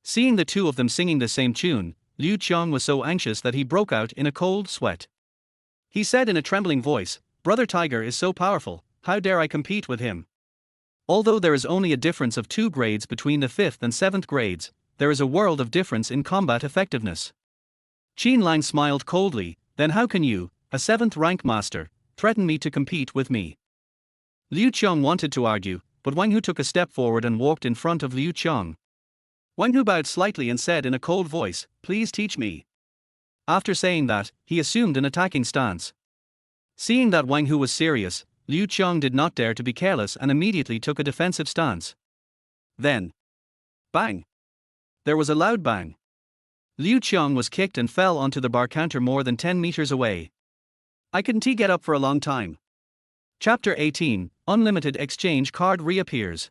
Seeing the 2 of them singing the same tune, Liu Chong was so anxious that he broke out in a cold sweat. He said in a trembling voice, Brother Tiger is so powerful, how dare I compete with him? Although there is only a difference of 2 grades between the 5th and 7th grades, there is a world of difference in combat effectiveness. Qin Lang smiled coldly, then how can you, a 7th rank master, threaten me to compete with me? Liu Chong wanted to argue, but Wang Hu took a step forward and walked in front of Liu Chong. Wang Hu bowed slightly and said in a cold voice, please teach me. After saying that, he assumed an attacking stance. Seeing that Wang Hu was serious, Liu Chong did not dare to be careless and immediately took a defensive stance. Then, bang! There was a loud bang. Liu Chong was kicked and fell onto the bar counter more than 10 meters away. I couldn't get up for a long time. Chapter 18, Unlimited Exchange Card reappears.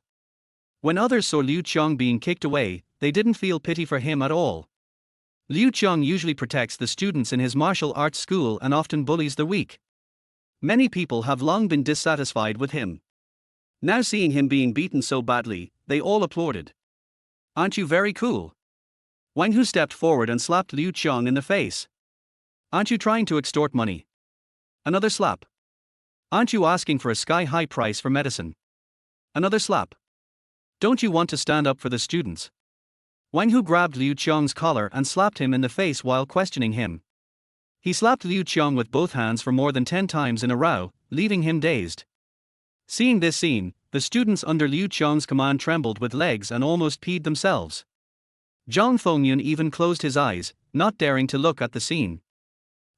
When others saw Liu Chong being kicked away, they didn't feel pity for him at all. Liu Chong usually protects the students in his martial arts school and often bullies the weak. Many people have long been dissatisfied with him. Now seeing him being beaten so badly, they all applauded. Aren't you very cool? Wang Hu stepped forward and slapped Liu Chong in the face. Aren't you trying to extort money? Another slap. Aren't you asking for a sky-high price for medicine? Another slap. Don't you want to stand up for the students? Wang Hu grabbed Liu Chong's collar and slapped him in the face while questioning him. He slapped Liu Chong with both hands for more than 10 times in a row, leaving him dazed. Seeing this scene, the students under Liu Qiang's command trembled with legs and almost peed themselves. Zhang Fengyun even closed his eyes, not daring to look at the scene.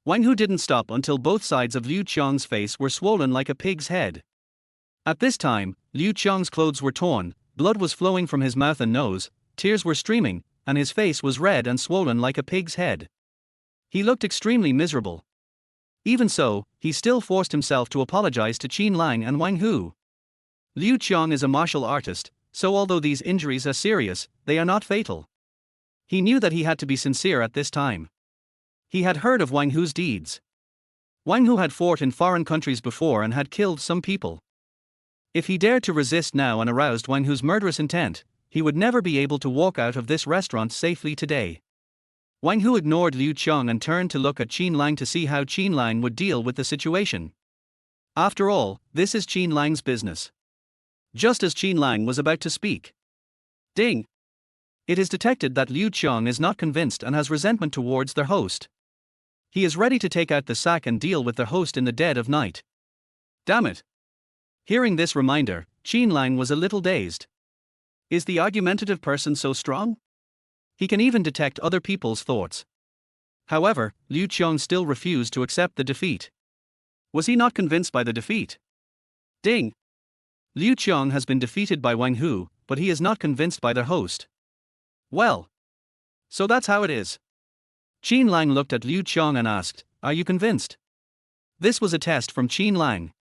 Wang Hu didn't stop until both sides of Liu Qiang's face were swollen like a pig's head. At this time, Liu Qiang's clothes were torn, blood was flowing from his mouth and nose, tears were streaming, and his face was red and swollen like a pig's head. He looked extremely miserable. Even so, he still forced himself to apologize to Qin Lang and Wang Hu. Liu Qiang is a martial artist, so although these injuries are serious, they are not fatal. He knew that he had to be sincere at this time. He had heard of Wang Hu's deeds. Wang Hu had fought in foreign countries before and had killed some people. If he dared to resist now and aroused Wang Hu's murderous intent, he would never be able to walk out of this restaurant safely today. Wang Hu ignored Liu Qiang and turned to look at Qin Lang to see how Qin Lang would deal with the situation. After all, this is Qin Lang's business. Just as Qin Lang was about to speak. Ding! It is detected that Liu Qiang is not convinced and has resentment towards their host. He is ready to take out the sack and deal with their host in the dead of night. Damn it! Hearing this reminder, Qin Lang was a little dazed. Is the argumentative person so strong? He can even detect other people's thoughts. However, Liu Qiang still refused to accept the defeat. Was he not convinced by the defeat? Ding! Liu Qiang has been defeated by Wang Hu, but he is not convinced by their host. Well. So that's how it is. Qin Lang looked at Liu Qiang and asked, "Are you convinced?" This was a test from Qin Lang.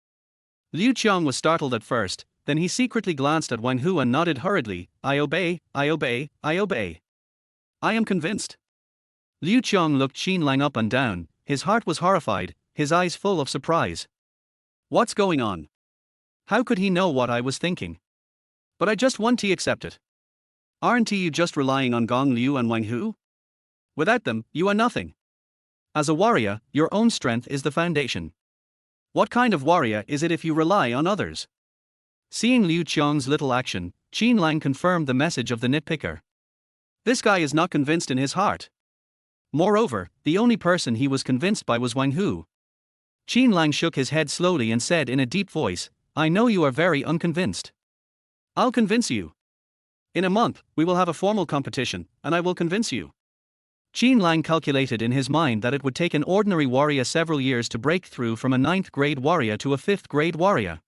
Liu Qiang was startled at first, then he secretly glanced at Wang Hu and nodded hurriedly, "I obey, I obey, I obey. I am convinced." Liu Qiang looked Qin Lang up and down, his heart was horrified, his eyes full of surprise. What's going on? How could he know what I was thinking? But I just want to accept it. Aren't you just relying on Gong Liu and Wang Hu? Without them, you are nothing. As a warrior, your own strength is the foundation. What kind of warrior is it if you rely on others? Seeing Liu Qiang's little action, Qin Lang confirmed the message of the nitpicker. This guy is not convinced in his heart. Moreover, the only person he was convinced by was Wang Hu. Qin Lang shook his head slowly and said in a deep voice, "I know you are very unconvinced. I'll convince you. In a month, we will have a formal competition, and I will convince you." Qin Lang calculated in his mind that it would take an ordinary warrior several years to break through from a 9th grade warrior to a 5th grade warrior.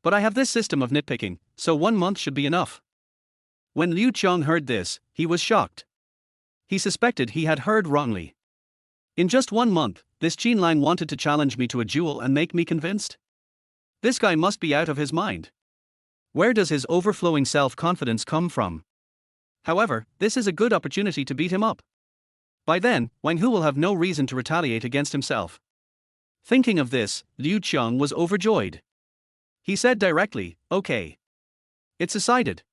But I have this system of nitpicking, so 1 month should be enough. When Liu Qiang heard this, he was shocked. He suspected he had heard wrongly. In just 1 month, this Qin Lang wanted to challenge me to a duel and make me convinced? This guy must be out of his mind. Where does his overflowing self-confidence come from? However, this is a good opportunity to beat him up. By then, Wang Hu will have no reason to retaliate against himself. Thinking of this, Liu Qiang was overjoyed. He said directly, "Okay. It's decided."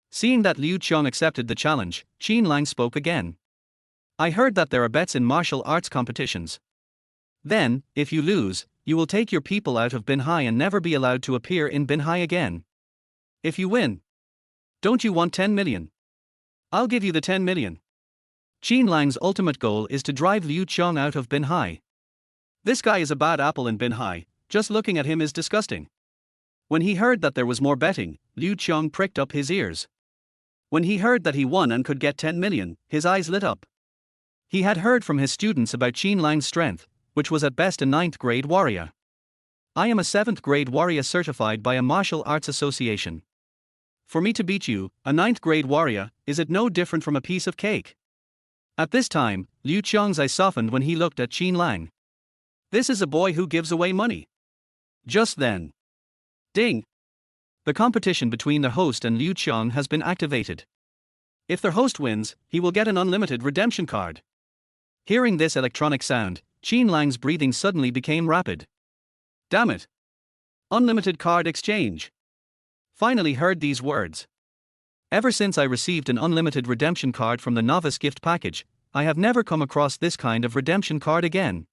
Seeing that Liu Qiang accepted the challenge, Qin Lang spoke again. "I heard that there are bets in martial arts competitions. Then, if you lose, you will take your people out of Binhai and never be allowed to appear in Binhai again. If you win, don't you want 10 million? I'll give you the 10 million. Qin Lang's ultimate goal is to drive Liu Qiang out of Binhai. This guy is a bad apple in Binhai, just looking at him is disgusting. When he heard that there was more betting, Liu Qiang pricked up his ears. When he heard that he won and could get 10 million, his eyes lit up. He had heard from his students about Qin Lang's strength, which was at best a 9th grade warrior. "I am a 7th grade warrior certified by a martial arts association. For me to beat you, a 9th grade warrior, is it no different from a piece of cake?" At this time, Liu Qiang's eyes softened when he looked at Qin Lang. This is a boy who gives away money. Just then. Ding! The competition between the host and Liu Qiang has been activated. If their host wins, he will get an unlimited redemption card. Hearing this electronic sound, Qin Lang's breathing suddenly became rapid. Damn it! Unlimited card exchange. Finally heard these words. Ever since I received an unlimited redemption card from the novice gift package, I have never come across this kind of redemption card again.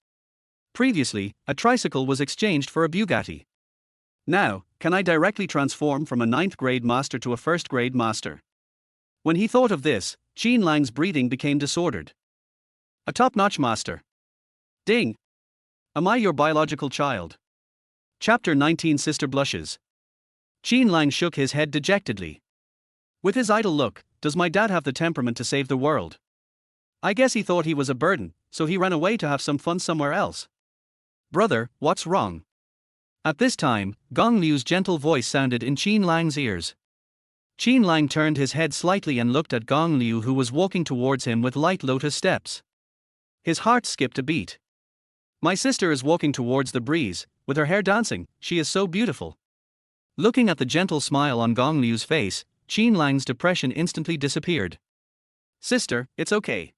Previously, a tricycle was exchanged for a Bugatti. Now, can I directly transform from a 9th grade master to a 1st grade master? When he thought of this, Qin Lang's breathing became disordered. A top-notch master. Ding! Am I your biological child? Chapter 19 Sister Blushes. Qin Lang shook his head dejectedly. With his idle look, does my dad have the temperament to save the world? I guess he thought he was a burden, so he ran away to have some fun somewhere else. Brother, what's wrong? At this time, Gong Liu's gentle voice sounded in Qin Lang's ears. Qin Lang turned his head slightly and looked at Gong Liu, who was walking towards him with light lotus steps. His heart skipped a beat. My sister is walking towards the breeze, with her hair dancing, she is so beautiful. Looking at the gentle smile on Gong Liu's face, Qin Lang's depression instantly disappeared. Sister, it's okay.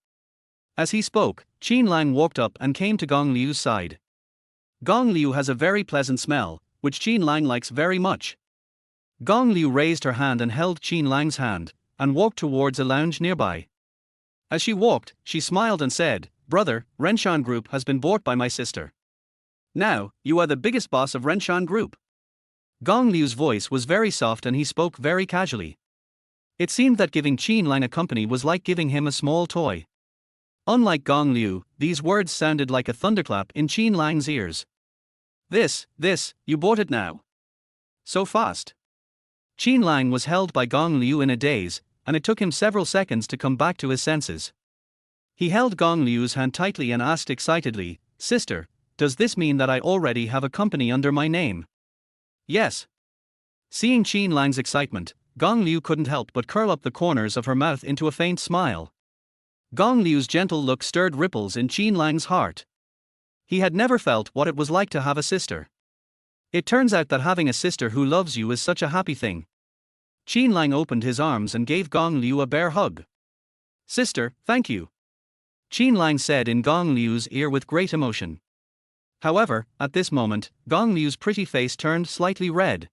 As he spoke, Qin Lang walked up and came to Gong Liu's side. Gong Liu has a very pleasant smell, which Qin Lang likes very much. Gong Liu raised her hand and held Qin Lang's hand, and walked towards a lounge nearby. As she walked, she smiled and said, Brother, Renshan Group has been bought by my sister. Now, you are the biggest boss of Renshan Group. Gong Liu's voice was very soft and he spoke very casually. It seemed that giving Qin Lang a company was like giving him a small toy. Unlike Gong Liu, these words sounded like a thunderclap in Qin Lang's ears. This, you bought it now? So fast. Qin Lang was held by Gong Liu in a daze, and it took him several seconds to come back to his senses. He held Gong Liu's hand tightly and asked excitedly, Sister, does this mean that I already have a company under my name? Yes. Seeing Qin Lang's excitement, Gong Liu couldn't help but curl up the corners of her mouth into a faint smile. Gong Liu's gentle look stirred ripples in Qin Lang's heart. He had never felt what it was like to have a sister. It turns out that having a sister who loves you is such a happy thing. Qin Lang opened his arms and gave Gong Liu a bear hug. Sister, thank you. Qin Lang said in Gong Liu's ear with great emotion. However, at this moment, Gong Liu's pretty face turned slightly red.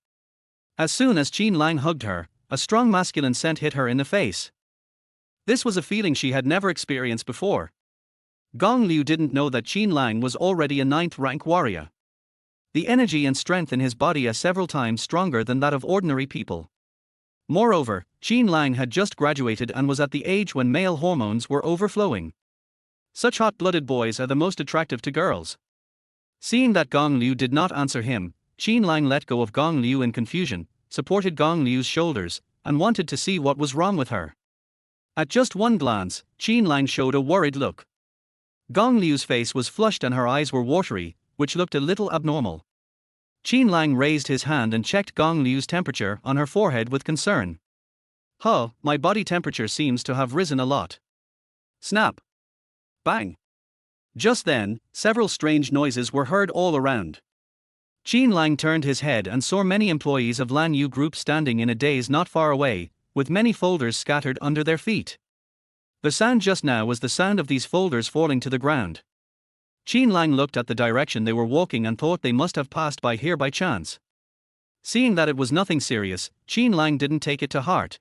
As soon as Qin Lang hugged her, a strong masculine scent hit her in the face. This was a feeling she had never experienced before. Gong Liu didn't know that Qin Lang was already a 9th rank warrior. The energy and strength in his body are several times stronger than that of ordinary people. Moreover, Qin Lang had just graduated and was at the age when male hormones were overflowing. Such hot-blooded boys are the most attractive to girls. Seeing that Gong Liu did not answer him, Qin Lang let go of Gong Liu in confusion, supported Gong Liu's shoulders, and wanted to see what was wrong with her. At just one glance, Qin Lang showed a worried look. Gong Liu's face was flushed and her eyes were watery, which looked a little abnormal. Qin Lang raised his hand and checked Gong Liu's temperature on her forehead with concern. Huh, my body temperature seems to have risen a lot. Snap. Bang. Just then, several strange noises were heard all around. Qin Lang turned his head and saw many employees of Lan Yu Group standing in a daze not far away, with many folders scattered under their feet. The sound just now was the sound of these folders falling to the ground. Qin Lang looked at the direction they were walking and thought they must have passed by here by chance. Seeing that it was nothing serious, Qin Lang didn't take it to heart.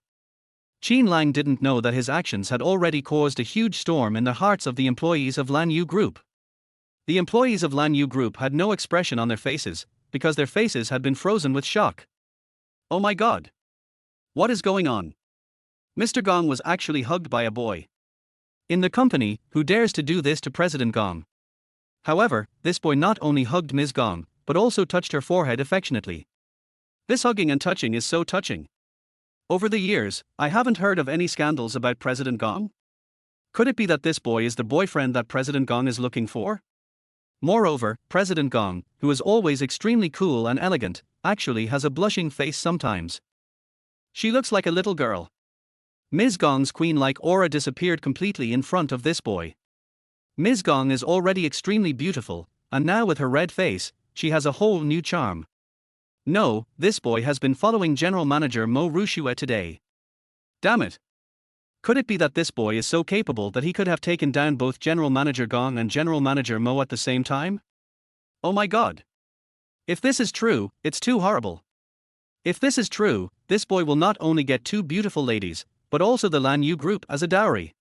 Qin Lang didn't know that his actions had already caused a huge storm in the hearts of the employees of Lan Yu Group. The employees of Lan Yu Group had no expression on their faces, because their faces had been frozen with shock. Oh my god! What is going on? Mr. Gong was actually hugged by a boy. In the company, who dares to do this to President Gong? However, this boy not only hugged Ms. Gong, but also touched her forehead affectionately. This hugging and touching is so touching. Over the years, I haven't heard of any scandals about President Gong. Could it be that this boy is the boyfriend that President Gong is looking for? Moreover, President Gong, who is always extremely cool and elegant, actually has a blushing face sometimes. She looks like a little girl. Ms. Gong's queen-like aura disappeared completely in front of this boy. Ms. Gong is already extremely beautiful, and now with her red face, she has a whole new charm. No, this boy has been following General Manager Mo Ruxue today. Damn it. Could it be that this boy is so capable that he could have taken down both General Manager Gong and General Manager Mo at the same time? Oh my god. If this is true, it's too horrible. If this is true, this boy will not only get 2 beautiful ladies, but also the Lan Yu Group as a dowry.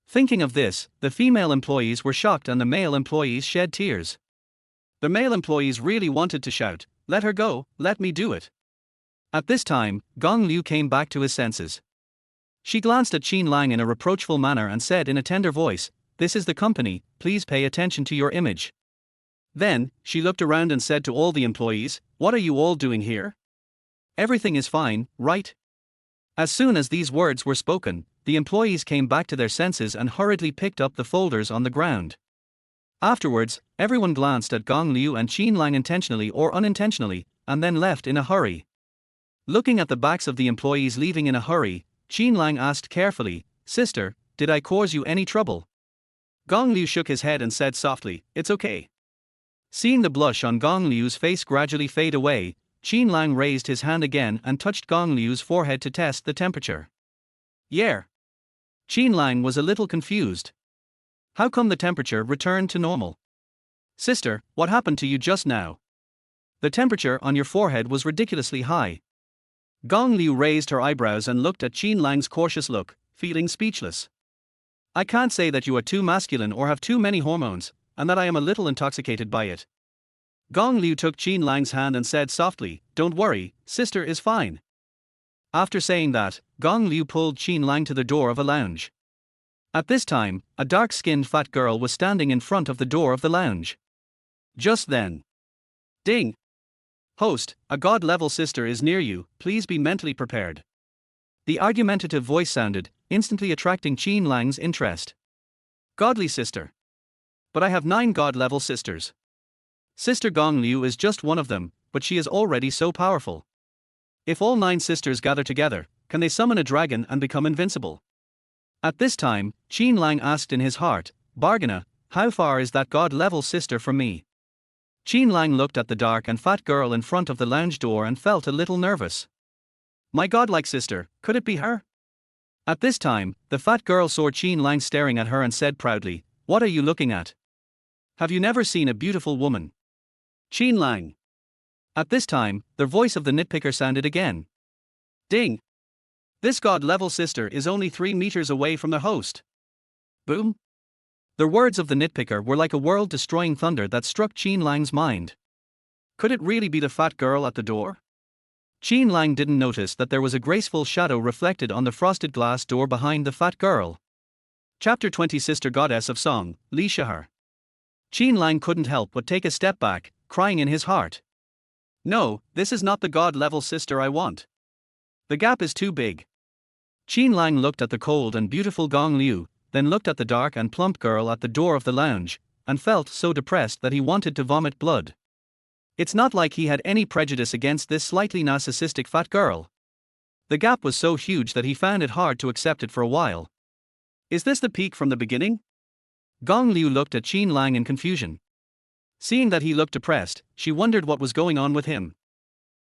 Thinking of this, the female employees were shocked and the male employees shed tears. The male employees really wanted to shout, "Let her go, let me do it." At this time, Gong Liu came back to his senses. She glanced at Qin Lang in a reproachful manner and said in a tender voice, "This is the company, please pay attention to your image." Then, she looked around and said to all the employees, "What are you all doing here? Everything is fine, right?" As soon as these words were spoken, the employees came back to their senses and hurriedly picked up the folders on the ground. Afterwards, everyone glanced at Gong Liu and Qin Lang intentionally or unintentionally, and then left in a hurry. Looking at the backs of the employees leaving in a hurry, Qin Lang asked carefully, "Sister, did I cause you any trouble?" Gong Liu shook his head and said softly, "It's okay." Seeing the blush on Gong Liu's face gradually fade away, Qin Lang raised his hand again and touched Gong Liu's forehead to test the temperature. "Yeah." Qin Lang was a little confused. "How come the temperature returned to normal?" "Sister, what happened to you just now? The temperature on your forehead was ridiculously high." Gong Liu raised her eyebrows and looked at Qin Lang's cautious look, feeling speechless. "I can't say that you are too masculine or have too many hormones, and that I am a little intoxicated by it." Gong Liu took Qin Lang's hand and said softly, "Don't worry, sister is fine." After saying that, Gong Liu pulled Qin Lang to the door of a lounge. At this time, a dark-skinned fat girl was standing in front of the door of the lounge. Just then, ding! "Host, a god-level sister is near you, please be mentally prepared." The argumentative voice sounded, instantly attracting Qin Lang's interest. "Godly sister? But I have 9 god-level sisters. Sister Gong Liu is just one of them, but she is already so powerful. If all 9 sisters gather together, can they summon a dragon and become invincible?" At this time, Qin Lang asked in his heart, "Bargainer, how far is that god-level sister from me?" Qin Lang looked at the dark and fat girl in front of the lounge door and felt a little nervous. My godlike sister, could it be her? At this time, the fat girl saw Qin Lang staring at her and said proudly, "What are you looking at? Have you never seen a beautiful woman?" Qin Lang. At this time, the voice of the nitpicker sounded again. Ding! This god-level sister is only 3 meters away from the host. Boom! The words of the nitpicker were like a world-destroying thunder that struck Qin Lang's mind. Could it really be the fat girl at the door? Qin Lang didn't notice that there was a graceful shadow reflected on the frosted glass door behind the fat girl. Chapter 20 Sister Goddess of Song, Li Shihar. Qin Lang couldn't help but take a step back, crying in his heart. No, this is not the god-level sister I want. The gap is too big. Qin Lang looked at the cold and beautiful Gong Liu, then looked at the dark and plump girl at the door of the lounge, and felt so depressed that he wanted to vomit blood. It's not like he had any prejudice against this slightly narcissistic fat girl. The gap was so huge that he found it hard to accept it for a while. Is this the peak from the beginning? Gong Liu looked at Qin Lang in confusion. Seeing that he looked depressed, she wondered what was going on with him.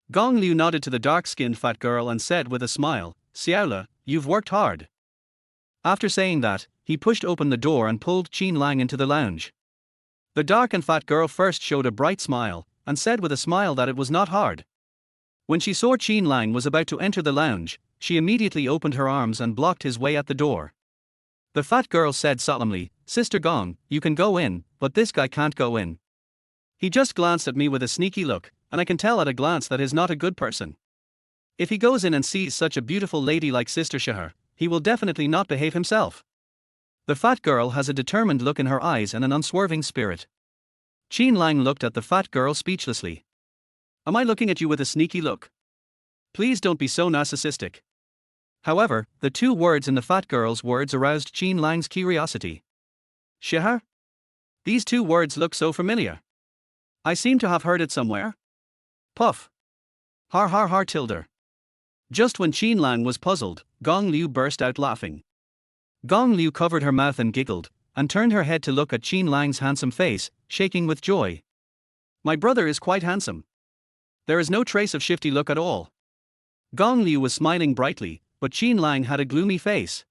Gong Liu nodded to the dark-skinned fat girl and said with a smile, "Xiaola, you've worked hard." After saying that, he pushed open the door and pulled Qin Lang into the lounge. The dark and fat girl first showed a bright smile, and said with a smile that it was not hard. When she saw Qin Lang was about to enter the lounge, she immediately opened her arms and blocked his way at the door. The fat girl said solemnly, "Sister Gong, you can go in, but this guy can't go in. He just glanced at me with a sneaky look, and I can tell at a glance that he's not a good person. If he goes in and sees such a beautiful lady like Sister Shihar, he will definitely not behave himself." The fat girl has a determined look in her eyes and an unswerving spirit. Qin Lang looked at the fat girl speechlessly. Am I looking at you with a sneaky look? Please don't be so narcissistic. However, the 2 words in the fat girl's words aroused Qin Lang's curiosity. Shihar? These 2 words look so familiar. I seem to have heard it somewhere. Puff. Har har har tilde. Just when Qin Lang was puzzled, Gong Liu burst out laughing. Gong Liu covered her mouth and giggled, and turned her head to look at Qin Lang's handsome face, shaking with joy. My brother is quite handsome. There is no trace of shifty look at all. Gong Liu was smiling brightly, but Qin Lang had a gloomy face.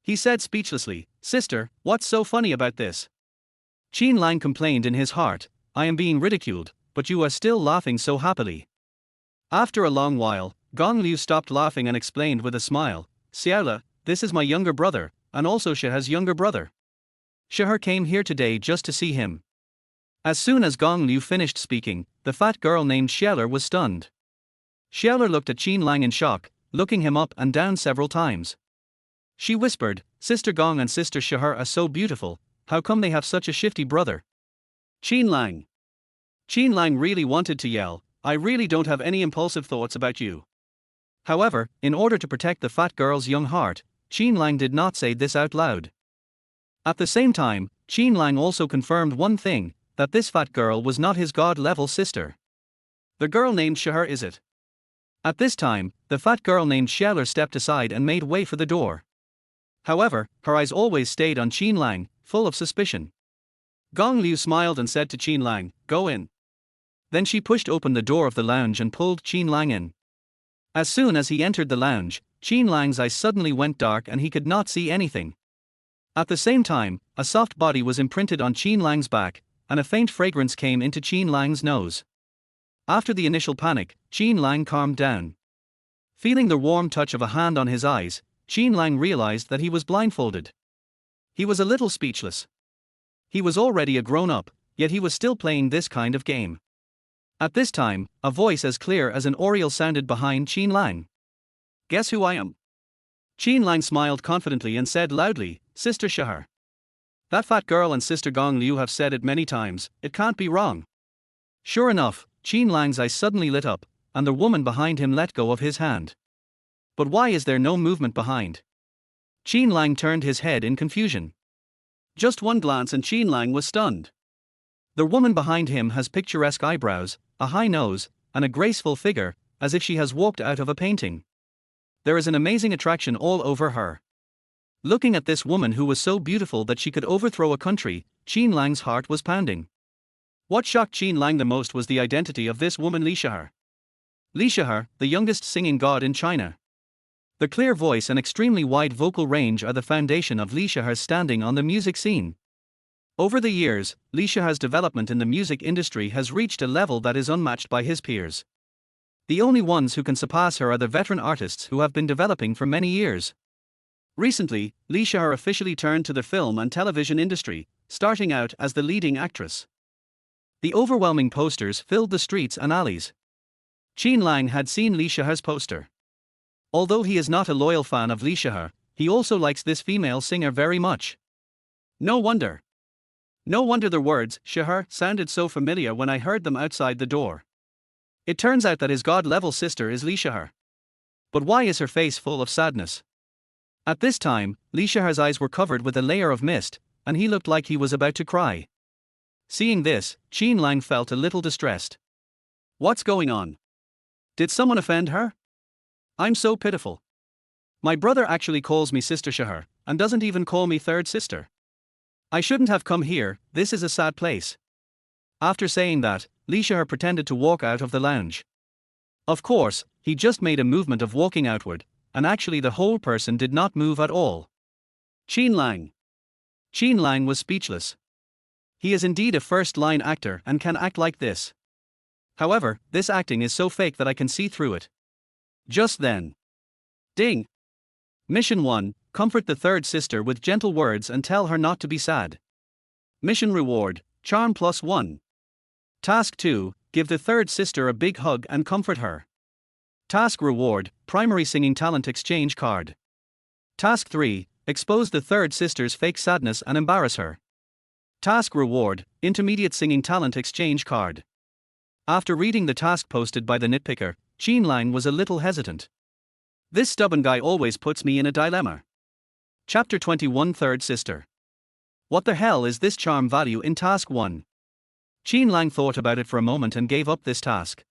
He said speechlessly, "Sister, what's so funny about this?" Qin Lang complained in his heart, "I am being ridiculed, but you are still laughing so happily." After a long while, Gong Liu stopped laughing and explained with a smile, "Xiaola, this is my younger brother, and also Shihar's younger brother. Shihar came here today just to see him." As soon as Gong Liu finished speaking, the fat girl named Xiaola was stunned. Xiaola looked at Qin Lang in shock, looking him up and down several times. She whispered, "Sister Gong and Sister Shihar are so beautiful, how come they have such a shifty brother?" Qin Lang. Qin Lang really wanted to yell, "I really don't have any impulsive thoughts about you." However, in order to protect the fat girl's young heart, Qin Lang did not say this out loud. At the same time, Qin Lang also confirmed one thing, that this fat girl was not his god-level sister. The girl named Shao, is it? At this time, the fat girl named Shao stepped aside and made way for the door. However, her eyes always stayed on Qin Lang, full of suspicion. Gong Liu smiled and said to Qin Lang, "Go in." Then she pushed open the door of the lounge and pulled Qin Lang in. As soon as he entered the lounge, Qin Lang's eyes suddenly went dark and he could not see anything. At the same time, a soft body was imprinted on Qin Lang's back, and a faint fragrance came into Qin Lang's nose. After the initial panic, Qin Lang calmed down. Feeling the warm touch of a hand on his eyes, Qin Lang realized that he was blindfolded. He was a little speechless. He was already a grown-up, yet he was still playing this kind of game. At this time, a voice as clear as an oriole sounded behind Qin Lang. "Guess who I am?" Qin Lang smiled confidently and said loudly, "Sister Shao. That fat girl and Sister Gong Liu have said it many times, it can't be wrong." Sure enough, Qin Lang's eyes suddenly lit up, and the woman behind him let go of his hand. But why is there no movement behind? Qin Lang turned his head in confusion. Just one glance and Qin Lang was stunned. The woman behind him has picturesque eyebrows, a high nose, and a graceful figure, as if she has walked out of a painting. There is an amazing attraction all over her. Looking at this woman who was so beautiful that she could overthrow a country, Qin Lang's heart was pounding. What shocked Qin Lang the most was the identity of this woman Li Shao. Li Shao, the youngest singing god in China. The clear voice and extremely wide vocal range are the foundation of Li Shao's standing on the music scene. Over the years, Li Shao's development in the music industry has reached a level that is unmatched by his peers. The only ones who can surpass her are the veteran artists who have been developing for many years. Recently, Li Shao officially turned to the film and television industry, starting out as the leading actress. The overwhelming posters filled the streets and alleys. Qin Lang had seen Li Shao's poster. Although he is not a loyal fan of Li Shao, he also likes this female singer very much. No wonder. No wonder the words "Shao" sounded so familiar when I heard them outside the door. It turns out that his god-level sister is Li Shao. But why is her face full of sadness? At this time, Li Shao's eyes were covered with a layer of mist, and he looked like he was about to cry. Seeing this, Qin Lang felt a little distressed. What's going on? Did someone offend her? I'm so pitiful. My brother actually calls me Sister Shao, and doesn't even call me third sister. I shouldn't have come here, this is a sad place. After saying that, Li Shao pretended to walk out of the lounge. Of course, he just made a movement of walking outward, and actually the whole person did not move at all. Qin Lang. Qin Lang was speechless. He is indeed a first-line actor and can act like this. However, this acting is so fake that I can see through it. Just then. Ding! Mission 1, comfort the third sister with gentle words and tell her not to be sad. Mission reward, charm +1. Task 2, give the third sister a big hug and comfort her. Task reward, primary singing talent exchange card. Task 3, expose the third sister's fake sadness and embarrass her. Task reward, intermediate singing talent exchange card. After reading the task posted by the nitpicker, Qin Lang was a little hesitant. This stubborn guy always puts me in a dilemma. Chapter 21 Third Sister. What the hell is this charm value in task 1? Qin Lang thought about it for a moment and gave up this task.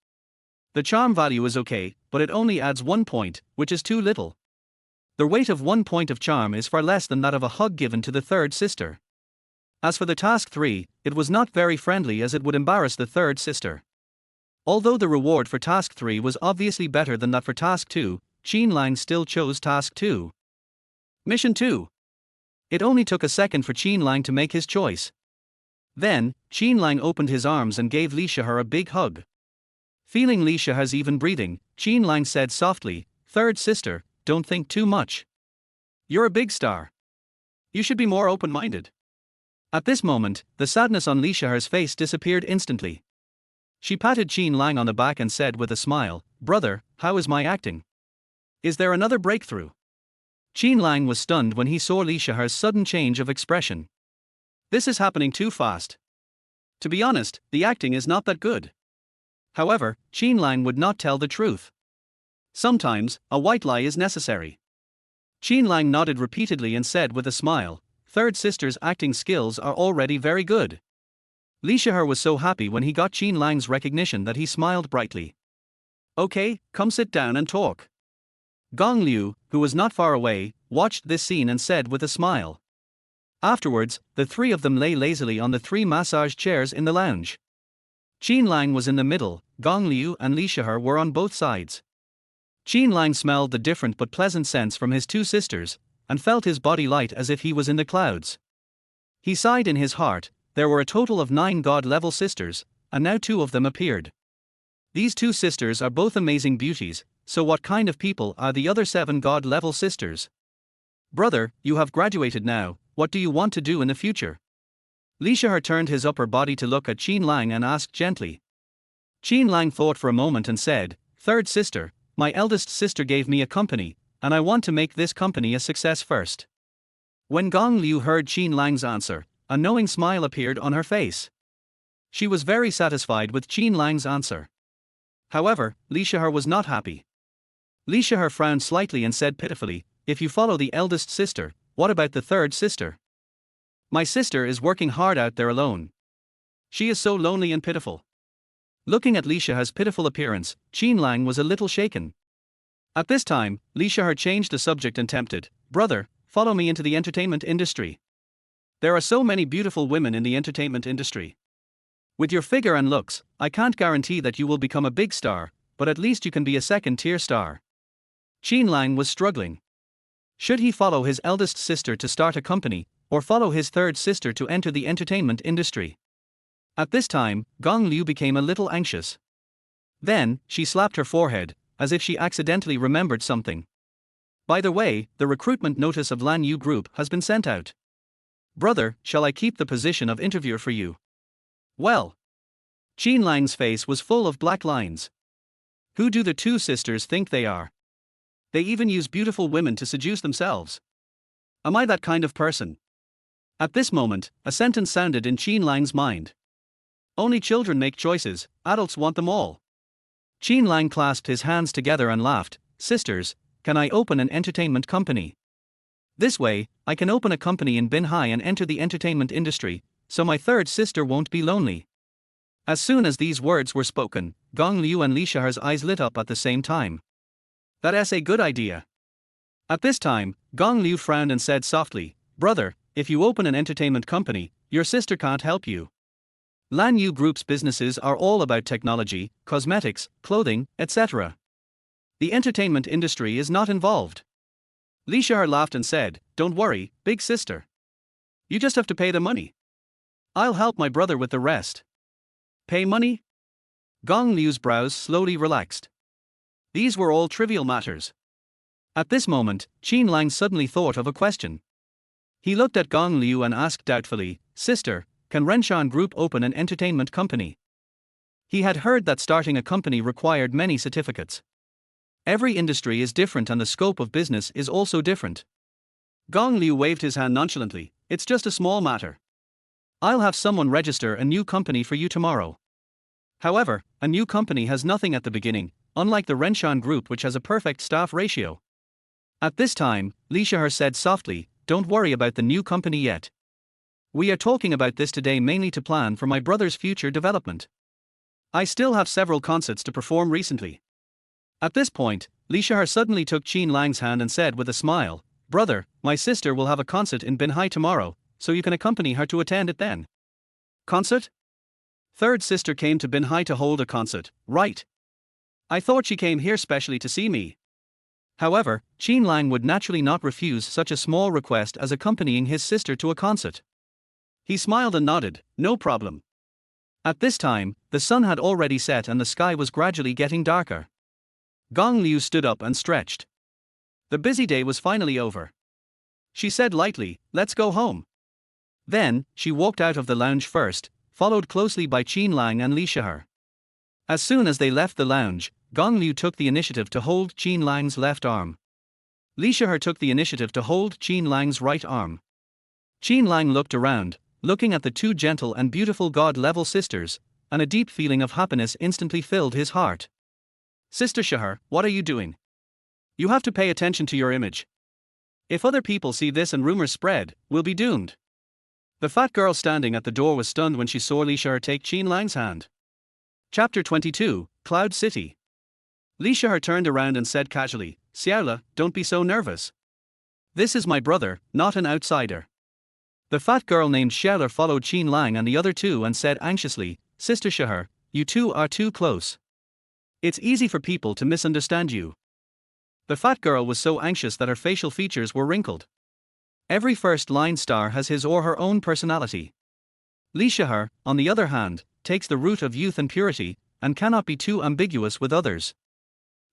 The charm value is okay, but it only adds 1 point, which is too little. The weight of 1 point of charm is far less than that of a hug given to the third sister. As for the task 3, it was not very friendly as it would embarrass the third sister. Although the reward for task 3 was obviously better than that for task 2, Qin Lang still chose task 2. Mission 2. It only took a second for Qin Lang to make his choice. Then, Qin Lang opened his arms and gave Li Shao a big hug. Feeling Li Shao's even breathing, Qin Lang said softly, "Third sister, don't think too much. You're a big star. You should be more open-minded." At this moment, the sadness on Li Shao's face disappeared instantly. She patted Qin Lang on the back and said with a smile, "Brother, how is my acting? Is there another breakthrough?" Qin Lang was stunned when he saw Li Shao's sudden change of expression. This is happening too fast. To be honest, the acting is not that good. However, Qin Lang would not tell the truth. Sometimes, a white lie is necessary. Qin Lang nodded repeatedly and said with a smile, "Third sister's acting skills are already very good." Li Shihar was so happy when he got Qin Lang's recognition that he smiled brightly. "Okay, come sit down and talk." Gong Liu, who was not far away, watched this scene and said with a smile. Afterwards, the three of them lay lazily on the three massage chairs in the lounge. Qin Lang was in the middle, Gong Liu and Li Shihar were on both sides. Qin Lang smelled the different but pleasant scents from his two sisters, and felt his body light as if he was in the clouds. He sighed in his heart. There were a total of 9 god-level sisters, and now 2 of them appeared. These 2 sisters are both amazing beauties, so what kind of people are the other 7 god-level sisters? "Brother, you have graduated now, what do you want to do in the future?" Li Shihar turned his upper body to look at Qin Lang and asked gently. Qin Lang thought for a moment and said, "Third sister, my eldest sister gave me a company, and I want to make this company a success first." When Gong Liu heard Qin Lang's answer, a knowing smile appeared on her face. She was very satisfied with Qin Lang's answer. However, Li Shihar was not happy. Li Shihar frowned slightly and said pitifully, "If you follow the eldest sister, what about the third sister? My sister is working hard out there alone. She is so lonely and pitiful." Looking at Li Shihar's pitiful appearance, Qin Lang was a little shaken. At this time, Li Shihar changed the subject and tempted, "Brother, follow me into the entertainment industry. There are so many beautiful women in the entertainment industry. With your figure and looks, I can't guarantee that you will become a big star, but at least you can be a second-tier star." Qin Lang was struggling. Should he follow his eldest sister to start a company, or follow his third sister to enter the entertainment industry? At this time, Gong Liu became a little anxious. Then, she slapped her forehead, as if she accidentally remembered something. "By the way, the recruitment notice of Lan Yu Group has been sent out. Brother, shall I keep the position of interviewer for you?" "Well." Qin Lang's face was full of black lines. Who do the 2 sisters think they are? They even use beautiful women to seduce themselves. Am I that kind of person? At this moment, a sentence sounded in Qin Lang's mind. Only children make choices, adults want them all. Qin Lang clasped his hands together and laughed, "Sisters, can I open an entertainment company? This way, I can open a company in Binhai and enter the entertainment industry, so my third sister won't be lonely." As soon as these words were spoken, Gong Liu and Li Shihar's eyes lit up at the same time. "That's a good idea." At this time, Gong Liu frowned and said softly, "Brother, if you open an entertainment company, your sister can't help you. Lan Yu Group's businesses are all about technology, cosmetics, clothing, etc. The entertainment industry is not involved." Li Shihar laughed and said, "Don't worry, big sister. You just have to pay the money. I'll help my brother with the rest." "Pay money?" Gong Liu's brows slowly relaxed. These were all trivial matters. At this moment, Qin Lang suddenly thought of a question. He looked at Gong Liu and asked doubtfully, "Sister, can Renshan Group open an entertainment company?" He had heard that starting a company required many certificates. Every industry is different and the scope of business is also different. Gong Liu waved his hand nonchalantly, "It's just a small matter. I'll have someone register a new company for you tomorrow." However, a new company has nothing at the beginning, unlike the Renshan Group which has a perfect staff ratio. At this time, Li Shihar said softly, "Don't worry about the new company yet. We are talking about this today mainly to plan for my brother's future development. I still have several concerts to perform recently." At this point, Li Shihar suddenly took Qin Lang's hand and said with a smile, "Brother, my sister will have a concert in Binhai tomorrow, so you can accompany her to attend it then." "Concert?" "Third sister came to Binhai to hold a concert, right? I thought she came here specially to see me." However, Qin Lang would naturally not refuse such a small request as accompanying his sister to a concert. He smiled and nodded, "No problem." At this time, the sun had already set and the sky was gradually getting darker. Gong Liu stood up and stretched. The busy day was finally over. She said lightly, "Let's go home." Then, she walked out of the lounge first, followed closely by Qin Lang and Li Shihar. As soon as they left the lounge, Gong Liu took the initiative to hold Qin Lang's left arm. Li Shihar took the initiative to hold Qin Lang's right arm. Qin Lang looked around, looking at the two gentle and beautiful god-level sisters, and a deep feeling of happiness instantly filled his heart. Sister Shahar, what are you doing? You have to pay attention to your image. If other people see this and rumors spread, we'll be doomed. The fat girl standing at the door was stunned when she saw Li Shahar take Qin Lang's hand. Chapter 22, Cloud City. Li Shahar turned around and said casually, Xiaola, don't be so nervous. This is my brother, not an outsider. The fat girl named Xiaola followed Qin Lang and the other two and said anxiously, Sister Shahar, you two are too close. It's easy for people to misunderstand you. The fat girl was so anxious that her facial features were wrinkled. Every first-line star has his or her own personality. Li Shahar, on the other hand, takes the root of youth and purity, and cannot be too ambiguous with others.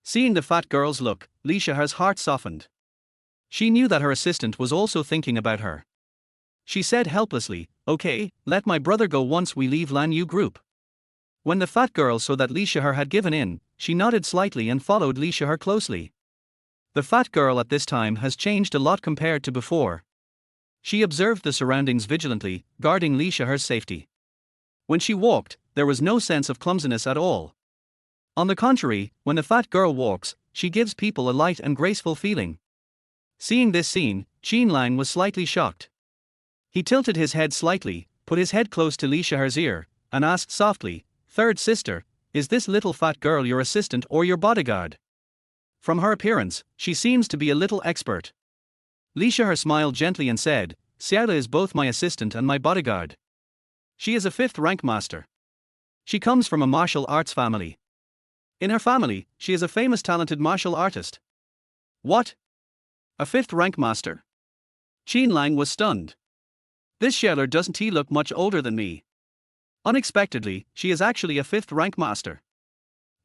Seeing the fat girl's look, Li Shahar's heart softened. She knew that her assistant was also thinking about her. She said helplessly, Okay, let my brother go once we leave Lan Yu group. When the fat girl saw that Li Shahar had given in, she nodded slightly and followed Li Shahar closely. The fat girl at this time has changed a lot compared to before. She observed the surroundings vigilantly, guarding Li Shahar's safety. When she walked, there was no sense of clumsiness at all. On the contrary, when the fat girl walks, she gives people a light and graceful feeling. Seeing this scene, Qin Lang was slightly shocked. He tilted his head slightly, put his head close to Li Shahar's ear, and asked softly, Third sister, is this little fat girl your assistant or your bodyguard? From her appearance, she seems to be a little expert. Li Shahar smiled gently and said, Xiaola is both my assistant and my bodyguard. She is a 5th rank master. She comes from a martial arts family. In her family, she is a famous talented martial artist. What? A 5th rank master? Qin Lang was stunned. This Xiaola doesn't he look much older than me? Unexpectedly, she is actually a 5th rank master.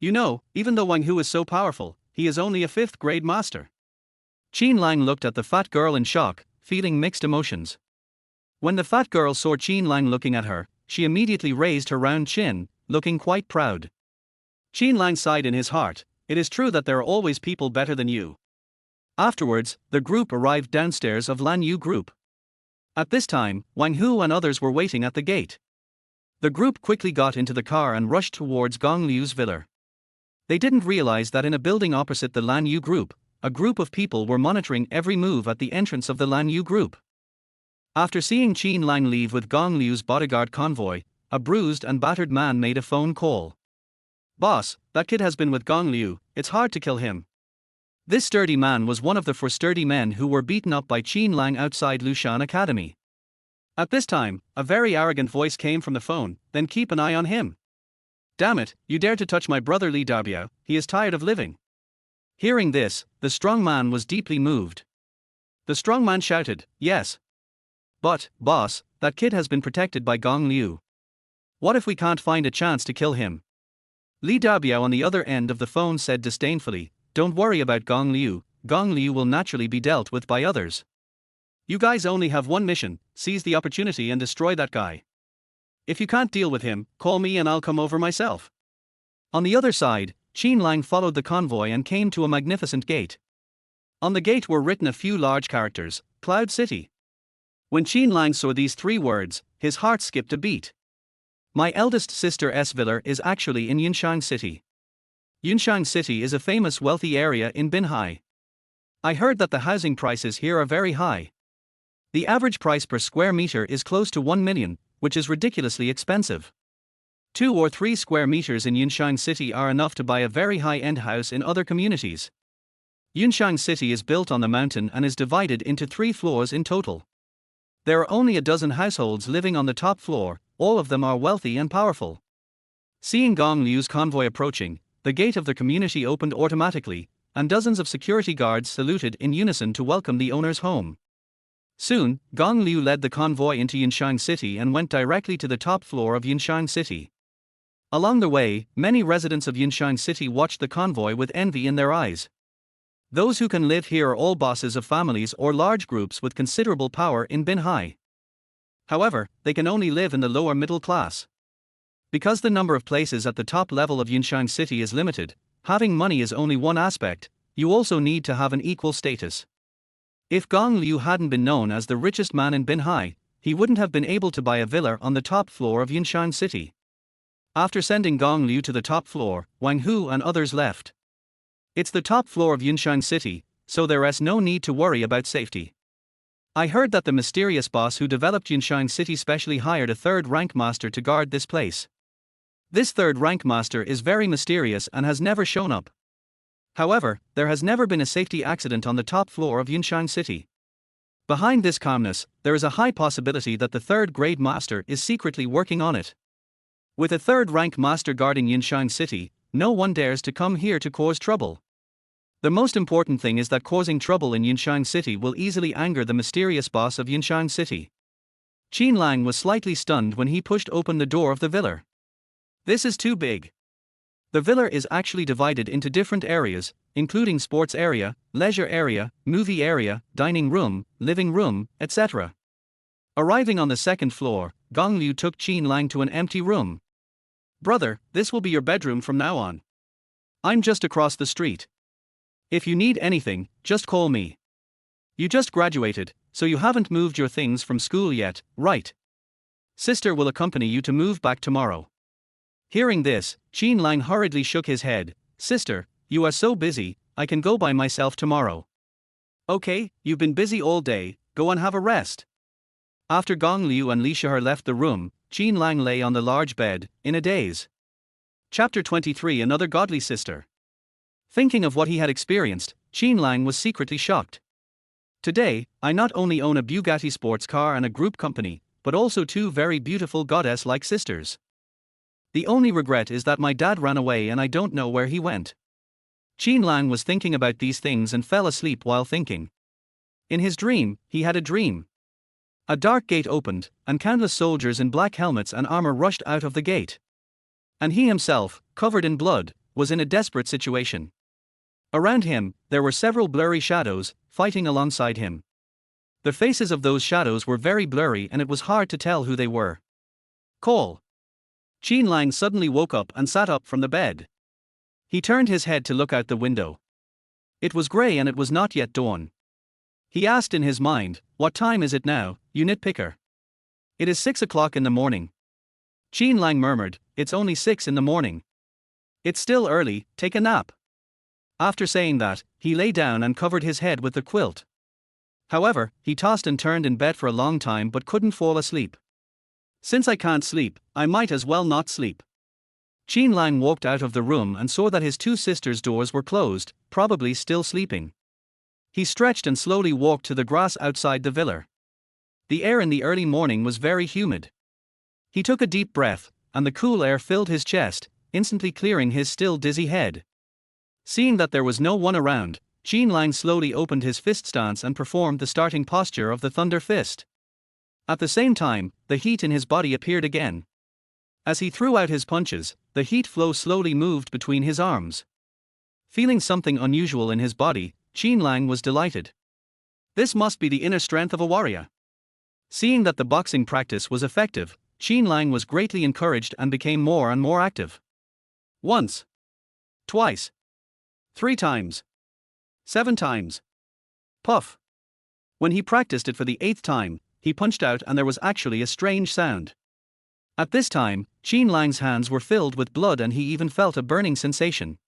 You know, even though Wang Hu is so powerful, he is only a 5th grade master. Qin Lang looked at the fat girl in shock, feeling mixed emotions. When the fat girl saw Qin Lang looking at her, she immediately raised her round chin, looking quite proud. Qin Lang sighed in his heart, it is true that there are always people better than you. Afterwards, the group arrived downstairs of Lan Yu group. At this time, Wang Hu and others were waiting at the gate. The group quickly got into the car and rushed towards Gong Liu's villa. They didn't realize that in a building opposite the Lan Yu group, a group of people were monitoring every move at the entrance of the Lan Yu group. After seeing Qin Lang leave with Gong Liu's bodyguard convoy, a bruised and battered man made a phone call. Boss, that kid has been with Gong Liu, it's hard to kill him. This sturdy man was one of the 4 sturdy men who were beaten up by Qin Lang outside Lushan Academy. At this time, a very arrogant voice came from the phone, then keep an eye on him. Damn it, you dare to touch my brother Li Dabiao, he is tired of living. Hearing this, the strong man was deeply moved. The strong man shouted, Yes. But, boss, that kid has been protected by Gong Liu. What if we can't find a chance to kill him? Li Dabiao on the other end of the phone said disdainfully, Don't worry about Gong Liu will naturally be dealt with by others. You guys only have one mission, seize the opportunity and destroy that guy. If you can't deal with him, call me and I'll come over myself. On the other side, Qin Lang followed the convoy and came to a magnificent gate. On the gate were written a few large characters, Cloud City. When Qin Lang saw these 3 words, his heart skipped a beat. My eldest sister's villa is actually in Yunshang City. Yunshang City is a famous wealthy area in Binhai. I heard that the housing prices here are very high. The average price per square meter is close to 1 million, which is ridiculously expensive. 2 or 3 square meters in Yunshang City are enough to buy a very high-end house in other communities. Yunshang City is built on the mountain and is divided into 3 floors in total. There are only a dozen households living on the top floor, all of them are wealthy and powerful. Seeing Gong Liu's convoy approaching, the gate of the community opened automatically, and dozens of security guards saluted in unison to welcome the owner's home. Soon, Gong Liu led the convoy into Yunshang City and went directly to the top floor of Yunshang City. Along the way, many residents of Yunshang City watched the convoy with envy in their eyes. Those who can live here are all bosses of families or large groups with considerable power in Binhai. However, they can only live in the lower middle class. Because the number of places at the top level of Yunshang City is limited, having money is only one aspect, you also need to have an equal status. If Gong Liu hadn't been known as the richest man in Binhai, he wouldn't have been able to buy a villa on the top floor of Yinshan City. After sending Gong Liu to the top floor, Wang Hu and others left. It's the top floor of Yinshan City, so there is no need to worry about safety. I heard that the mysterious boss who developed Yinshan City specially hired a third-rank master to guard this place. This third-rank master is very mysterious and has never shown up. However, there has never been a safety accident on the top floor of Yinshan City. Behind this calmness, there is a high possibility that the third-grade master is secretly working on it. With a third-rank master guarding Yinshan City, no one dares to come here to cause trouble. The most important thing is that causing trouble in Yinshan City will easily anger the mysterious boss of Yinshan City. Qin Lang was slightly stunned when he pushed open the door of the villa. This is too big. The villa is actually divided into different areas, including sports area, leisure area, movie area, dining room, living room, etc. Arriving on the second floor, Gong Liu took Qin Lang to an empty room. "Brother, this will be your bedroom from now on. I'm just across the street. If you need anything, just call me. You just graduated, so you haven't moved your things from school yet, right? Sister will accompany you to move back tomorrow." Hearing this, Qin Lang hurriedly shook his head. "Sister, you are so busy, I can go by myself tomorrow." "Okay, you've been busy all day, go and have a rest." After Gong Liu and Li Shihar left the room, Qin Lang lay on the large bed, in a daze. Chapter 23 Another Godly Sister. Thinking of what he had experienced, Qin Lang was secretly shocked. "Today, I not only own a Bugatti sports car and a group company, but also two very beautiful goddess-like sisters. The only regret is that my dad ran away and I don't know where he went." Qin Lang was thinking about these things and fell asleep while thinking. In his dream, he had a dream. A dark gate opened, and countless soldiers in black helmets and armor rushed out of the gate. And he himself, covered in blood, was in a desperate situation. Around him, there were several blurry shadows, fighting alongside him. The faces of those shadows were very blurry and it was hard to tell who they were. "Call." Qin Lang suddenly woke up and sat up from the bed. He turned his head to look out the window. It was grey and it was not yet dawn. He asked in his mind, "What time is it now, you nitpicker?" "It is 6 o'clock in the morning." Qin Lang murmured, "It's only 6 in the morning. It's still early, take a nap." After saying that, he lay down and covered his head with the quilt. However, he tossed and turned in bed for a long time but couldn't fall asleep. "Since I can't sleep, I might as well not sleep." Qin Lang walked out of the room and saw that his two sisters' doors were closed, probably still sleeping. He stretched and slowly walked to the grass outside the villa. The air in the early morning was very humid. He took a deep breath, and the cool air filled his chest, instantly clearing his still dizzy head. Seeing that there was no one around, Qin Lang slowly opened his fist stance and performed the starting posture of the thunder fist. At the same time, the heat in his body appeared again. As he threw out his punches, the heat flow slowly moved between his arms. Feeling something unusual in his body, Qin Lang was delighted. This must be the inner strength of a warrior. Seeing that the boxing practice was effective, Qin Lang was greatly encouraged and became more and more active. Once. Twice. 3 times. 7 times. Puff. When he practiced it for the 8th time, he punched out and there was actually a strange sound. At this time, Qin Lang's hands were filled with blood and he even felt a burning sensation.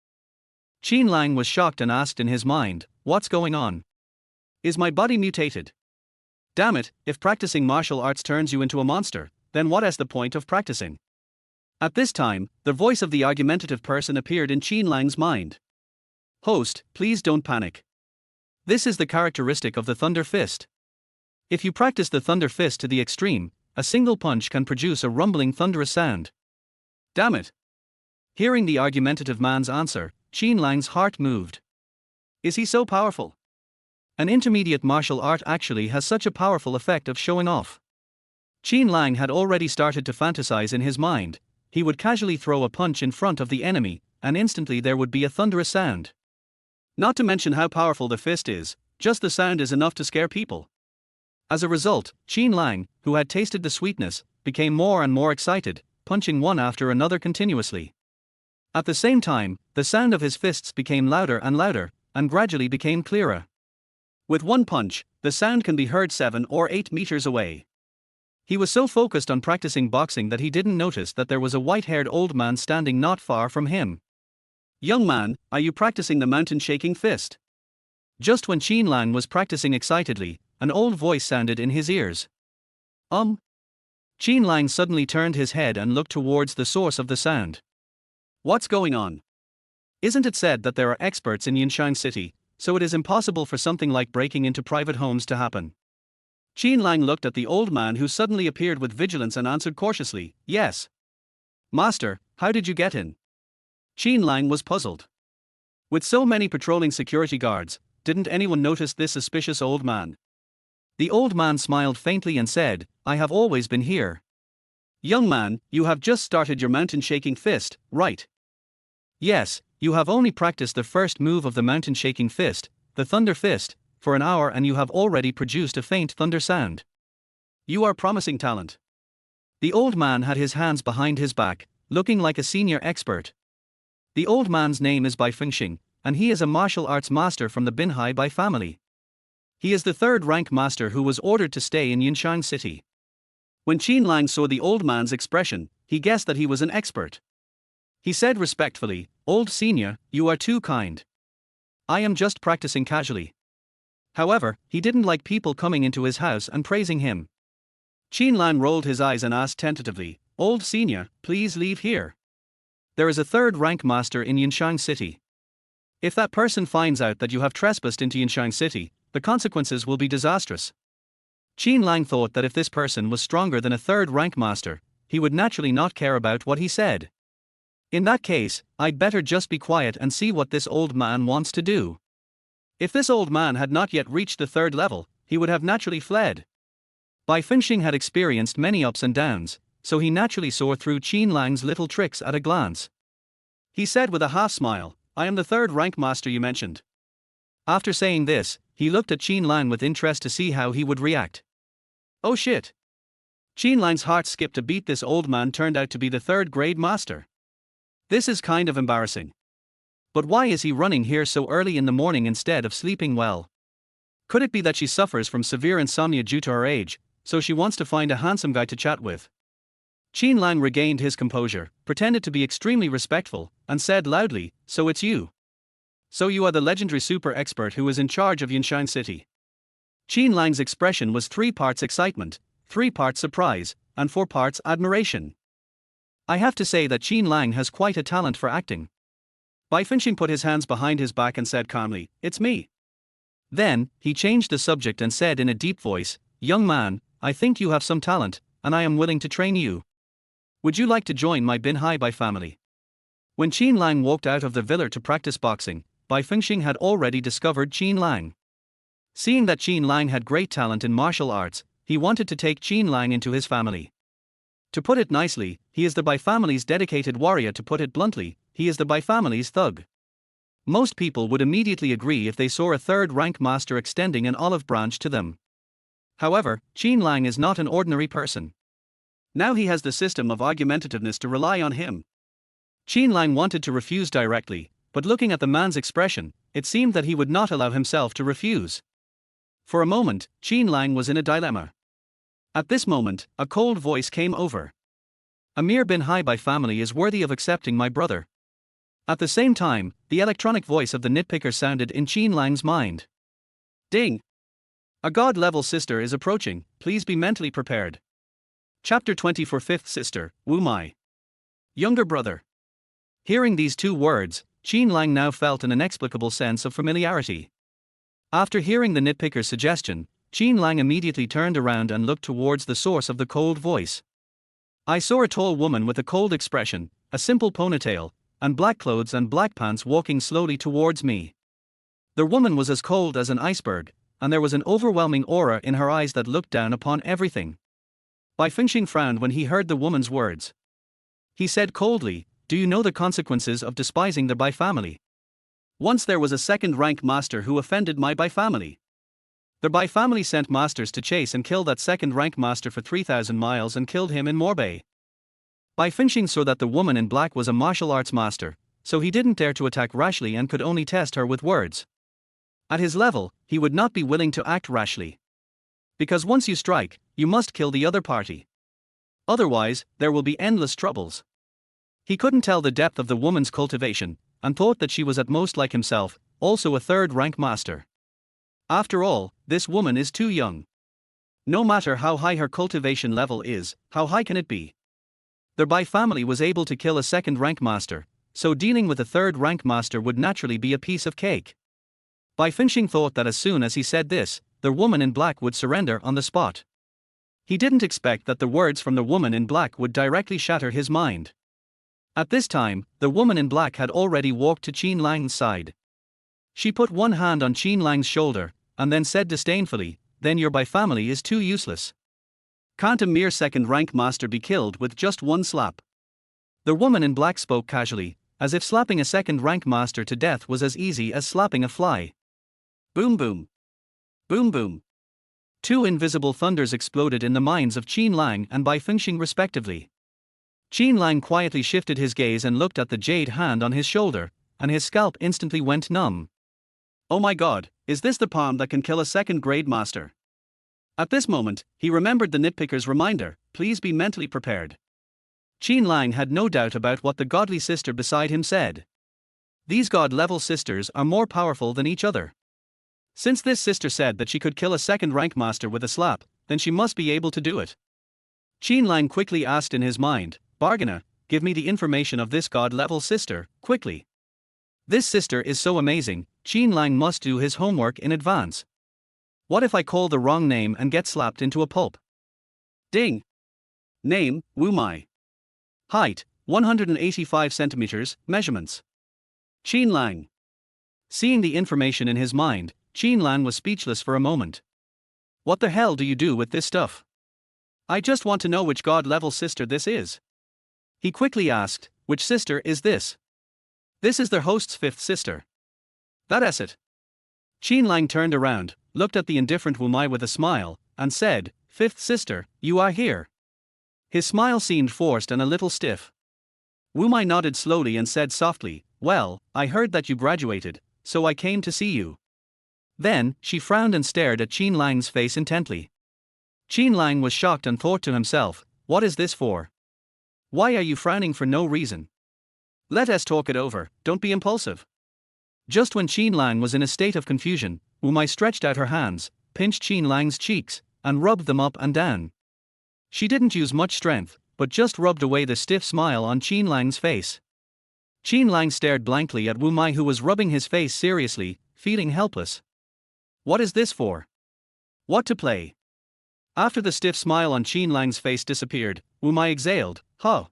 Qin Lang was shocked and asked in his mind, "What's going on? Is my body mutated? Damn it, if practicing martial arts turns you into a monster, then what is the point of practicing?" At this time, the voice of the argumentative person appeared in Qin Lang's mind. "Host, please don't panic. This is the characteristic of the thunder fist. If you practice the thunder fist to the extreme, a single punch can produce a rumbling thunderous sound." Damn it. Hearing the argumentative man's answer, Qin Lang's heart moved. Is he so powerful? An intermediate martial art actually has such a powerful effect of showing off. Qin Lang had already started to fantasize in his mind. He would casually throw a punch in front of the enemy, and instantly there would be a thunderous sound. Not to mention how powerful the fist is, just the sound is enough to scare people. As a result, Qin Lang, who had tasted the sweetness, became more and more excited, punching one after another continuously. At the same time, the sound of his fists became louder and louder, and gradually became clearer. With one punch, the sound can be heard 7 or 8 meters away. He was so focused on practicing boxing that he didn't notice that there was a white-haired old man standing not far from him. "Young man, are you practicing the mountain-shaking fist?" Just when Qin Lang was practicing excitedly, an old voice sounded in his ears. Qin Lang suddenly turned his head and looked towards the source of the sound. "What's going on? Isn't it said that there are experts in Yinshan City, so it is impossible for something like breaking into private homes to happen?" Qin Lang looked at the old man who suddenly appeared with vigilance and answered cautiously, "Yes." "Master, how did you get in?" Qin Lang was puzzled. With so many patrolling security guards, didn't anyone notice this suspicious old man? The old man smiled faintly and said, "I have always been here." "Young man, you have just started your mountain-shaking fist, right?" "Yes, you have only practiced the first move of the mountain-shaking fist, the thunder fist, for an hour and you have already produced a faint thunder sound. You are promising talent." The old man had his hands behind his back, looking like a senior expert. The old man's name is Bai Fengxing, and he is a martial arts master from the Binhai Bai family. He is the third rank master who was ordered to stay in Yinshan City. When Qin Lang saw the old man's expression, he guessed that he was an expert. He said respectfully, "Old senior, you are too kind. I am just practicing casually." However, he didn't like people coming into his house and praising him. Qin Lang rolled his eyes and asked tentatively, "Old senior, please leave here. There is a third rank master in Yinshan City. If that person finds out that you have trespassed into Yinshan City, the consequences will be disastrous." Qin Lang thought that if this person was stronger than a third rank master, he would naturally not care about what he said. In that case, I'd better just be quiet and see what this old man wants to do. If this old man had not yet reached the third level, he would have naturally fled. Bai Fengxing had experienced many ups and downs, so he naturally saw through Qin Lang's little tricks at a glance. He said with a half smile, "I am the third rank master you mentioned." After saying this, he looked at Qin Lang with interest to see how he would react. Oh shit! Qin Lang's heart skipped a beat. This old man turned out to be the third grade master. This is kind of embarrassing. But why is he running here so early in the morning instead of sleeping well? Could it be that she suffers from severe insomnia due to her age, so she wants to find a handsome guy to chat with? Qin Lang regained his composure, pretended to be extremely respectful, and said loudly, "So it's you. So you are the legendary super expert who is in charge of Yinshan City." Qin Lang's expression was 3 parts excitement, 3 parts surprise, and 4 parts admiration. I have to say that Qin Lang has quite a talent for acting. Bai Fengxing put his hands behind his back and said calmly, "It's me." Then, he changed the subject and said in a deep voice, "Young man, I think you have some talent, and I am willing to train you. Would you like to join my Binhai Bai family?" When Qin Lang walked out of the villa to practice boxing, Bai Fengxing had already discovered Qin Lang. Seeing that Qin Lang had great talent in martial arts, he wanted to take Qin Lang into his family. To put it nicely, he is the Bai family's dedicated warrior. To put it bluntly, he is the Bai family's thug. Most people would immediately agree if they saw a third rank master extending an olive branch to them. However, Qin Lang is not an ordinary person. Now he has the system of argumentativeness to rely on him. Qin Lang wanted to refuse directly, but looking at the man's expression, it seemed that he would not allow himself to refuse. For a moment, Qin Lang was in a dilemma. At this moment, a cold voice came over. "A mere Binhai Bai family is worthy of accepting my brother." At the same time, the electronic voice of the nitpicker sounded in Qin Lang's mind. "Ding! A god-level sister is approaching, please be mentally prepared." Chapter 20 for Fifth Sister, Wu Mai. Younger brother. Hearing these 2 words, Qin Lang now felt an inexplicable sense of familiarity. After hearing the nitpicker's suggestion, Qin Lang immediately turned around and looked towards the source of the cold voice. I saw a tall woman with a cold expression, a simple ponytail, and black clothes and black pants walking slowly towards me. The woman was as cold as an iceberg, and there was an overwhelming aura in her eyes that looked down upon everything. Bai Fengxing frowned when he heard the woman's words. He said coldly, "Do you know the consequences of despising the Bai family? Once there was a second-rank master who offended my Bai family. The Bai family sent masters to chase and kill that second-rank master for 3,000 miles and killed him in Morbei." Bai Fengxing saw that the woman in black was a martial arts master, so he didn't dare to attack rashly and could only test her with words. At his level, he would not be willing to act rashly. Because once you strike, you must kill the other party. Otherwise, there will be endless troubles. He couldn't tell the depth of the woman's cultivation, and thought that she was at most like himself, also a third-rank master. After all, this woman is too young. No matter how high her cultivation level is, how high can it be? The Bai family was able to kill a second-rank master, so dealing with a third-rank master would naturally be a piece of cake. Bai Fengxing thought that as soon as he said this, the woman in black would surrender on the spot. He didn't expect that the words from the woman in black would directly shatter his mind. At this time, the woman in black had already walked to Qin Lang's side. She put one hand on Qin Lang's shoulder, and then said disdainfully, "Then your Bai family is too useless. Can't a mere second-rank master be killed with just one slap?" The woman in black spoke casually, as if slapping a second-rank master to death was as easy as slapping a fly. Boom boom. Boom boom. Two invisible thunders exploded in the minds of Qin Lang and Bai Fengxing respectively. Qin Lang quietly shifted his gaze and looked at the jade hand on his shoulder, and his scalp instantly went numb. Oh my god, is this the palm that can kill a second-grade master? At this moment, he remembered the nitpicker's reminder, please be mentally prepared. Qin Lang had no doubt about what the godly sister beside him said. These god-level sisters are more powerful than each other. Since this sister said that she could kill a second-rank master with a slap, then she must be able to do it. Qin Lang quickly asked in his mind, "Bargainer, give me the information of this god-level sister, quickly." This sister is so amazing, Qin Lang must do his homework in advance. What if I call the wrong name and get slapped into a pulp? Ding! Name, Wu Mai. Height, 185 centimeters, measurements. Qin Lang. Seeing the information in his mind, Qin Lang was speechless for a moment. What the hell do you do with this stuff? I just want to know which god-level sister this is. He quickly asked, which sister is this? This is their host's fifth sister. That's it. Qin Lang turned around, looked at the indifferent Wu Mai with a smile, and said, "Fifth sister, you are here." His smile seemed forced and a little stiff. Wu Mai nodded slowly and said softly, "Well, I heard that you graduated, so I came to see you." Then, she frowned and stared at Qin Lang's face intently. Qin Lang was shocked and thought to himself, what is this for? Why are you frowning for no reason? Let us talk it over, don't be impulsive. Just when Qin Lang was in a state of confusion, Wu Mai stretched out her hands, pinched Qin Lang's cheeks, and rubbed them up and down. She didn't use much strength, but just rubbed away the stiff smile on Qin Lang's face. Qin Lang stared blankly at Wu Mai, who was rubbing his face seriously, feeling helpless. What is this for? What to play? After the stiff smile on Qin Lang's face disappeared, Wu Mai exhaled, "Huh.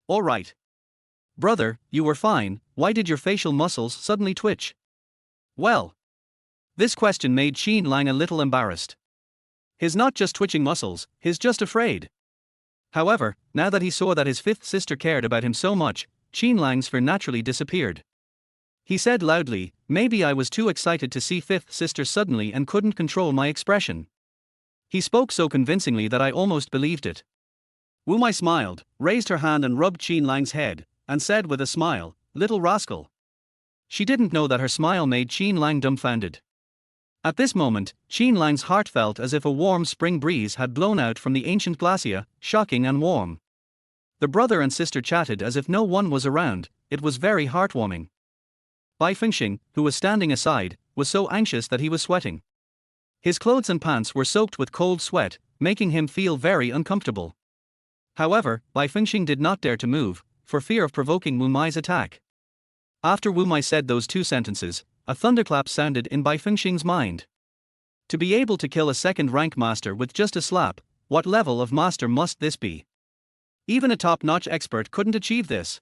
All right. Brother, you were fine, why did your facial muscles suddenly twitch?" Well. This question made Qin Lang a little embarrassed. He's not just twitching muscles, he's just afraid. However, now that he saw that his fifth sister cared about him so much, Qin Lang's fear naturally disappeared. He said loudly, "Maybe I was too excited to see fifth sister suddenly and couldn't control my expression." He spoke so convincingly that I almost believed it. Wu Mai smiled, raised her hand and rubbed Qin Lang's head, and said with a smile, "Little rascal." She didn't know that her smile made Qin Lang dumbfounded. At this moment, Qin Lang's heart felt as if a warm spring breeze had blown out from the ancient glacier, shocking and warm. The brother and sister chatted as if no one was around, it was very heartwarming. Bai Fengxing, who was standing aside, was so anxious that he was sweating. His clothes and pants were soaked with cold sweat, making him feel very uncomfortable. However, Bai Fengxing did not dare to move, for fear of provoking Wu Mai's attack. After Wu Mai said those two sentences, a thunderclap sounded in Bai Fengxing's mind. To be able to kill a second-rank master with just a slap, what level of master must this be? Even a top-notch expert couldn't achieve this.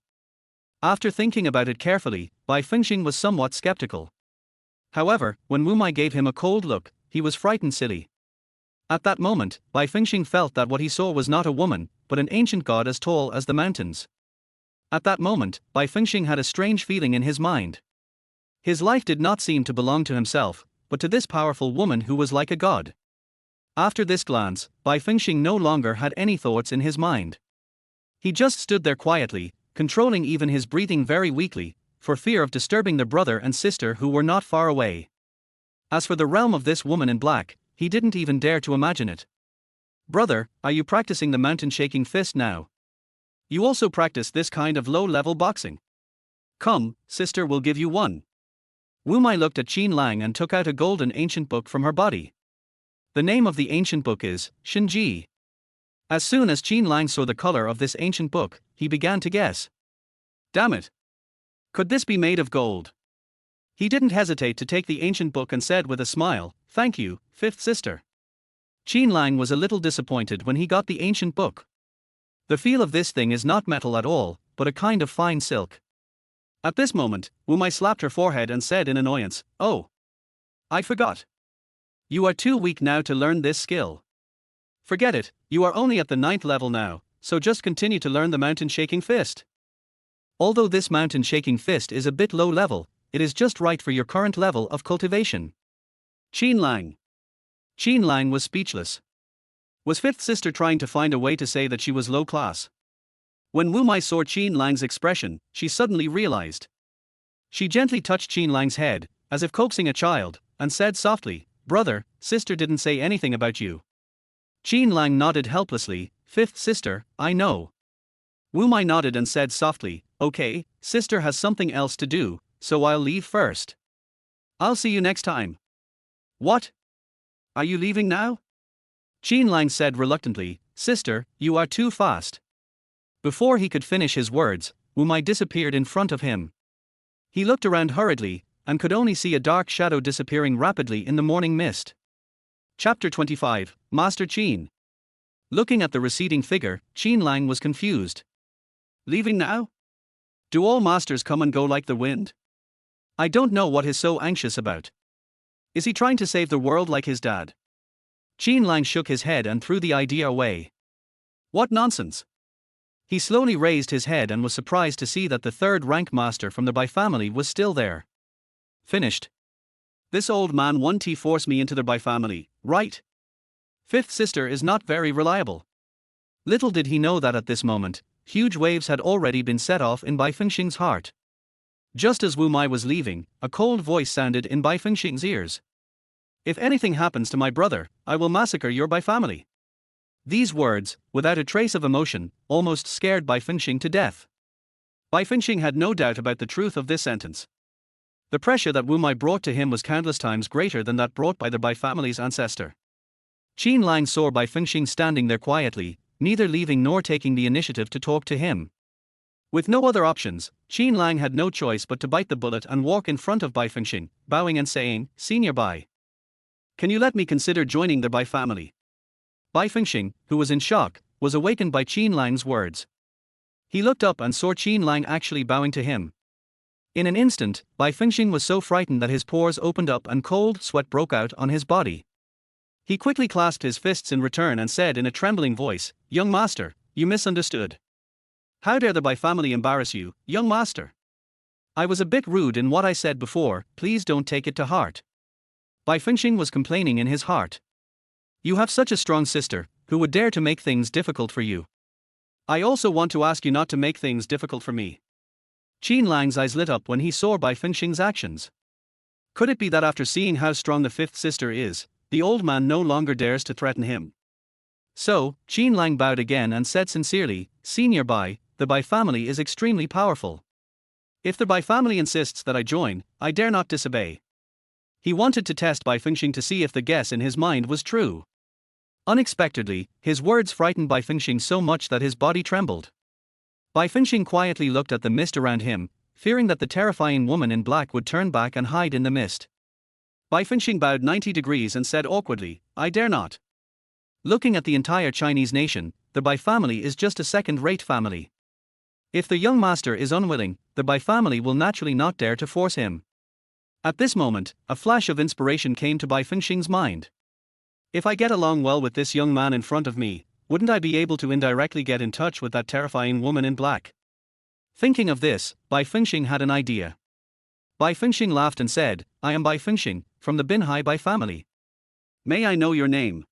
After thinking about it carefully, Bai Fengxing was somewhat skeptical. However, when Wu Mai gave him a cold look, he was frightened silly. At that moment, Bai Fengxing felt that what he saw was not a woman, but an ancient god as tall as the mountains. At that moment, Bai Fengxing had a strange feeling in his mind. His life did not seem to belong to himself, but to this powerful woman who was like a god. After this glance, Bai Fengxing no longer had any thoughts in his mind. He just stood there quietly, controlling even his breathing very weakly, for fear of disturbing the brother and sister who were not far away. As for the realm of this woman in black, he didn't even dare to imagine it. Brother, are you practicing the mountain-shaking fist now? You also practice this kind of low-level boxing. Come, sister will give you one. Wu Mai looked at Qin Lang and took out a golden ancient book from her body. The name of the ancient book is Shenji. As soon as Qin Lang saw the color of this ancient book, he began to guess. Damn it! Could this be made of gold? He didn't hesitate to take the ancient book and said with a smile, "Thank you, fifth sister." Qin Lang was a little disappointed when he got the ancient book. The feel of this thing is not metal at all, but a kind of fine silk. At this moment, Wu Mai slapped her forehead and said in annoyance, "Oh! I forgot. You are too weak now to learn this skill. Forget it, you are only at the 9th level now, so just continue to learn the mountain-shaking fist. Although this mountain-shaking fist is a bit low level, it is just right for your current level of cultivation." Qin Lang. Qin Lang was speechless. Was fifth sister trying to find a way to say that she was low class? When Wu Mai saw Qin Lang's expression, she suddenly realized. She gently touched Qin Lang's head, as if coaxing a child, and said softly, "Brother, sister didn't say anything about you." Qin Lang nodded helplessly, "Fifth sister, I know." Wu Mai nodded and said softly, "Okay, sister has something else to do, so I'll leave first. I'll see you next time." "What? Are you leaving now?" Qin Lang said reluctantly, "Sister, you are too fast." Before he could finish his words, Wu Mai disappeared in front of him. He looked around hurriedly, and could only see a dark shadow disappearing rapidly in the morning mist. Chapter 25, Master Qin. Looking at the receding figure, Qin Lang was confused. Leaving now? Do all masters come and go like the wind? I don't know what he's so anxious about. Is he trying to save the world like his dad? Qin Lang shook his head and threw the idea away. What nonsense! He slowly raised his head and was surprised to see that the third-rank master from the Bai family was still there. Finished. This old man won't force me into the Bai family, right? Fifth sister is not very reliable. Little did he know that at this moment, huge waves had already been set off in Bai Fengxing's heart. Just as Wu Mai was leaving, a cold voice sounded in Bai Fengxing's ears. "If anything happens to my brother, I will massacre your Bai family." These words, without a trace of emotion, almost scared Bai Fengxing to death. Bai Fengxing had no doubt about the truth of this sentence. The pressure that Wu Mai brought to him was countless times greater than that brought by the Bai family's ancestor. Qin Lang saw Bai Fengxing standing there quietly, neither leaving nor taking the initiative to talk to him. With no other options, Qin Lang had no choice but to bite the bullet and walk in front of Bai Fengxing, bowing and saying, "Senior Bai, can you let me consider joining the Bai family?" Bai Fengxing, who was in shock, was awakened by Qin Lang's words. He looked up and saw Qin Lang actually bowing to him. In an instant, Bai Fengxing was so frightened that his pores opened up and cold sweat broke out on his body. He quickly clasped his fists in return and said in a trembling voice, "Young master, you misunderstood. How dare the Bai family embarrass you, young master? I was a bit rude in what I said before, please don't take it to heart." Bai Fengxing was complaining in his heart. "You have such a strong sister, who would dare to make things difficult for you. I also want to ask you not to make things difficult for me." Qin Lang's eyes lit up when he saw Bai Fengxing's actions. Could it be that after seeing how strong the fifth sister is, the old man no longer dares to threaten him? So, Qin Lang bowed again and said sincerely, "Senior Bai, the Bai family is extremely powerful. If the Bai family insists that I join, I dare not disobey." He wanted to test Bai Fengxing to see if the guess in his mind was true. Unexpectedly, his words frightened Bai Fengxing so much that his body trembled. Bai Fengxing quietly looked at the mist around him, fearing that the terrifying woman in black would turn back and hide in the mist. Bai Fengxing bowed 90 degrees and said awkwardly, "I dare not." Looking at the entire Chinese nation, the Bai family is just a second-rate family. If the young master is unwilling, the Bai family will naturally not dare to force him. At this moment, a flash of inspiration came to Bai Fengxing's mind. If I get along well with this young man in front of me, wouldn't I be able to indirectly get in touch with that terrifying woman in black? Thinking of this, Bai Fengxing had an idea. Bai Fengxing laughed and said, "I am Bai Fengxing, from the Binhai Bai family. May I know your name?"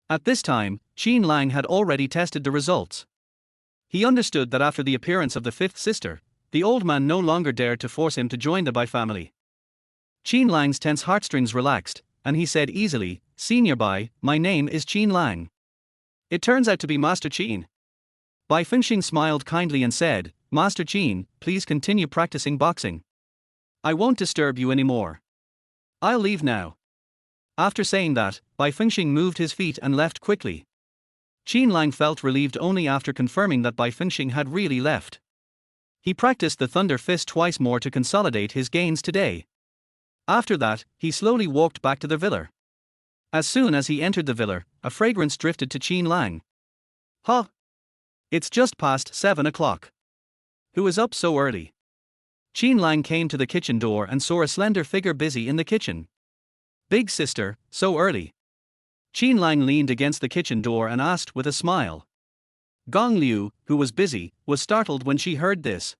At this time, Qin Lang had already tested the results. He understood that after the appearance of the fifth sister, the old man no longer dared to force him to join the Bai family. Qin Lang's tense heartstrings relaxed, and he said easily, "Senior Bai, my name is Qin Lang. It turns out to be Master Qin. Bai Fengxing smiled kindly and said, Master Qin, please continue practicing boxing. I won't disturb you anymore. I'll leave now. After saying that, Bai Fengxing moved his feet and left quickly. Qin Lang felt relieved only after confirming that Bai Fengxing had really left. He practiced the Thunder Fist twice more to consolidate his gains today. After that, he slowly walked back to the villa. As soon as he entered the villa, a fragrance drifted to Qin Lang. Huh? It's just past 7 o'clock. Who is up so early? Qin Lang came to the kitchen door and saw a slender figure busy in the kitchen. Big sister, so early. Qin Lang leaned against the kitchen door and asked with a smile. Gong Liu, who was busy, was startled when she heard this.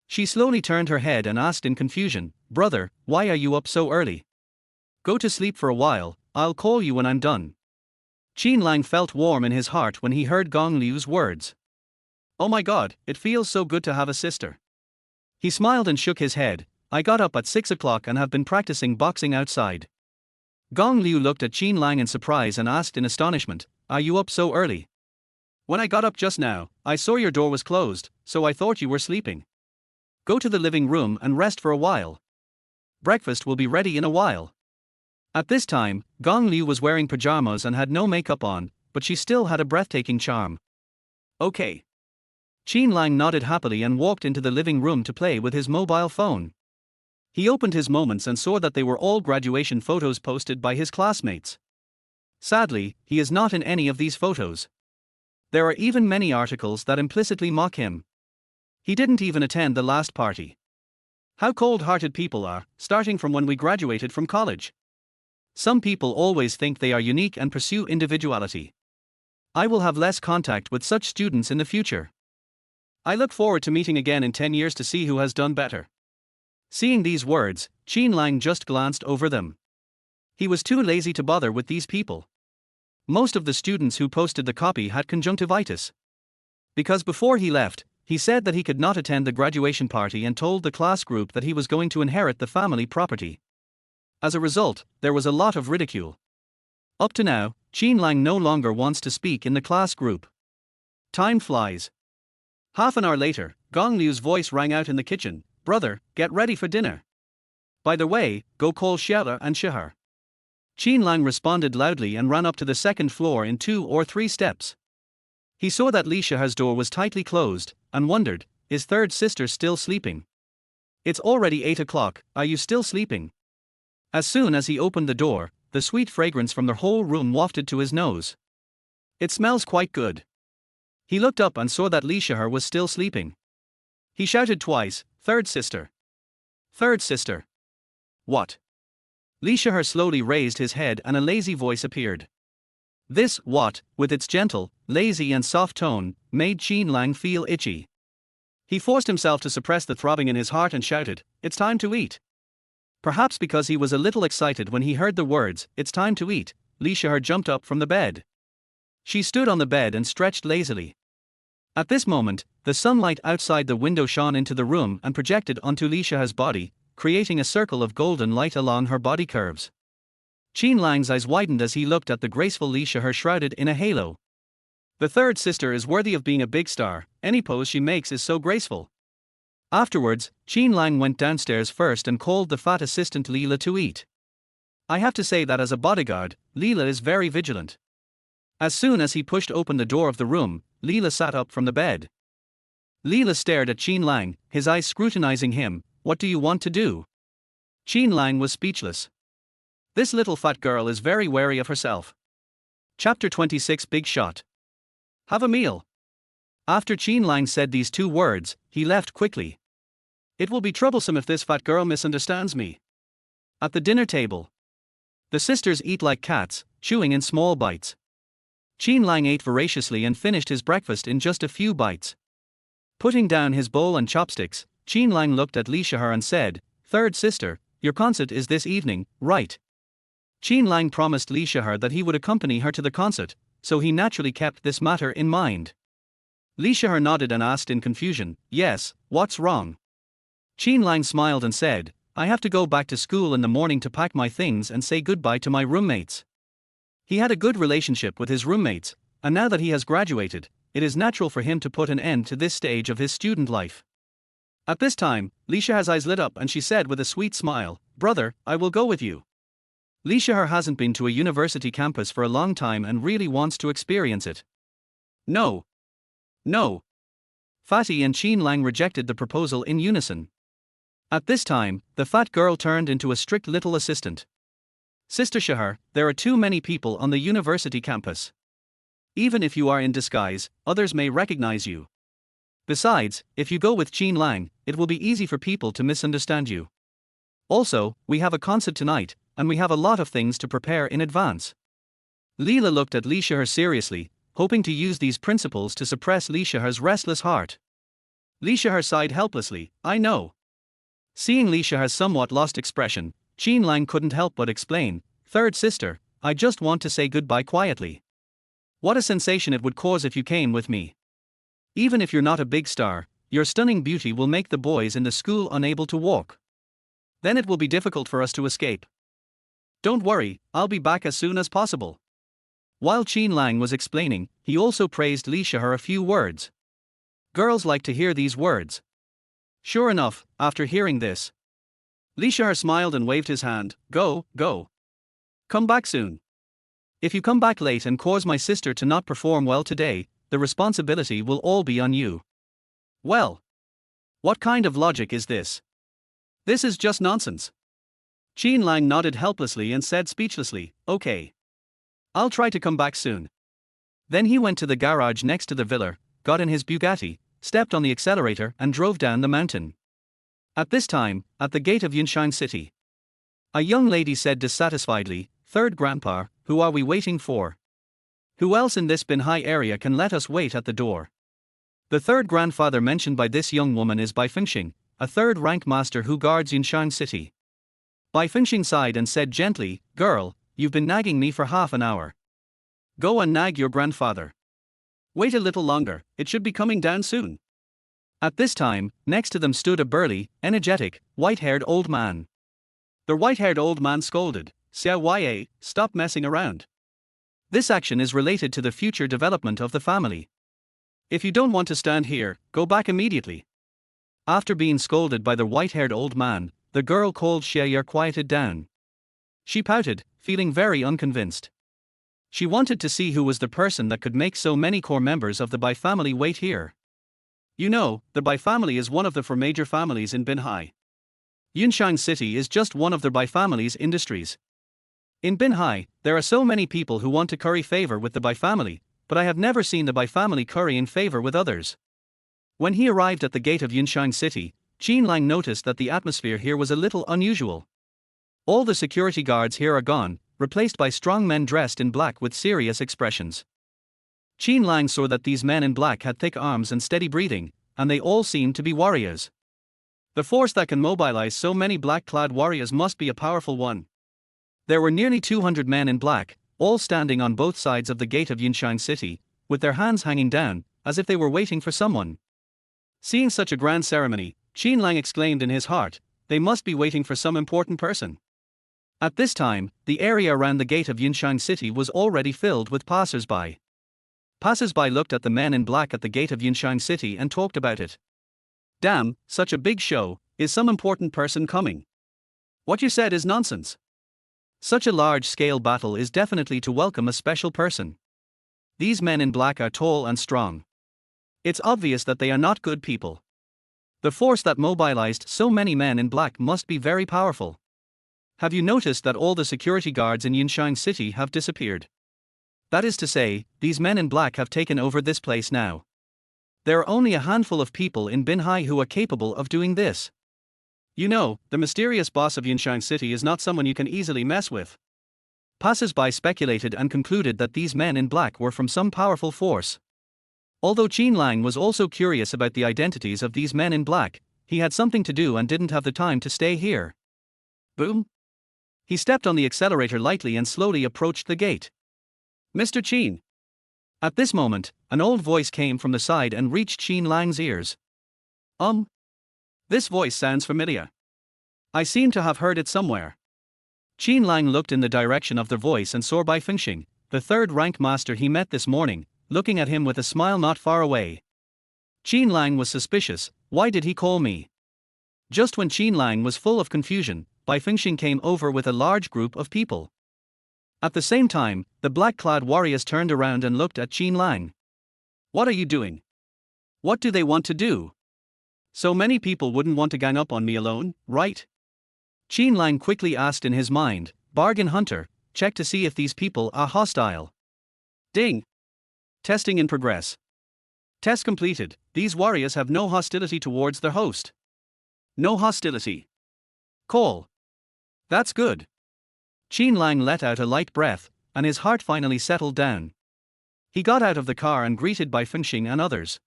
She slowly turned her head and asked in confusion, Brother, why are you up so early? Go to sleep for a while, I'll call you when I'm done. Qin Lang felt warm in his heart when he heard Gong Liu's words. Oh my god, it feels so good to have a sister. He smiled and shook his head. I got up at 6 o'clock and have been practicing boxing outside. Gong Liu looked at Qin Lang in surprise and asked in astonishment, Are you up so early? When I got up just now, I saw your door was closed, so I thought you were sleeping. Go to the living room and rest for a while. Breakfast will be ready in a while. At this time, Gong Liu was wearing pajamas and had no makeup on, but she still had a breathtaking charm. Okay. Qin Lang nodded happily and walked into the living room to play with his mobile phone. He opened his moments and saw that they were all graduation photos posted by his classmates. Sadly, he is not in any of these photos. There are even many articles that implicitly mock him. He didn't even attend the last party. How cold-hearted people are, starting from when we graduated from college. Some people always think they are unique and pursue individuality. I will have less contact with such students in the future. I look forward to meeting again in 10 years to see who has done better. Seeing these words, Qin Lang just glanced over them. He was too lazy to bother with these people. Most of the students who posted the copy had conjunctivitis. Because before he left, he said that he could not attend the graduation party and told the class group that he was going to inherit the family property. As a result, there was a lot of ridicule. Up to now, Qin Lang no longer wants to speak in the class group. Time flies. Half an hour later, Gong Liu's voice rang out in the kitchen, Brother, get ready for dinner. By the way, go call Shao and Shihar. Qin Lang responded loudly and ran up to the second floor in 2 or 3 steps. He saw that Li Shihar's door was tightly closed, and wondered, is third sister still sleeping? It's already 8 o'clock, are you still sleeping? As soon as he opened the door, the sweet fragrance from the whole room wafted to his nose. It smells quite good. He looked up and saw that Li Shihar was still sleeping. He shouted twice, Third sister. Third sister. What? Li Shihar slowly raised his head and a lazy voice appeared. This what, with its gentle, lazy and soft tone, made Qin Lang feel itchy. He forced himself to suppress the throbbing in his heart and shouted, It's time to eat. Perhaps because he was a little excited when he heard the words, It's time to eat, Li Shihar jumped up from the bed. She stood on the bed and stretched lazily. At this moment, the sunlight outside the window shone into the room and projected onto Li Shihar's body, creating a circle of golden light along her body curves. Qin Lang's eyes widened as he looked at the graceful Li Shihar shrouded in a halo. The third sister is worthy of being a big star, any pose she makes is so graceful. Afterwards, Qin Lang went downstairs first and called the fat assistant Leela to eat. I have to say that as a bodyguard, Leela is very vigilant. As soon as he pushed open the door of the room, Leela sat up from the bed. Leela stared at Qin Lang, his eyes scrutinizing him. What do you want to do? Qin Lang was speechless. This little fat girl is very wary of herself. Chapter 26 Big Shot. Have a meal. After Qin Lang said these 2 words, he left quickly. It will be troublesome if this fat girl misunderstands me. At the dinner table, the sisters eat like cats, chewing in small bites. Qin Lang ate voraciously and finished his breakfast in just a few bites. Putting down his bowl and chopsticks, Qin Lang looked at Li Shihar and said, Third sister, your concert is this evening, right? Qin Lang promised Li Shihar that he would accompany her to the concert, so he naturally kept this matter in mind. Li Shihar nodded and asked in confusion, Yes, what's wrong? Qin Lang smiled and said, I have to go back to school in the morning to pack my things and say goodbye to my roommates. He had a good relationship with his roommates, and now that he has graduated, it is natural for him to put an end to this stage of his student life. At this time, Li Shihar's eyes lit up and she said with a sweet smile, "Brother, I will go with you." Li Shihar hasn't been to a university campus for a long time and really wants to experience it. No. No. Fatty and Qin Lang rejected the proposal in unison. At this time, the fat girl turned into a strict little assistant. "Sister Shihar, there are too many people on the university campus. Even if you are in disguise, others may recognize you. Besides, if you go with Qin Lang, it will be easy for people to misunderstand you. Also, we have a concert tonight, and we have a lot of things to prepare in advance." Leela looked at Li Shihar seriously, hoping to use these principles to suppress Li Shihar's restless heart. Li Shihar sighed helplessly, "I know." Seeing Li Shihar's somewhat lost expression, Qin Lang couldn't help but explain, "Third sister, I just want to say goodbye quietly. What a sensation it would cause if you came with me. Even if you're not a big star, your stunning beauty will make the boys in the school unable to walk. Then it will be difficult for us to escape. Don't worry, I'll be back as soon as possible." While Qin Lang was explaining, he also praised Li Shihar a few words. Girls like to hear these words. Sure enough, after hearing this, Li Shihar smiled and waved his hand, Go. Come back soon. If you come back late and cause my sister to not perform well today, the responsibility will all be on you." Well, what kind of logic is this? This is just nonsense. Qin Lang nodded helplessly and said speechlessly, "Okay. I'll try to come back soon." Then he went to the garage next to the villa, got in his Bugatti, stepped on the accelerator and drove down the mountain. At this time, at the gate of Yunshan City, a young lady said dissatisfiedly, "Third grandpa, who are we waiting for? Who else in this Binhai area can let us wait at the door?" The third grandfather mentioned by this young woman is Bai Fengxing, a third-rank master who guards Yunshan City. Bai Fengxing sighed and said gently, "Girl, you've been nagging me for half an hour. Go and nag your grandfather. Wait a little longer, it should be coming down soon." At this time, next to them stood a burly, energetic, white-haired old man. The white-haired old man scolded, "Xiao, stop messing around. This action is related to the future development of the family. If you don't want to stand here, go back immediately." After being scolded by the white-haired old man, the girl called Xiao quieted down. She pouted, feeling very unconvinced. She wanted to see who was the person that could make so many core members of the Bai family wait here. You know, the Bai family is one of the four major families in Binhai. Yunshan City is just one of the Bai family's industries. In Binhai, there are so many people who want to curry favor with the Bai family, but I have never seen the Bai family currying favor with others. When he arrived at the gate of Yunshan City, Qin Lang noticed that the atmosphere here was a little unusual. All the security guards here are gone, replaced by strong men dressed in black with serious expressions. Qin Lang saw that these men in black had thick arms and steady breathing, and they all seemed to be warriors. The force that can mobilize so many black-clad warriors must be a powerful one. There were nearly 200 men in black, all standing on both sides of the gate of Yunshan City, with their hands hanging down, as if they were waiting for someone. Seeing such a grand ceremony, Qin Lang exclaimed in his heart, "They must be waiting for some important person." At this time, the area around the gate of Yunshan City was already filled with passers-by. Passers-by looked at the men in black at the gate of Yunshan City and talked about it. "Damn, such a big show, is some important person coming? What you said is nonsense. Such a large-scale battle is definitely to welcome a special person. These men in black are tall and strong. It's obvious that they are not good people. The force that mobilized so many men in black must be very powerful. Have you noticed that all the security guards in Yunshan City have disappeared? That is to say, these men in black have taken over this place now. There are only a handful of people in Binhai who are capable of doing this. You know, the mysterious boss of Yunshan City is not someone you can easily mess with." Passers-by speculated and concluded that these men in black were from some powerful force. Although Qin Lang was also curious about the identities of these men in black, he had something to do and didn't have the time to stay here. Boom! He stepped on the accelerator lightly and slowly approached the gate. "Mr. Qin." At this moment, an old voice came from the side and reached Qin Lang's ears. This voice sounds familiar. I seem to have heard it somewhere. Qin Lang looked in the direction of the voice and saw Bai Fengxing, the third rank master he met this morning, looking at him with a smile not far away. Qin Lang was suspicious. Why did he call me? Just when Qin Lang was full of confusion, Bai Fengxing came over with a large group of people. At the same time, the black-clad warriors turned around and looked at Qin Lang. What are you doing? What do they want to do? So many people wouldn't want to gang up on me alone, right? Qin Lang quickly asked in his mind. Bargain hunter, check to see if these people are hostile. Ding! Testing in progress. Test completed. These warriors have no hostility towards their host. No hostility. Call. That's good. Qin Lang let out a light breath, and his heart finally settled down. He got out of the car and greeted Bai Fengxing and others.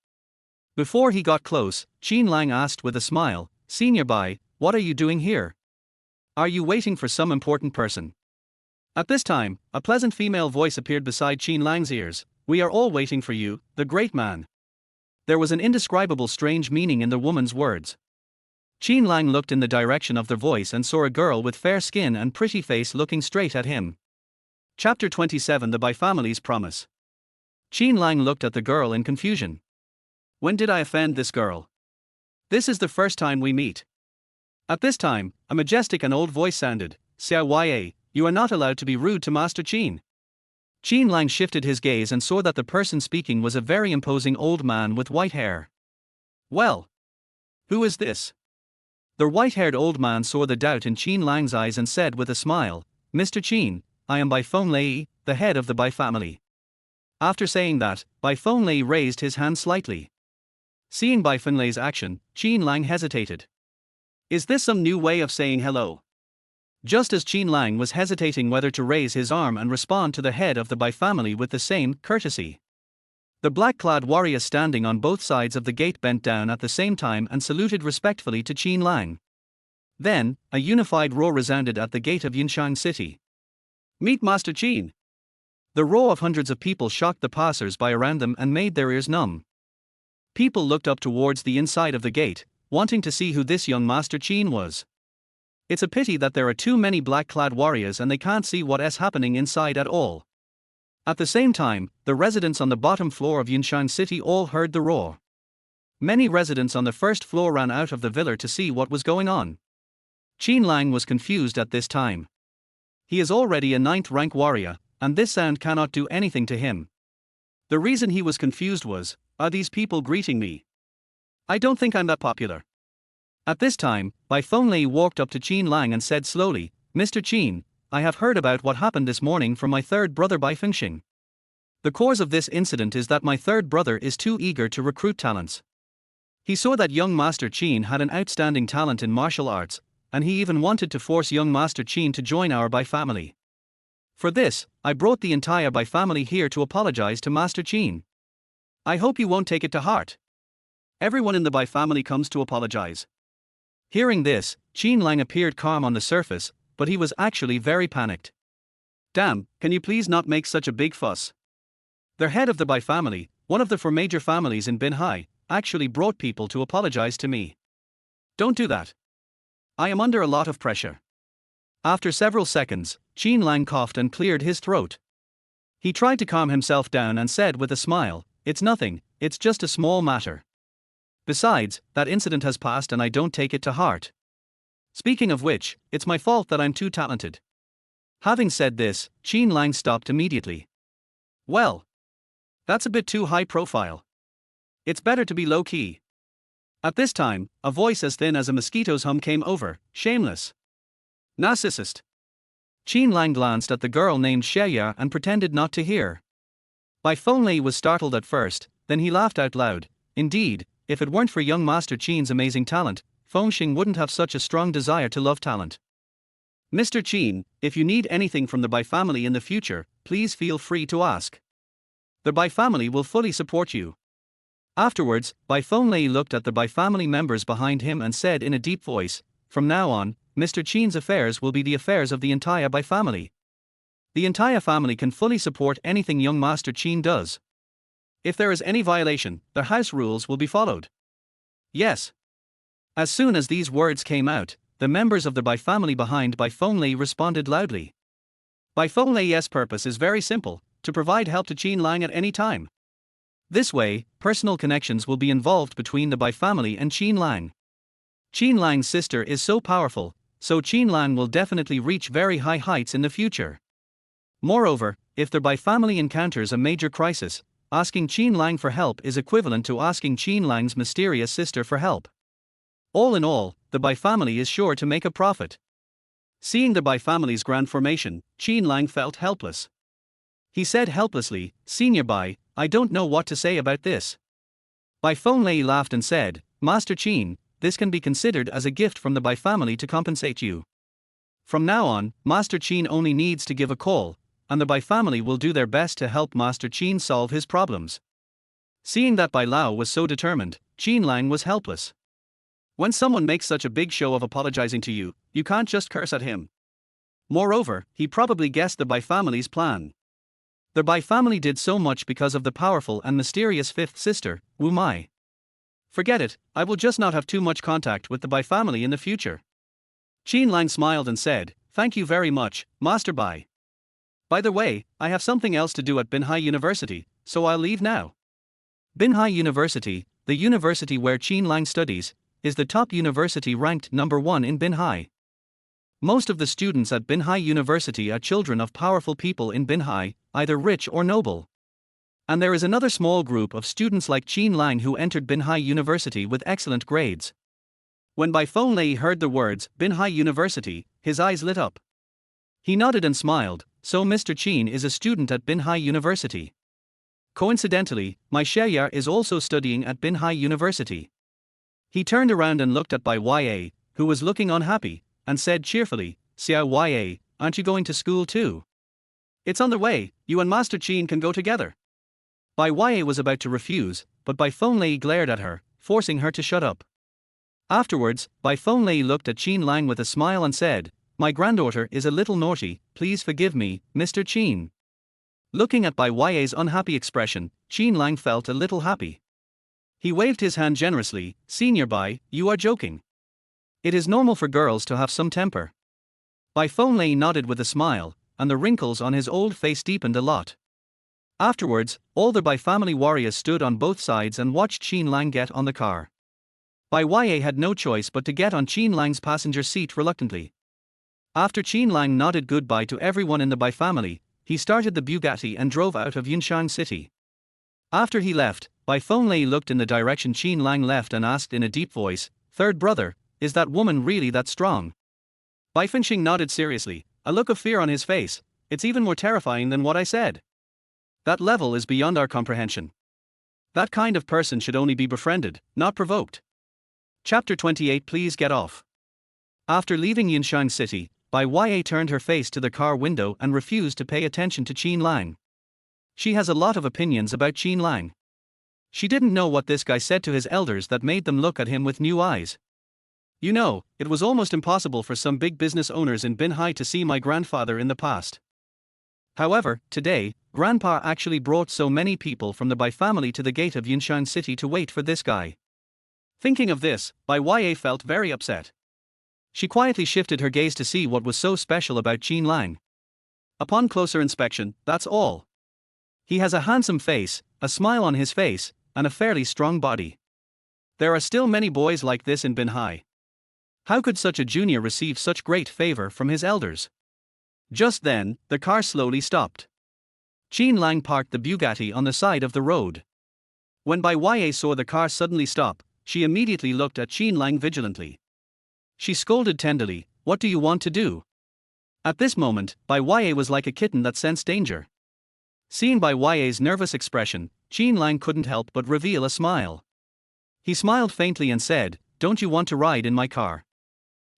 Before he got close, Qin Lang asked with a smile, Senior Bai, what are you doing here? Are you waiting for some important person? At this time, a pleasant female voice appeared beside Qin Lang's ears. We are all waiting for you, the great man. There was an indescribable strange meaning in the woman's words. Qin Lang looked in the direction of the voice and saw a girl with fair skin and pretty face looking straight at him. Chapter 27 The Bai Family's Promise. Qin Lang looked at the girl in confusion. When did I offend this girl? This is the first time we meet. At this time, a majestic and old voice sounded, Xiao, you are not allowed to be rude to Master Qin. Qin Lang shifted his gaze and saw that the person speaking was a very imposing old man with white hair. Well, who is this? The white-haired old man saw the doubt in Qin Lang's eyes and said with a smile, Mr. Qin, I am Bai Fenglei, the head of the Bai family. After saying that, Bai Fenglei raised his hand slightly. Seeing Bai Fenglei's action, Qin Lang hesitated. Is this some new way of saying hello? Just as Qin Lang was hesitating whether to raise his arm and respond to the head of the Bai family with the same courtesy. The black-clad warrior standing on both sides of the gate bent down at the same time and saluted respectfully to Qin Lang. Then, a unified roar resounded at the gate of Yinshan City. Meet Master Qin! The roar of hundreds of people shocked the passers-by around them and made their ears numb. People looked up towards the inside of the gate, wanting to see who this young Master Qin was. It's a pity that there are too many black-clad warriors and they can't see what's happening inside at all. At the same time, the residents on the bottom floor of Yinshan City all heard the roar. Many residents on the first floor ran out of the villa to see what was going on. Qin Lang was confused at this time. He is already a 9th rank warrior, and this sound cannot do anything to him. The reason he was confused was, are these people greeting me? I don't think I'm that popular. At this time, Bai Fenglei walked up to Qin Lang and said slowly, Mr. Qin, I have heard about what happened this morning from my third brother Bai Fengxing. The cause of this incident is that my third brother is too eager to recruit talents. He saw that young Master Qin had an outstanding talent in martial arts, and he even wanted to force young Master Qin to join our Bai family. For this, I brought the entire Bai family here to apologize to Master Qin. I hope you won't take it to heart. Everyone in the Bai family comes to apologize. Hearing this, Qin Lang appeared calm on the surface, but he was actually very panicked. Damn, can you please not make such a big fuss? The head of the Bai family, one of the 4 major families in Binhai, actually brought people to apologize to me. Don't do that. I am under a lot of pressure. After several seconds, Qin Lang coughed and cleared his throat. He tried to calm himself down and said with a smile, it's nothing, it's just a small matter. Besides, that incident has passed and I don't take it to heart. Speaking of which, it's my fault that I'm too talented. Having said this, Qin Lang stopped immediately. Well, that's a bit too high profile. It's better to be low-key. At this time, a voice as thin as a mosquito's hum came over, shameless. Narcissist. Qin Lang glanced at the girl named Xia and pretended not to hear. Bai Fenglei was startled at first, then he laughed out loud. Indeed, if it weren't for young Master Qin's amazing talent, Fengxing wouldn't have such a strong desire to love talent. Mr. Qin, if you need anything from the Bai family in the future, please feel free to ask. The Bai family will fully support you. Afterwards, Bai Fenglei looked at the Bai family members behind him and said in a deep voice, from now on, Mr. Qin's affairs will be the affairs of the entire Bai family. The entire family can fully support anything young Master Qin does. If there is any violation, the house rules will be followed. Yes. As soon as these words came out, the members of the Bai family behind Bai Fenglei responded loudly. Bai Fenglei's purpose is very simple, to provide help to Qin Lang at any time. This way, personal connections will be involved between the Bai family and Qin Lang. Qin Lang's sister is so powerful, so Qin Lang will definitely reach very high heights in the future. Moreover, if the Bai family encounters a major crisis, asking Qin Lang for help is equivalent to asking Qin Lang's mysterious sister for help. All in all, the Bai family is sure to make a profit. Seeing the Bai family's grand formation, Qin Lang felt helpless. He said helplessly, "Senior Bai, I don't know what to say about this." Bai Fengyun laughed and said, "Master Qin, this can be considered as a gift from the Bai family to compensate you. From now on, Master Qin only needs to give a call, and the Bai family will do their best to help Master Qin solve his problems." Seeing that Bai Lao was so determined, Qin Lang was helpless. When someone makes such a big show of apologizing to you, you can't just curse at him. Moreover, he probably guessed the Bai family's plan. The Bai family did so much because of the powerful and mysterious fifth sister, Wu Mai. Forget it, I will just not have too much contact with the Bai family in the future. Qin Lang smiled and said, "Thank you very much, Master Bai. By the way, I have something else to do at Binhai University, so I'll leave now." Binhai University, the university where Qin Lang studies, is the top university ranked number 1 in Binhai. Most of the students at Binhai University are children of powerful people in Binhai, either rich or noble. And there is another small group of students like Qin Lang who entered Binhai University with excellent grades. When Bai Fengyun heard the words Binhai University, his eyes lit up. He nodded and smiled, "So Mr. Qin is a student at Binhai University. Coincidentally, my Shaya is also studying at Binhai University." He turned around and looked at Bai Ya, who was looking unhappy, and said cheerfully, "Xiao Ya, aren't you going to school too? It's on the way, you and Master Qin can go together." Bai Ya was about to refuse, but Bai Fengyun glared at her, forcing her to shut up. Afterwards, Bai Fengyun looked at Qin Lang with a smile and said, "My granddaughter is a little naughty, please forgive me, Mr. Qin." Looking at Bai Ya's unhappy expression, Qin Lang felt a little happy. He waved his hand generously, "Senior Bai, you are joking. It is normal for girls to have some temper." Bai Fengyun nodded with a smile, and the wrinkles on his old face deepened a lot. Afterwards, all the Bai family warriors stood on both sides and watched Qin Lang get on the car. Bai Ya had no choice but to get on Qin Lang's passenger seat reluctantly. After Qin Lang nodded goodbye to everyone in the Bai family, he started the Bugatti and drove out of Yunshan City. After he left, Bai Fengyun looked in the direction Qin Lang left and asked in a deep voice, "Third brother, is that woman really that strong?" Bai Fengyun nodded seriously, a look of fear on his face. "It's even more terrifying than what I said. That level is beyond our comprehension. That kind of person should only be befriended, not provoked." Chapter 28. Please get off. After leaving Yunshan City, Bai Ya turned her face to the car window and refused to pay attention to Qin Lang. She has a lot of opinions about Qin Lang. She didn't know what this guy said to his elders that made them look at him with new eyes. "You know, it was almost impossible for some big business owners in Binhai to see my grandfather in the past. However, today, Grandpa actually brought so many people from the Bai family to the gate of Yunshan City to wait for this guy." Thinking of this, Bai Ya felt very upset. She quietly shifted her gaze to see what was so special about Qin Lang. Upon closer inspection, that's all. He has a handsome face, a smile on his face, and a fairly strong body. There are still many boys like this in Binhai. How could such a junior receive such great favor from his elders? Just then, the car slowly stopped. Qin Lang parked the Bugatti on the side of the road. When Bai Ya saw the car suddenly stop, she immediately looked at Qin Lang vigilantly. She scolded tenderly, "What do you want to do?" At this moment, Bai Ya was like a kitten that sensed danger. Seeing Bai Ya's nervous expression, Qin Lang couldn't help but reveal a smile. He smiled faintly and said, "Don't you want to ride in my car?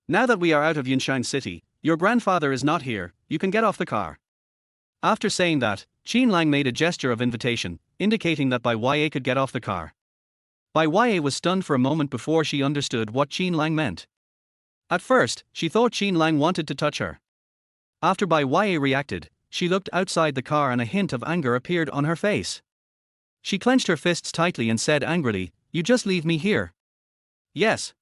Now that we are out of Yunshan City, your grandfather is not here, you can get off the car." After saying that, Qin Lang made a gesture of invitation, indicating that Bai Ya could get off the car. Bai Ya was stunned for a moment before she understood what Qin Lang meant. At first, she thought Qin Lang wanted to touch her. After Bai Ya reacted, she looked outside the car and a hint of anger appeared on her face. She clenched her fists tightly and said angrily, "You just leave me here." "Yes."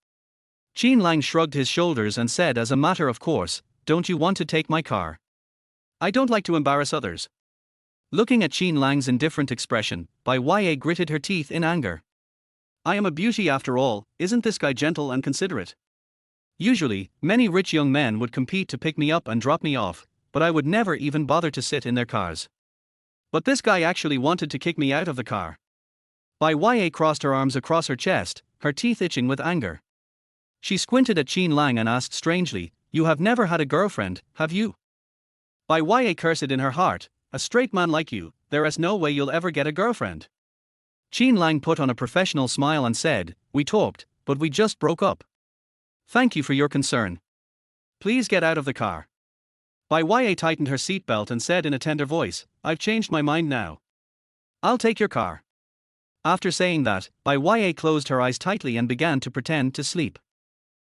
Qin Lang shrugged his shoulders and said as a matter of course, "Don't you want to take my car? I don't like to embarrass others." Looking at Qin Lang's indifferent expression, Bai Ya gritted her teeth in anger. I am a beauty after all, isn't this guy gentle and considerate? Usually, many rich young men would compete to pick me up and drop me off, but I would never even bother to sit in their cars. But this guy actually wanted to kick me out of the car. Bai Ya crossed her arms across her chest, her teeth itching with anger. She squinted at Qin Lang and asked strangely, You have never had a girlfriend, have you? Bai Ya cursed in her heart, a straight man like you, there is no way you'll ever get a girlfriend. Qin Lang put on a professional smile and said, We talked, but we just broke up. Thank you for your concern. Please get out of the car. Bai Ya tightened her seatbelt and said in a tender voice, I've changed my mind now. I'll take your car. After saying that, Bai Ya closed her eyes tightly and began to pretend to sleep.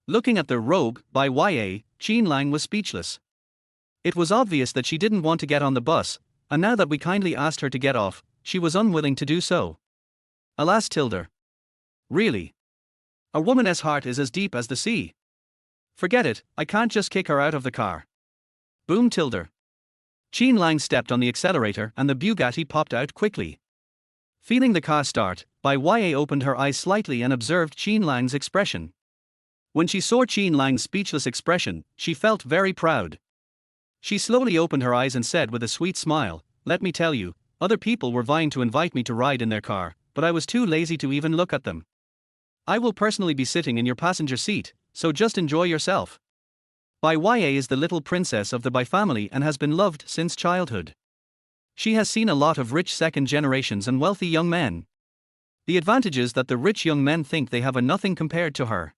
Looking at the rogue, Bai Ya, Qin Lang was speechless. It was obvious that she didn't want to get on the bus, and now that we kindly asked her to get off, she was unwilling to do so. Alas Tilda. Really? A woman's heart is as deep as the sea. Forget it, I can't just kick her out of the car. Boom Tilda. Qin Lang stepped on the accelerator and the Bugatti popped out quickly. Feeling the car start, Bai Ya opened her eyes slightly and observed Qin Lang's expression. When she saw Qin Lang's speechless expression, she felt very proud. She slowly opened her eyes and said with a sweet smile, Let me tell you, other people were vying to invite me to ride in their car, but I was too lazy to even look at them. I will personally be sitting in your passenger seat, so just enjoy yourself. Bai Ya is the little princess of the Bai family and has been loved since childhood. She has seen a lot of rich second generations and wealthy young men. The advantages that the rich young men think they have are nothing compared to her.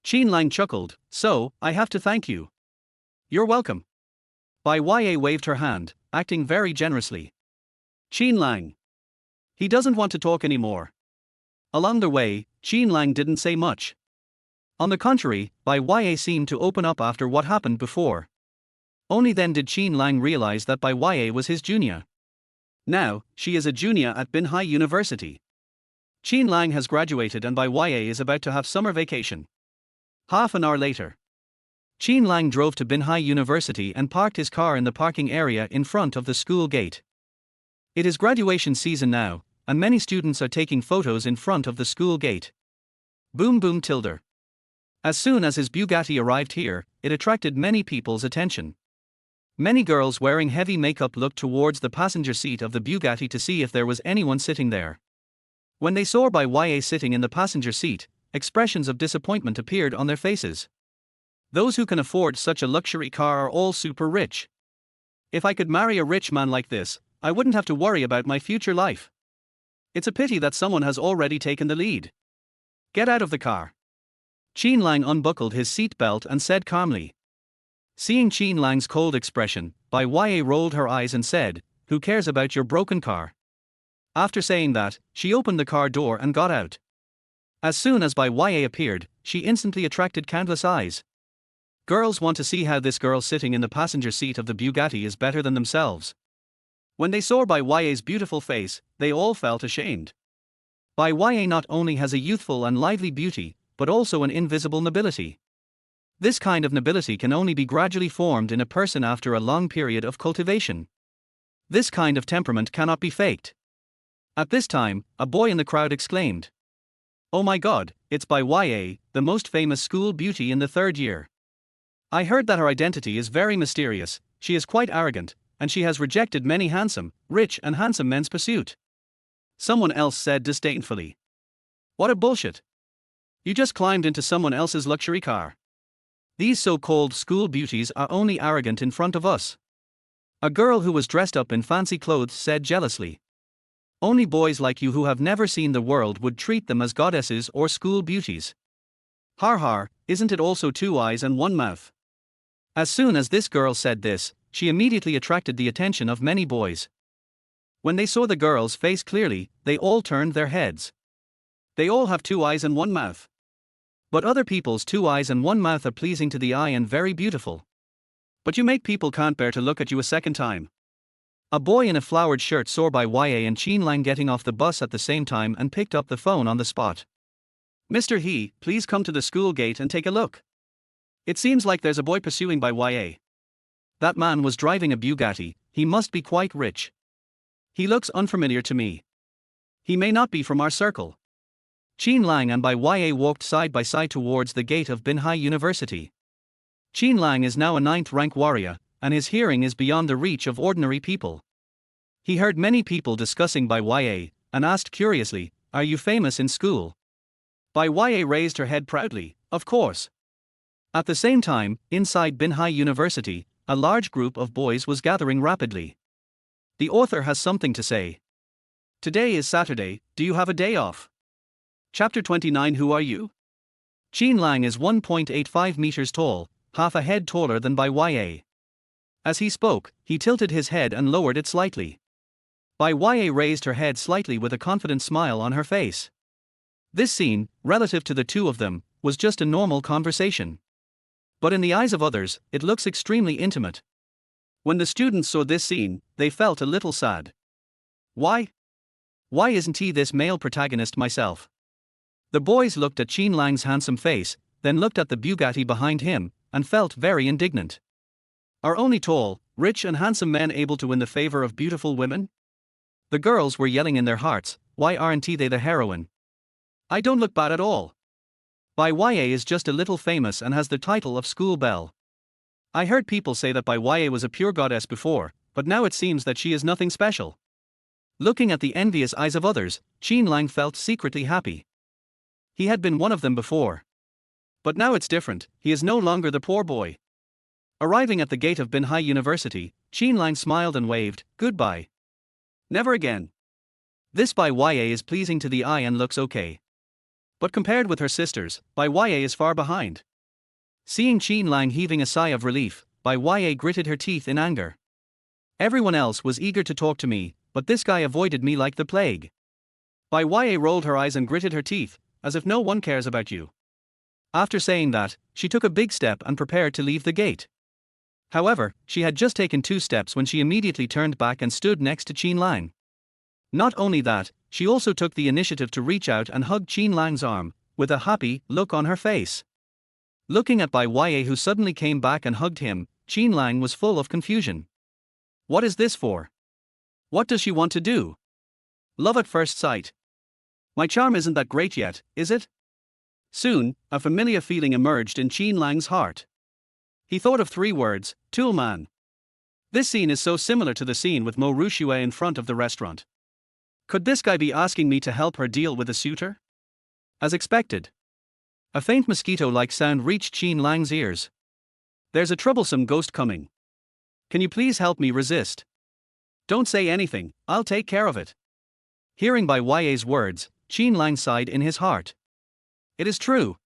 Qin Lang chuckled, So, I have to thank you. You're welcome. Bai Ya waved her hand, acting very generously. Qin Lang. He doesn't want to talk anymore. Along the way, Qin Lang didn't say much. On the contrary, Bai Ya seemed to open up after what happened before. Only then did Qin Lang realize that Bai Ya was his junior. Now, she is a junior at Binhai University. Qin Lang has graduated and Bai Ya is about to have summer vacation. Half an hour later. Qin Lang drove to Binhai University and parked his car in the parking area in front of the school gate. It is graduation season now, and many students are taking photos in front of the school gate. Boom boom Tilda. As soon as his Bugatti arrived here, it attracted many people's attention. Many girls wearing heavy makeup looked towards the passenger seat of the Bugatti to see if there was anyone sitting there. When they saw Bai Ya sitting in the passenger seat, expressions of disappointment appeared on their faces. Those who can afford such a luxury car are all super rich. If I could marry a rich man like this, I wouldn't have to worry about my future life. It's a pity that someone has already taken the lead. Get out of the car. Qin Lang unbuckled his seat belt and said calmly. Seeing Qin Lang's cold expression, Bai Ya rolled her eyes and said, Who cares about your broken car? After saying that, she opened the car door and got out. As soon as Bai Ya appeared, she instantly attracted countless eyes. Girls want to see how this girl sitting in the passenger seat of the Bugatti is better than themselves. When they saw Bai Ya's beautiful face, they all felt ashamed. Bai Ya not only has a youthful and lively beauty, but also an invisible nobility. This kind of nobility can only be gradually formed in a person after a long period of cultivation. This kind of temperament cannot be faked. At this time, a boy in the crowd exclaimed, Oh my god, it's Bai Ya, the most famous school beauty in the third year. I heard that her identity is very mysterious, she is quite arrogant, and she has rejected many rich and handsome men's pursuit. Someone else said disdainfully. What a bullshit. You just climbed into someone else's luxury car. These so-called school beauties are only arrogant in front of us. A girl who was dressed up in fancy clothes said jealously. Only boys like you who have never seen the world would treat them as goddesses or school beauties. Har har, isn't it also 2 eyes and 1 mouth? As soon as this girl said this, she immediately attracted the attention of many boys. When they saw the girl's face clearly, they all turned their heads. They all have 2 eyes and 1 mouth. But other people's 2 eyes and 1 mouth are pleasing to the eye and very beautiful. But you make people can't bear to look at you a second time. A boy in a flowered shirt saw Bai Ya and Qin Lang getting off the bus at the same time and picked up the phone on the spot. Mr. He, please come to the school gate and take a look. It seems like there's a boy pursuing Bai Ya. That man was driving a Bugatti, he must be quite rich. He looks unfamiliar to me. He may not be from our circle. Qin Lang and Bai Ya walked side by side towards the gate of Binhai University. Qin Lang is now a 9th rank warrior, and his hearing is beyond the reach of ordinary people. He heard many people discussing Bai Ya, and asked curiously, "Are you famous in school?" Bai Ya raised her head proudly, "Of course." At the same time, inside Binhai University, a large group of boys was gathering rapidly. The author has something to say. Today is Saturday, do you have a day off? Chapter 29. Who are you? Qin Lang is 1.85 meters tall, half a head taller than Bai Ya. As he spoke, he tilted his head and lowered it slightly. Bai Ya raised her head slightly with a confident smile on her face. This scene, relative to the two of them, was just a normal conversation. But in the eyes of others, it looks extremely intimate. When the students saw this scene, they felt a little sad. Why? Why isn't he this male protagonist myself? The boys looked at Qin Lang's handsome face, then looked at the Bugatti behind him, and felt very indignant. Are only tall, rich and handsome men able to win the favor of beautiful women? The girls were yelling in their hearts, why aren't they the heroine? I don't look bad at all. Bai Ya is just a little famous and has the title of school belle. I heard people say that Bai Ya was a pure goddess before, but now it seems that she is nothing special. Looking at the envious eyes of others, Qin Lang felt secretly happy. He had been one of them before. But now it's different, he is no longer the poor boy. Arriving at the gate of Binhai University, Qin Lang smiled and waved, goodbye. Never again. This Bai Ya is pleasing to the eye and looks okay. But compared with her sisters, Bai Ya is far behind. Seeing Qin Lang heaving a sigh of relief, Bai Ya gritted her teeth in anger. Everyone else was eager to talk to me, but this guy avoided me like the plague. Bai Ya rolled her eyes and gritted her teeth, as if no one cares about you. After saying that, she took a big step and prepared to leave the gate. However, she had just taken 2 steps when she immediately turned back and stood next to Qin Lang. Not only that, she also took the initiative to reach out and hug Qin Lang's arm, with a happy look on her face. Looking at Bai Ya who suddenly came back and hugged him, Qin Lang was full of confusion. What is this for? What does she want to do? Love at first sight. My charm isn't that great yet, is it? Soon, a familiar feeling emerged in Qin Lang's heart. He thought of 3 words, Toolman. This scene is so similar to the scene with Ruxue in front of the restaurant. Could this guy be asking me to help her deal with a suitor? As expected. A faint mosquito-like sound reached Qin Lang's ears. There's a troublesome ghost coming. Can you please help me resist? Don't say anything, I'll take care of it. Hearing Bai Ya's words, Qin Lang sighed in his heart. It is true.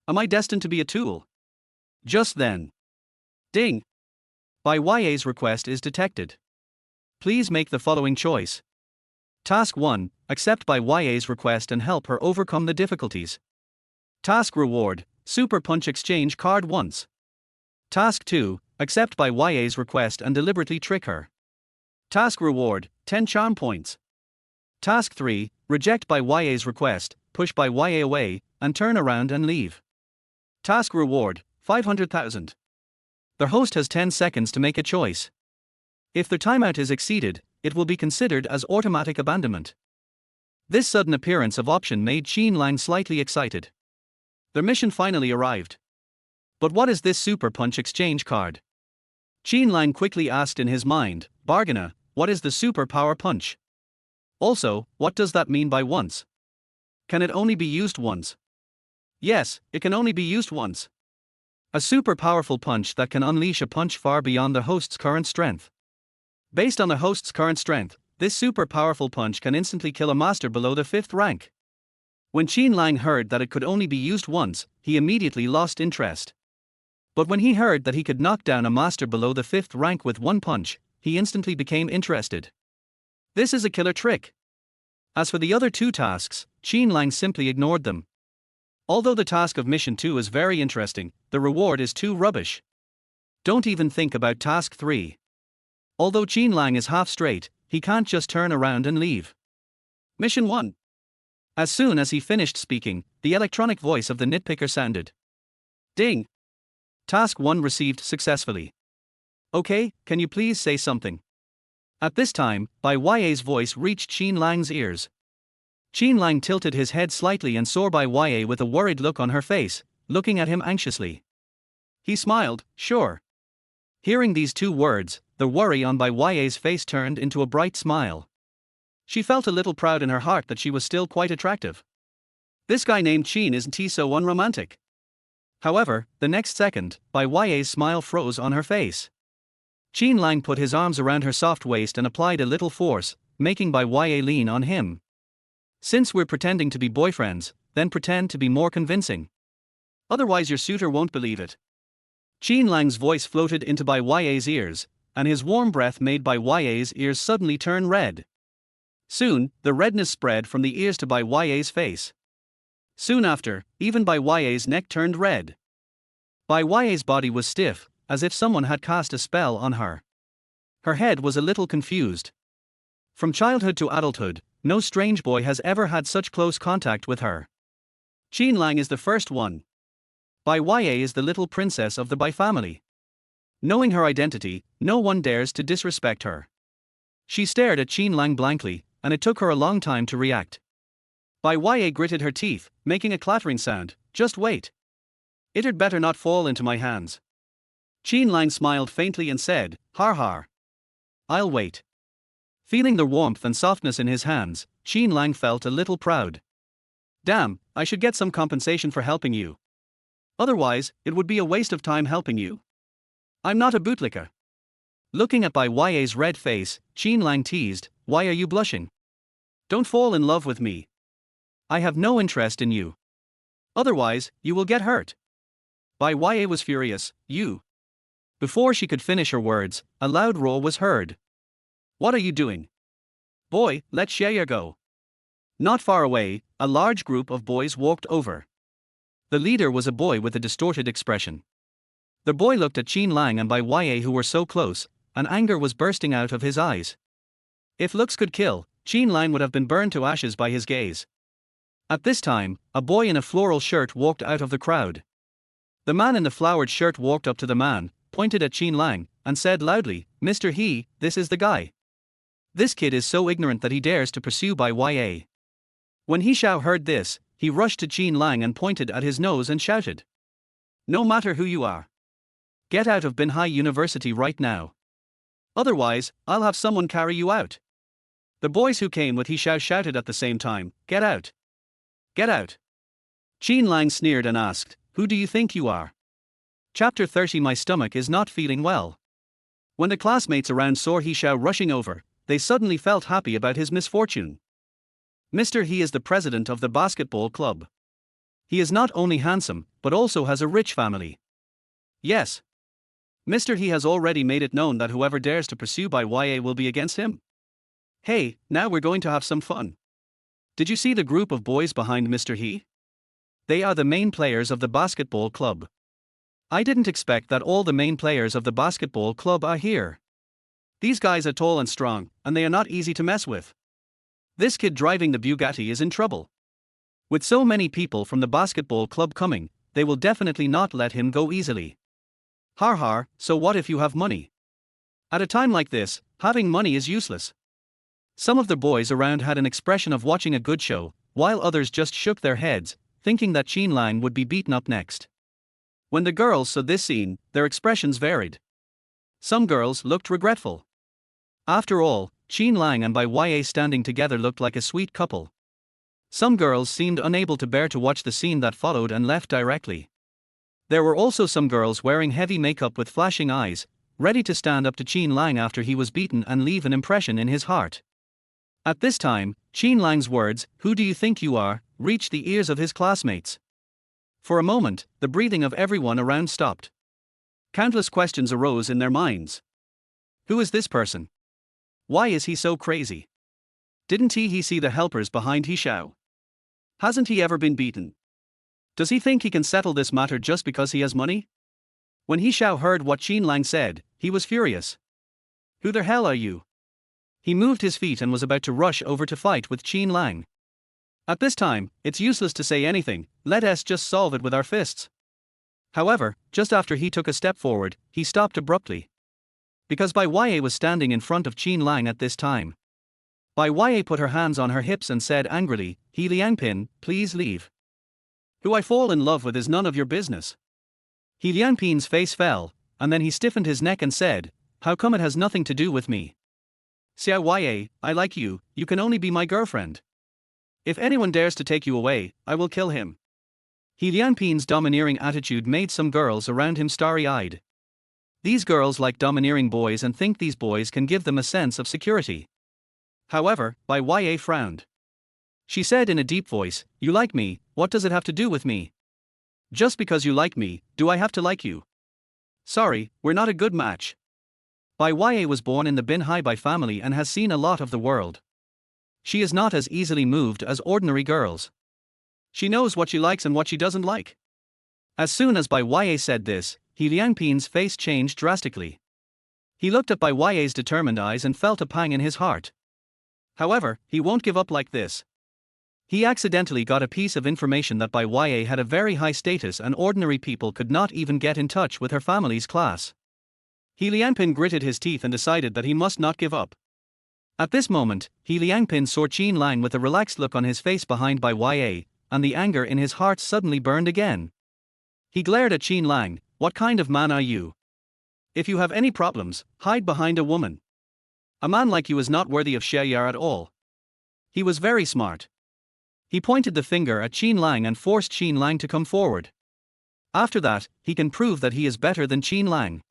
Am I destined to be a tool? Just then. Ding! Bai Ya's request is detected. Please make the following choice. Task 1, accept Bai Ya's request and help her overcome the difficulties. Task reward, Super Punch exchange card once. Task 2, accept Bai Ya's request and deliberately trick her. Task reward, 10 charm points. Task 3, reject Bai Ya's request, push Bai Ya away, and turn around and leave. Task reward, 500,000. The host has 10 seconds to make a choice. If the timeout is exceeded, it will be considered as automatic abandonment. This sudden appearance of option made Qin Lang slightly excited. Their mission finally arrived. But what is this Super Punch exchange card? Qin Lang quickly asked in his mind, bargainer, what is the Super Power Punch? Also, what does that mean by once? Can it only be used once? Yes, it can only be used once. A super powerful punch that can unleash a punch far beyond the host's current strength. Based on the host's current strength, this super powerful punch can instantly kill a master below the 5th rank. When Qin Lang heard that it could only be used once, he immediately lost interest. But when he heard that he could knock down a master below the 5th rank with 1 punch, he instantly became interested. This is a killer trick. As for the other 2 tasks, Qin Lang simply ignored them. Although the task of Mission 2 is very interesting, the reward is too rubbish. Don't even think about Task 3. Although Qin Lang is half straight, he can't just turn around and leave. Mission 1. As soon as he finished speaking, the electronic voice of the nitpicker sounded. Ding! Task 1 received successfully. Okay, can you please say something? At this time, Bai Ya's voice reached Qin Lang's ears. Qin Lang tilted his head slightly and saw Bai Ya with a worried look on her face, looking at him anxiously. He smiled, sure. Hearing these two words, the worry on Bai Ya's face turned into a bright smile. She felt a little proud in her heart that she was still quite attractive. This guy named Qin isn't he so unromantic? However, the next second, Bai Ya's smile froze on her face. Qin Lang put his arms around her soft waist and applied a little force, making Bai Ya lean on him. Since we're pretending to be boyfriends, then pretend to be more convincing. Otherwise your suitor won't believe it. Qin Lang's voice floated into Bai Ya's ears, and his warm breath made Bai Ya's ears suddenly turn red. Soon, the redness spread from the ears to Bai Ya's face. Soon after, even Bai Ya's neck turned red. Bai Ya's body was stiff, as if someone had cast a spell on her. Her head was a little confused. From childhood to adulthood, no strange boy has ever had such close contact with her. Qin Lang is the first one. Bai Ya is the little princess of the Bai family. Knowing her identity, no one dares to disrespect her. She stared at Qin Lang blankly, and it took her a long time to react. Bai Ya gritted her teeth, making a clattering sound. Just wait. It'd better not fall into my hands. Qin Lang smiled faintly and said, har har. I'll wait. Feeling the warmth and softness in his hands, Qin Lang felt a little proud. Damn, I should get some compensation for helping you. Otherwise, it would be a waste of time helping you. I'm not a bootlicker. Looking at Bai Ya's red face, Qin Lang teased, why are you blushing? Don't fall in love with me. I have no interest in you. Otherwise, you will get hurt. Bai Ya was furious, you. Before she could finish her words, a loud roar was heard. What are you doing? Boy, let Shao go. Not far away, a large group of boys walked over. The leader was a boy with a distorted expression. The boy looked at Qin Lang and Bai Ya who were so close, and anger was bursting out of his eyes. If looks could kill, Qin Lang would have been burned to ashes by his gaze. At this time, a boy in a floral shirt walked out of the crowd. The man in the flowered shirt walked up to the man, pointed at Qin Lang, and said loudly, Mr. He, this is the guy. This kid is so ignorant that he dares to pursue Bai Ya. When Shao heard this, he rushed to Qin Lang and pointed at his nose and shouted. No matter who you are. Get out of Binhai University right now. Otherwise, I'll have someone carry you out. The boys who came with Shao shouted at the same time, get out. Get out. Qin Lang sneered and asked, who do you think you are? Chapter 30. My stomach is not feeling well. When the classmates around saw Shao rushing over, they suddenly felt happy about his misfortune. Mr. He is the president of the basketball club. He is not only handsome, but also has a rich family. Yes. Mr. He has already made it known that whoever dares to pursue Bai Ya will be against him. Hey, now we're going to have some fun. Did you see the group of boys behind Mr. He? They are the main players of the basketball club. I didn't expect that all the main players of the basketball club are here. These guys are tall and strong, and they are not easy to mess with. This kid driving the Bugatti is in trouble. With so many people from the basketball club coming, they will definitely not let him go easily. Har har, so what if you have money? At a time like this, having money is useless. Some of the boys around had an expression of watching a good show, while others just shook their heads, thinking that Qin Lang would be beaten up next. When the girls saw this scene, their expressions varied. Some girls looked regretful. After all, Qin Lang and Bai Ya standing together looked like a sweet couple. Some girls seemed unable to bear to watch the scene that followed and left directly. There were also some girls wearing heavy makeup with flashing eyes, ready to stand up to Qin Lang after he was beaten and leave an impression in his heart. At this time, Qin Lang's words, who do you think you are, reached the ears of his classmates. For a moment, the breathing of everyone around stopped. Countless questions arose in their minds. Who is this person? Why is he so crazy? Didn't he see the helpers behind Shao? Hasn't he ever been beaten? Does he think he can settle this matter just because he has money? When Shao heard what Qin Lang said, he was furious. Who the hell are you? He moved his feet and was about to rush over to fight with Qin Lang. At this time, it's useless to say anything, let us just solve it with our fists. However, just after he took a step forward, he stopped abruptly. because Bai Ya was standing in front of Qin Lang at this time. Bai Ya put her hands on her hips and said angrily, "He Liangpin, please leave. Who I fall in love with is none of your business." He Liangpin's face fell, and then he stiffened his neck and said, "How come it has nothing to do with me? Xiao Ya, I like you, you can only be my girlfriend. If anyone dares to take you away, I will kill him." He Liangpin's domineering attitude made some girls around him starry-eyed. These girls like domineering boys and think these boys can give them a sense of security. However, Bai Ya frowned. She said in a deep voice, "You like me, what does it have to do with me? Just because you like me, do I have to like you? Sorry, we're not a good match." Bai Ya was born in the Bin Bai family and has seen a lot of the world. She is not as easily moved as ordinary girls. She knows what she likes and what she doesn't like. As soon as Bai Ya said this, He Liangpin's face changed drastically. He looked at Bai Ya's determined eyes and felt a pang in his heart. However, he won't give up like this. He accidentally got a piece of information that Bai Ya had a very high status and ordinary people could not even get in touch with her family's class. He Liangpin gritted his teeth and decided that he must not give up. At this moment, He Liangpin saw Qin Lang with a relaxed look on his face behind Bai Ya, and the anger in his heart suddenly burned again. He glared at Qin Lang, "What kind of man are you? If you have any problems, hide behind a woman. A man like you is not worthy of Xiao at all." He was very smart. He pointed the finger at Qin Lang and forced Qin Lang to come forward. After that, he can prove that he is better than Qin Lang.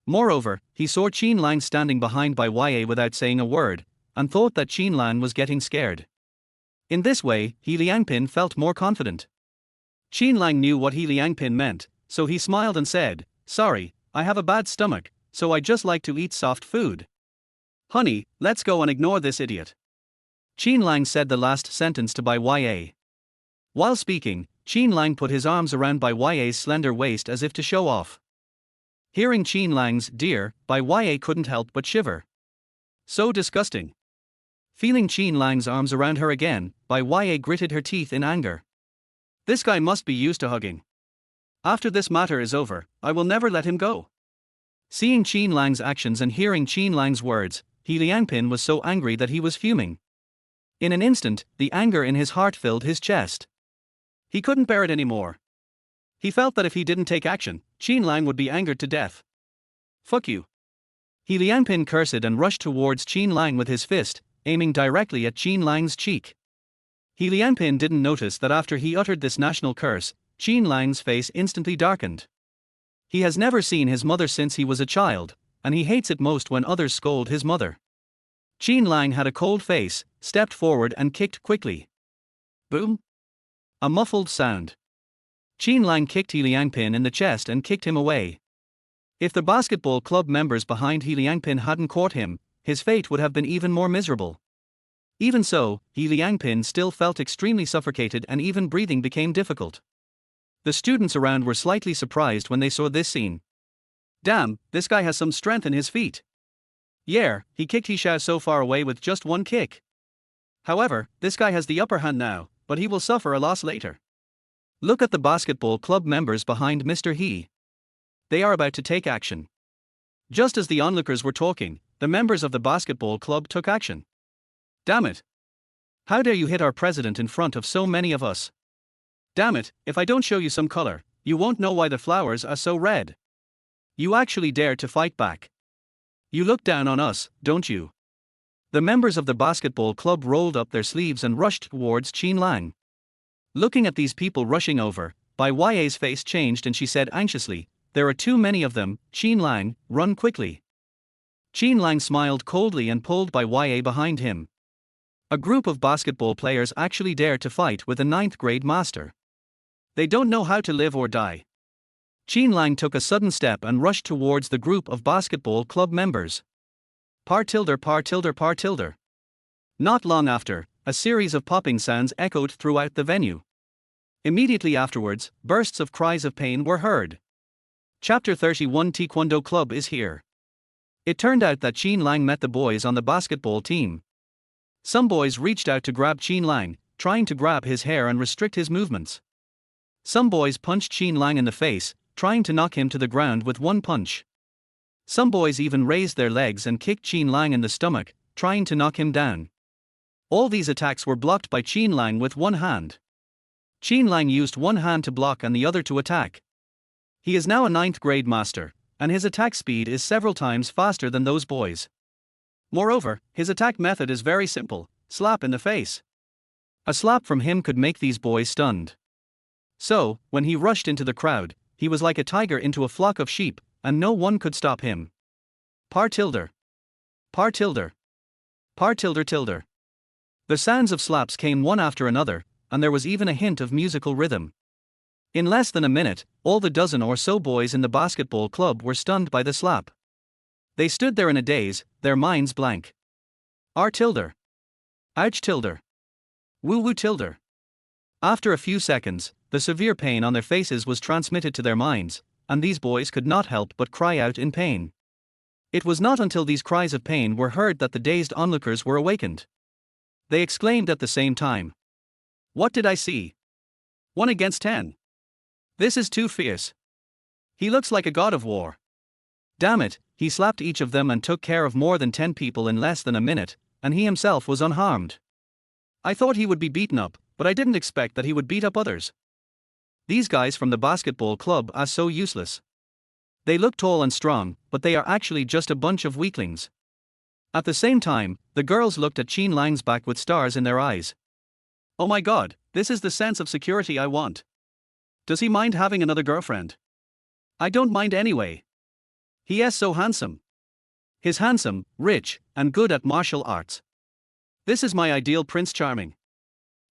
Moreover, he saw Qin Lang standing behind Bai Ya without saying a word, and thought that Qin Lang was getting scared. In this way, He Liangpin felt more confident. Qin Lang knew what He Liangpin meant, so he smiled and said, "Sorry, I have a bad stomach, so I just like to eat soft food. Honey, let's go and ignore this idiot." Qin Lang said the last sentence to Bai Ya. While speaking, Qin Lang put his arms around Bai Ya's slender waist as if to show off. Hearing Qin Lang's "dear," Bai Ya couldn't help but shiver. So disgusting. Feeling Qin Lang's arms around her again, Bai Ya gritted her teeth in anger. This guy must be used to hugging. After this matter is over, I will never let him go. Seeing Qin Lang's actions and hearing Qin Lang's words, He Liangpin was so angry that he was fuming. In an instant, the anger in his heart filled his chest. He couldn't bear it anymore. He felt that if he didn't take action, Qin Lang would be angered to death. "Fuck you." He Liangpin cursed and rushed towards Qin Lang with his fist, aiming directly at Qin Lang's cheek. He Liangpin didn't notice that after he uttered this national curse, Qin Lang's face instantly darkened. He has never seen his mother since he was a child, and he hates it most when others scold his mother. Qin Lang had a cold face, stepped forward and kicked quickly. Boom! A muffled sound. Qin Lang kicked He Liangpin in the chest and kicked him away. If the basketball club members behind He Liangpin hadn't caught him, his fate would have been even more miserable. Even so, He Liangpin still felt extremely suffocated and even breathing became difficult. The students around were slightly surprised when they saw this scene. Damn, this guy has some strength in his feet. Yeah, he kicked Shao so far away with just one kick. However, this guy has the upper hand now, but he will suffer a loss later. Look at the basketball club members behind Mr. He. They are about to take action. Just as the onlookers were talking, the members of the basketball club took action. Damn it. How dare you hit our president in front of so many of us? Damn it, if I don't show you some color, you won't know why the flowers are so red. You actually dare to fight back. You look down on us, don't you? The members of the basketball club rolled up their sleeves and rushed towards Qin Lang. Looking at these people rushing over, Bai Ya's face changed and she said anxiously, "There are too many of them, Qin Lang, run quickly." Qin Lang smiled coldly and pulled Bai Ya behind him. A group of basketball players actually dared to fight with a 9th grade master. They don't know how to live or die. Qin Lang took a sudden step and rushed towards the group of basketball club members. Par tilde par tilde par tilde. Not long after, a series of popping sounds echoed throughout the venue. Immediately afterwards, bursts of cries of pain were heard. Chapter 31 Taekwondo Club is here. It turned out that Qin Lang met the boys on the basketball team. Some boys reached out to grab Qin Lang, trying to grab his hair and restrict his movements. Some boys punched Qin Lang in the face, trying to knock him to the ground with one punch. Some boys even raised their legs and kicked Qin Lang in the stomach, trying to knock him down. All these attacks were blocked by Qin Lang with one hand. Qin Lang used one hand to block and the other to attack. He is now a 9th grade master, and his attack speed is several times faster than those boys. Moreover, his attack method is very simple: slap in the face. A slap from him could make these boys stunned. So, when he rushed into the crowd, he was like a tiger into a flock of sheep, and no one could stop him. Par tilde. Par tilde. Par tilde tilde. The sounds of slaps came one after another, and there was even a hint of musical rhythm. In less than a minute, all the dozen or so boys in the basketball club were stunned by the slap. They stood there in a daze, their minds blank. R tilde. Ouch tilde. Woo woo tilde. After a few seconds, the severe pain on their faces was transmitted to their minds, and these boys could not help but cry out in pain. It was not until these cries of pain were heard that the dazed onlookers were awakened. They exclaimed at the same time. What did I see? 1 against 10. This is too fierce. He looks like a god of war. Damn it, he slapped each of them and took care of more than 10 people in less than a minute, and he himself was unharmed. I thought he would be beaten up, but I didn't expect that he would beat up others. These guys from the basketball club are so useless. They look tall and strong, but they are actually just a bunch of weaklings. At the same time, the girls looked at Qin Lang's back with stars in their eyes. Oh my god, this is the sense of security I want. Does he mind having another girlfriend? I don't mind anyway. He is so handsome. He's handsome, rich, and good at martial arts. This is my ideal Prince Charming.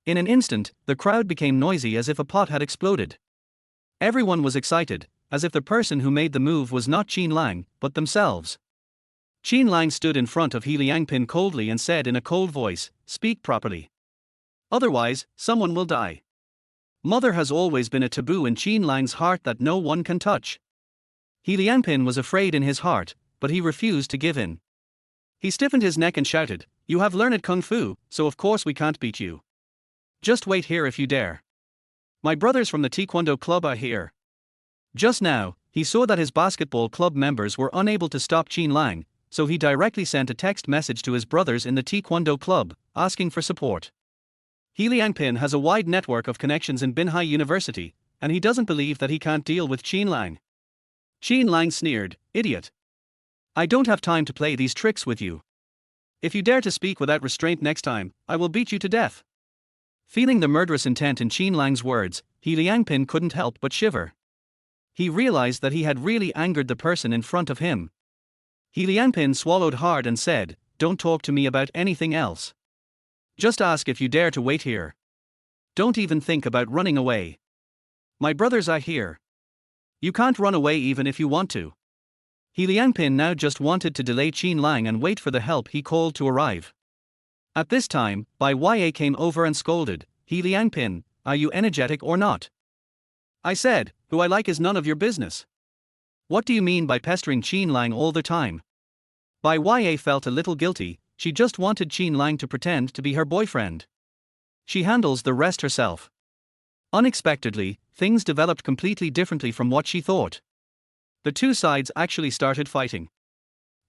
In an instant, the crowd became noisy as if a pot had exploded. Everyone was excited, as if the person who made the move was not Qin Lang, but themselves. Qin Lang stood in front of He Liangpin coldly and said in a cold voice, "Speak properly. Otherwise, someone will die." Mother has always been a taboo in Qin Lang's heart that no one can touch. He Liangpin was afraid in his heart, but he refused to give in. He stiffened his neck and shouted, "You have learned kung fu, so of course we can't beat you. Just wait here if you dare. My brothers from the Taekwondo club are here." Just now, he saw that his basketball club members were unable to stop Qin Lang, so he directly sent a text message to his brothers in the Taekwondo club, asking for support. He Liangpin has a wide network of connections in Binhai University, and he doesn't believe that he can't deal with Qin Lang. Qin Lang sneered, "Idiot. I don't have time to play these tricks with you. If you dare to speak without restraint next time, I will beat you to death." Feeling the murderous intent in Qin Lang's words, He Liangpin couldn't help but shiver. He realized that he had really angered the person in front of him. He Liangpin swallowed hard and said, "Don't talk to me about anything else. Just ask if you dare to wait here. Don't even think about running away. My brothers are here. You can't run away even if you want to." He Liangpin now just wanted to delay Qin Lang and wait for the help he called to arrive. At this time, Bai Ya came over and scolded, "He Liangpin, are you energetic or not? I said, who I like is none of your business. What do you mean by pestering Qin Lang all the time?" Bai Ya felt a little guilty. She just wanted Qin Lang to pretend to be her boyfriend. She handles the rest herself. Unexpectedly, things developed completely differently from what she thought. The two sides actually started fighting.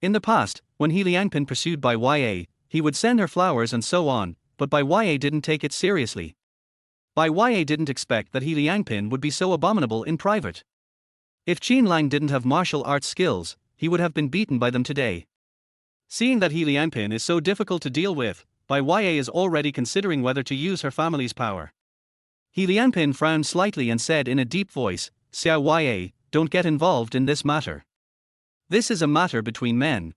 In the past, when He Liangpin pursued Bai Ya, he would send her flowers and so on, but Bai Ya didn't take it seriously. Bai Ya didn't expect that He Liangpin would be so abominable in private. If Qin Lang didn't have martial arts skills, he would have been beaten by them today. Seeing that He Liangpin is so difficult to deal with, Bai Ya is already considering whether to use her family's power. He Liangpin frowned slightly and said in a deep voice, "Xiao Ya, don't get involved in this matter. This is a matter between men."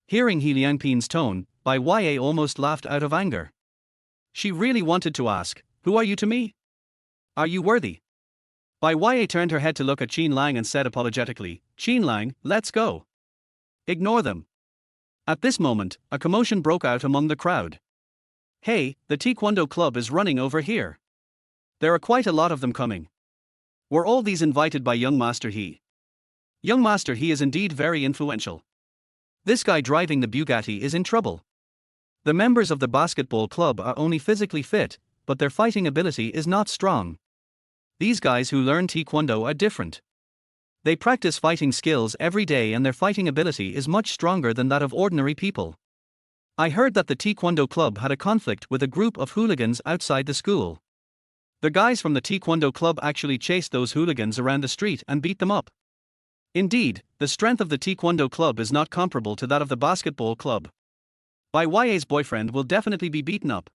Hearing He Liangpin's tone, Bai Ya almost laughed out of anger. She really wanted to ask, "Who are you to me? Are you worthy?" Bai Ya turned her head to look at Qin Lang and said apologetically, "Qin Lang, let's go. Ignore them." At this moment, a commotion broke out among the crowd. "Hey, the Taekwondo club is running over here. There are quite a lot of them coming. Were all these invited by young Master He? Young Master He is indeed very influential. This guy driving the Bugatti is in trouble. The members of the basketball club are only physically fit, but their fighting ability is not strong. These guys who learn Taekwondo are different. They practice fighting skills every day and their fighting ability is much stronger than that of ordinary people. I heard that the Taekwondo club had a conflict with a group of hooligans outside the school. The guys from the Taekwondo club actually chased those hooligans around the street and beat them up. Indeed, the strength of the Taekwondo club is not comparable to that of the basketball club. Bai Ya's boyfriend will definitely be beaten up.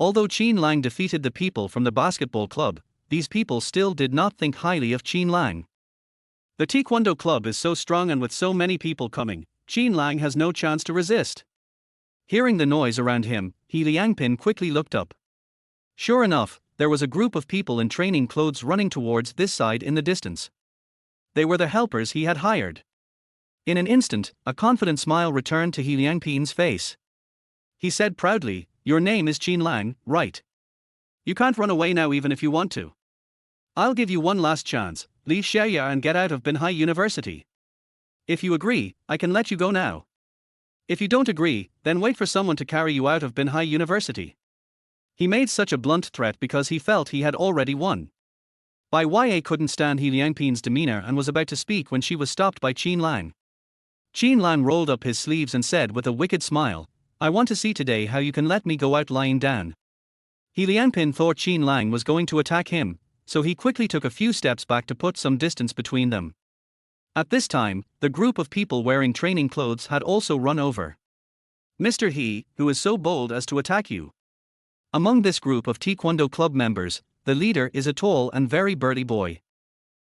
Although Qin Lang defeated the people from the basketball club, these people still did not think highly of Qin Lang. The Taekwondo club is so strong and with so many people coming, Qin Lang has no chance to resist. Hearing the noise around him, He Liangpin quickly looked up. Sure enough, there was a group of people in training clothes running towards this side in the distance. They were the helpers he had hired. In an instant, a confident smile returned to He Liangpin's face. He said proudly, "Your name is Qin Lang, right? You can't run away now even if you want to. I'll give you one last chance, leave Xiaoya and get out of Binhai University. If you agree, I can let you go now. If you don't agree, then wait for someone to carry you out of Binhai University." He made such a blunt threat because he felt he had already won. Bai Ya couldn't stand He Liangpin's demeanor and was about to speak when she was stopped by Qin Lang. Qin Lang rolled up his sleeves and said with a wicked smile, "I want to see today how you can let me go out lying down." He Liangpin thought Qin Lang was going to attack him, so he quickly took a few steps back to put some distance between them. At this time, the group of people wearing training clothes had also run over. "Mr. He, who is so bold as to attack you?" Among this group of Taekwondo club members, the leader is a tall and very burly boy.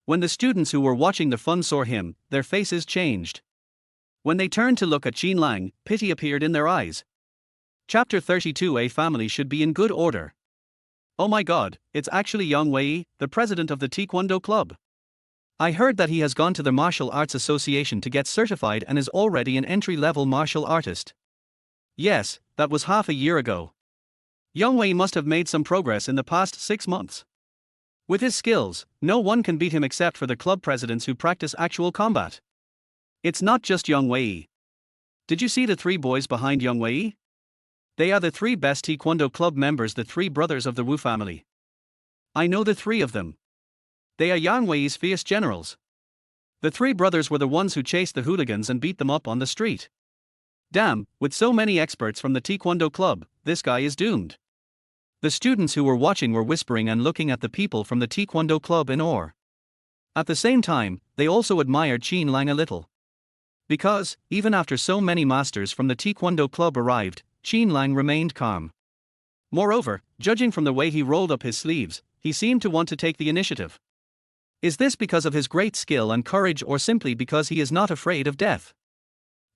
When the students who were watching the fun saw him, their faces changed. When they turned to look at Qin Lang, pity appeared in their eyes. Chapter 32. A family should be in good order. Oh my god, it's actually Yang Wei, the president of the Taekwondo club. I heard that he has gone to the Martial Arts Association to get certified and is already an entry-level martial artist. Yes, that was half a year ago. Yang Wei must have made some progress in the past 6 months. With his skills, no one can beat him except for the club presidents who practice actual combat. It's not just Yang Wei. Did you see the 3 boys behind Yang Wei? They are the 3 best Taekwondo club members, the 3 brothers of the Wu family. I know the 3 of them. They are Yang Wei's fierce generals. The 3 brothers were the ones who chased the hooligans and beat them up on the street. Damn, with so many experts from the Taekwondo club, this guy is doomed. The students who were watching were whispering and looking at the people from the Taekwondo club in awe. At the same time, they also admired Qin Lang a little. Because, even after so many masters from the Taekwondo club arrived, Qin Lang remained calm. Moreover, judging from the way he rolled up his sleeves, he seemed to want to take the initiative. Is this because of his great skill and courage or simply because he is not afraid of death?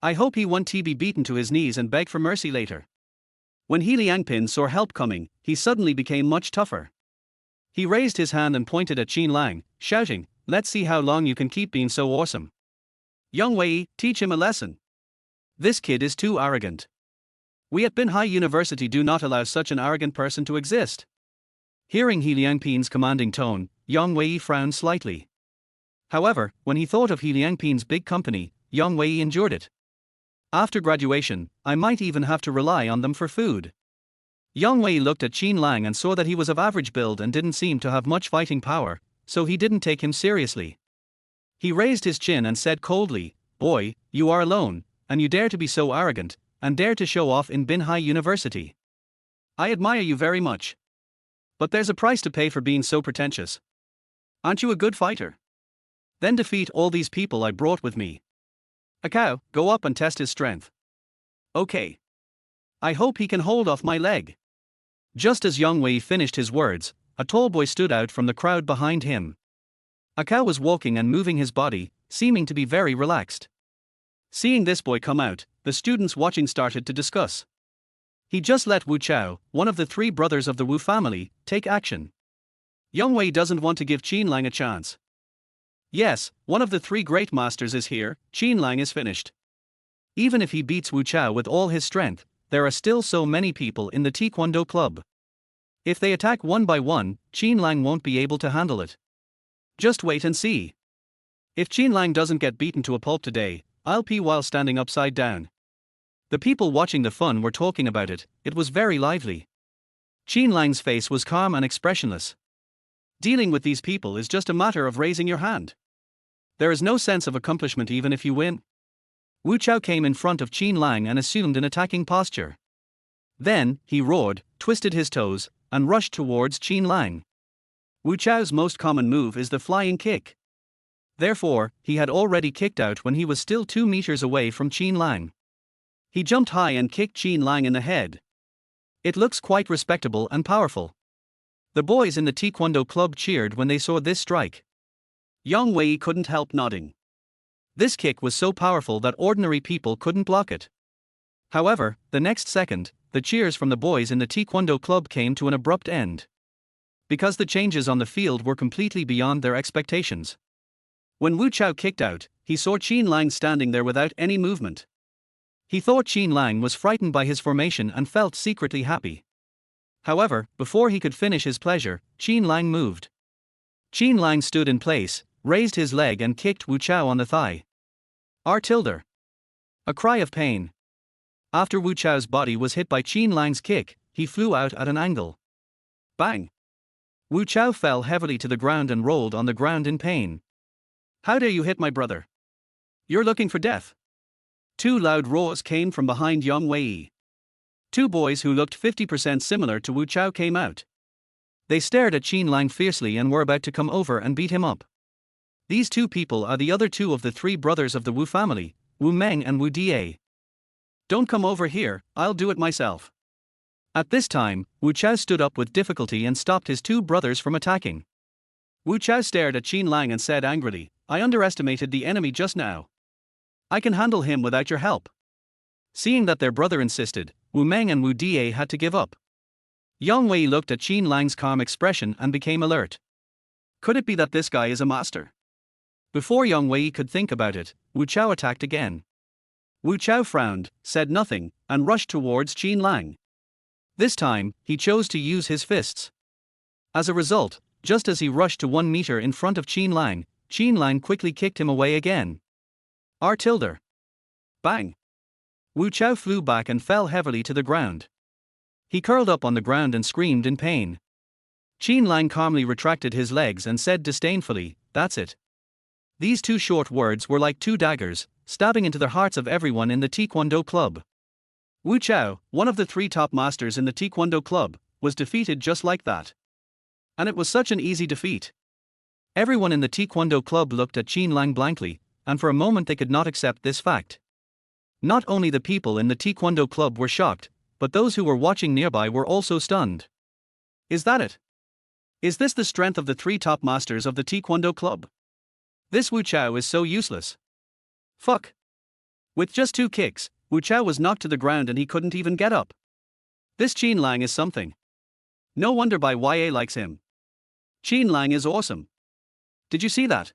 I hope he won't be beaten to his knees and beg for mercy later. When He Liangpin saw help coming, he suddenly became much tougher. He raised his hand and pointed at Qin Lang, shouting, "Let's see how long you can keep being so awesome. Yang Wei, teach him a lesson. This kid is too arrogant. We at Binhai University do not allow such an arrogant person to exist." Hearing He Liangpin's commanding tone, Yang Wei frowned slightly. However, when he thought of He Liangpin's big company, Yang Wei endured it. After graduation, I might even have to rely on them for food. Yang Wei looked at Qin Lang and saw that he was of average build and didn't seem to have much fighting power, so he didn't take him seriously. He raised his chin and said coldly, "Boy, you are alone, and you dare to be so arrogant, and dare to show off in Binhai University. I admire you very much. But there's a price to pay for being so pretentious. Aren't you a good fighter? Then defeat all these people I brought with me. Akao, go up and test his strength. Okay. I hope he can hold off my leg." Just as Yang Wei finished his words, a tall boy stood out from the crowd behind him. Akao was walking and moving his body, seeming to be very relaxed. Seeing this boy come out, the students watching started to discuss. He just let Wu Chao, one of the 3 brothers of the Wu family, take action. Yang Wei doesn't want to give Qin Lang a chance. Yes, one of the 3 great masters is here, Qin Lang is finished. Even if he beats Wu Chao with all his strength, there are still so many people in the Taekwondo club. If they attack one by one, Qin Lang won't be able to handle it. Just wait and see. If Qin Lang doesn't get beaten to a pulp today, I'll pee while standing upside down. The people watching the fun were talking about it, it was very lively. Qin Lang's face was calm and expressionless. Dealing with these people is just a matter of raising your hand. There is no sense of accomplishment even if you win. Wu Chao came in front of Qin Lang and assumed an attacking posture. Then, he roared, twisted his toes, and rushed towards Qin Lang. Wu Chao's most common move is the flying kick. Therefore, he had already kicked out when he was still 2 meters away from Qin Lang. He jumped high and kicked Qin Lang in the head. It looks quite respectable and powerful. The boys in the Taekwondo club cheered when they saw this strike. Yang Wei couldn't help nodding. This kick was so powerful that ordinary people couldn't block it. However, the next second, the cheers from the boys in the Taekwondo club came to an abrupt end. Because the changes on the field were completely beyond their expectations. When Wu Chao kicked out, he saw Qin Lang standing there without any movement. He thought Qin Lang was frightened by his formation and felt secretly happy. However, before he could finish his pleasure, Qin Lang moved. Qin Lang stood in place, raised his leg and kicked Wu Chao on the thigh. R-tilde. A cry of pain. After Wu Chao's body was hit by Qin Lang's kick, he flew out at an angle. Bang! Wu Chao fell heavily to the ground and rolled on the ground in pain. How dare you hit my brother? You're looking for death. 2 loud roars came from behind Yang Wei. 2 boys who looked 50% similar to Wu Chao came out. They stared at Qin Lang fiercely and were about to come over and beat him up. These 2 people are the other 2 of the 3 brothers of the Wu family, Wu Meng and Wu Die. Don't come over here, I'll do it myself. At this time, Wu Chao stood up with difficulty and stopped his 2 brothers from attacking. Wu Chao stared at Qin Lang and said angrily, I underestimated the enemy just now. I can handle him without your help. Seeing that their brother insisted, Wu Meng and Wu Die had to give up. Yang Wei looked at Qin Lang's calm expression and became alert. Could it be that this guy is a master? Before Yang Wei could think about it, Wu Chao attacked again. Wu Chao frowned, said nothing, and rushed towards Qin Lang. This time, he chose to use his fists. As a result, just as he rushed to 1 meter in front of Qin Lang quickly kicked him away again. R-tilde. Bang! Wu Chao flew back and fell heavily to the ground. He curled up on the ground and screamed in pain. Qin Lang calmly retracted his legs and said disdainfully, that's it. These 2 short words were like 2 daggers, stabbing into the hearts of everyone in the Taekwondo club. Wu Chao, one of the 3 top masters in the Taekwondo club, was defeated just like that. And it was such an easy defeat. Everyone in the Taekwondo club looked at Qin Lang blankly, and for a moment they could not accept this fact. Not only the people in the Taekwondo club were shocked, but those who were watching nearby were also stunned. Is that it? Is this the strength of the 3 top masters of the Taekwondo club? This Wu Chao is so useless. Fuck. With just 2 kicks, Wu Chao was knocked to the ground and he couldn't even get up. This Qin Lang is something. No wonder YA likes him. Qin Lang is awesome. Did you see that?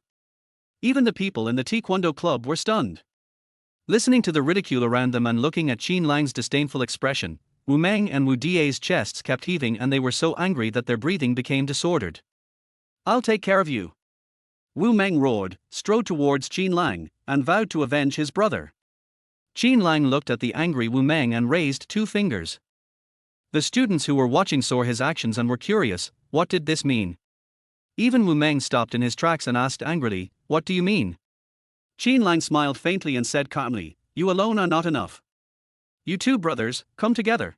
Even the people in the Taekwondo club were stunned. Listening to the ridicule around them and looking at Qin Lang's disdainful expression, Wu Meng and Wu Die's chests kept heaving and they were so angry that their breathing became disordered. I'll take care of you. Wu Meng roared, strode towards Qin Lang, and vowed to avenge his brother. Qin Lang looked at the angry Wu Meng and raised 2 fingers. The students who were watching saw his actions and were curious, what did this mean? Even Wu Meng stopped in his tracks and asked angrily, what do you mean? Qin Lang smiled faintly and said calmly, you alone are not enough. You 2 brothers, come together.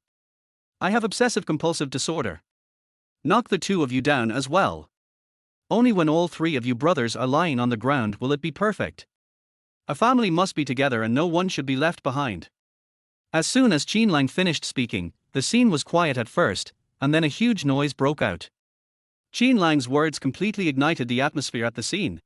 I have obsessive-compulsive disorder. Knock the 2 of you down as well. Only when all 3 of you brothers are lying on the ground will it be perfect. A family must be together and no one should be left behind. As soon as Qin Lang finished speaking, the scene was quiet at first, and then a huge noise broke out. Qin Lang's words completely ignited the atmosphere at the scene.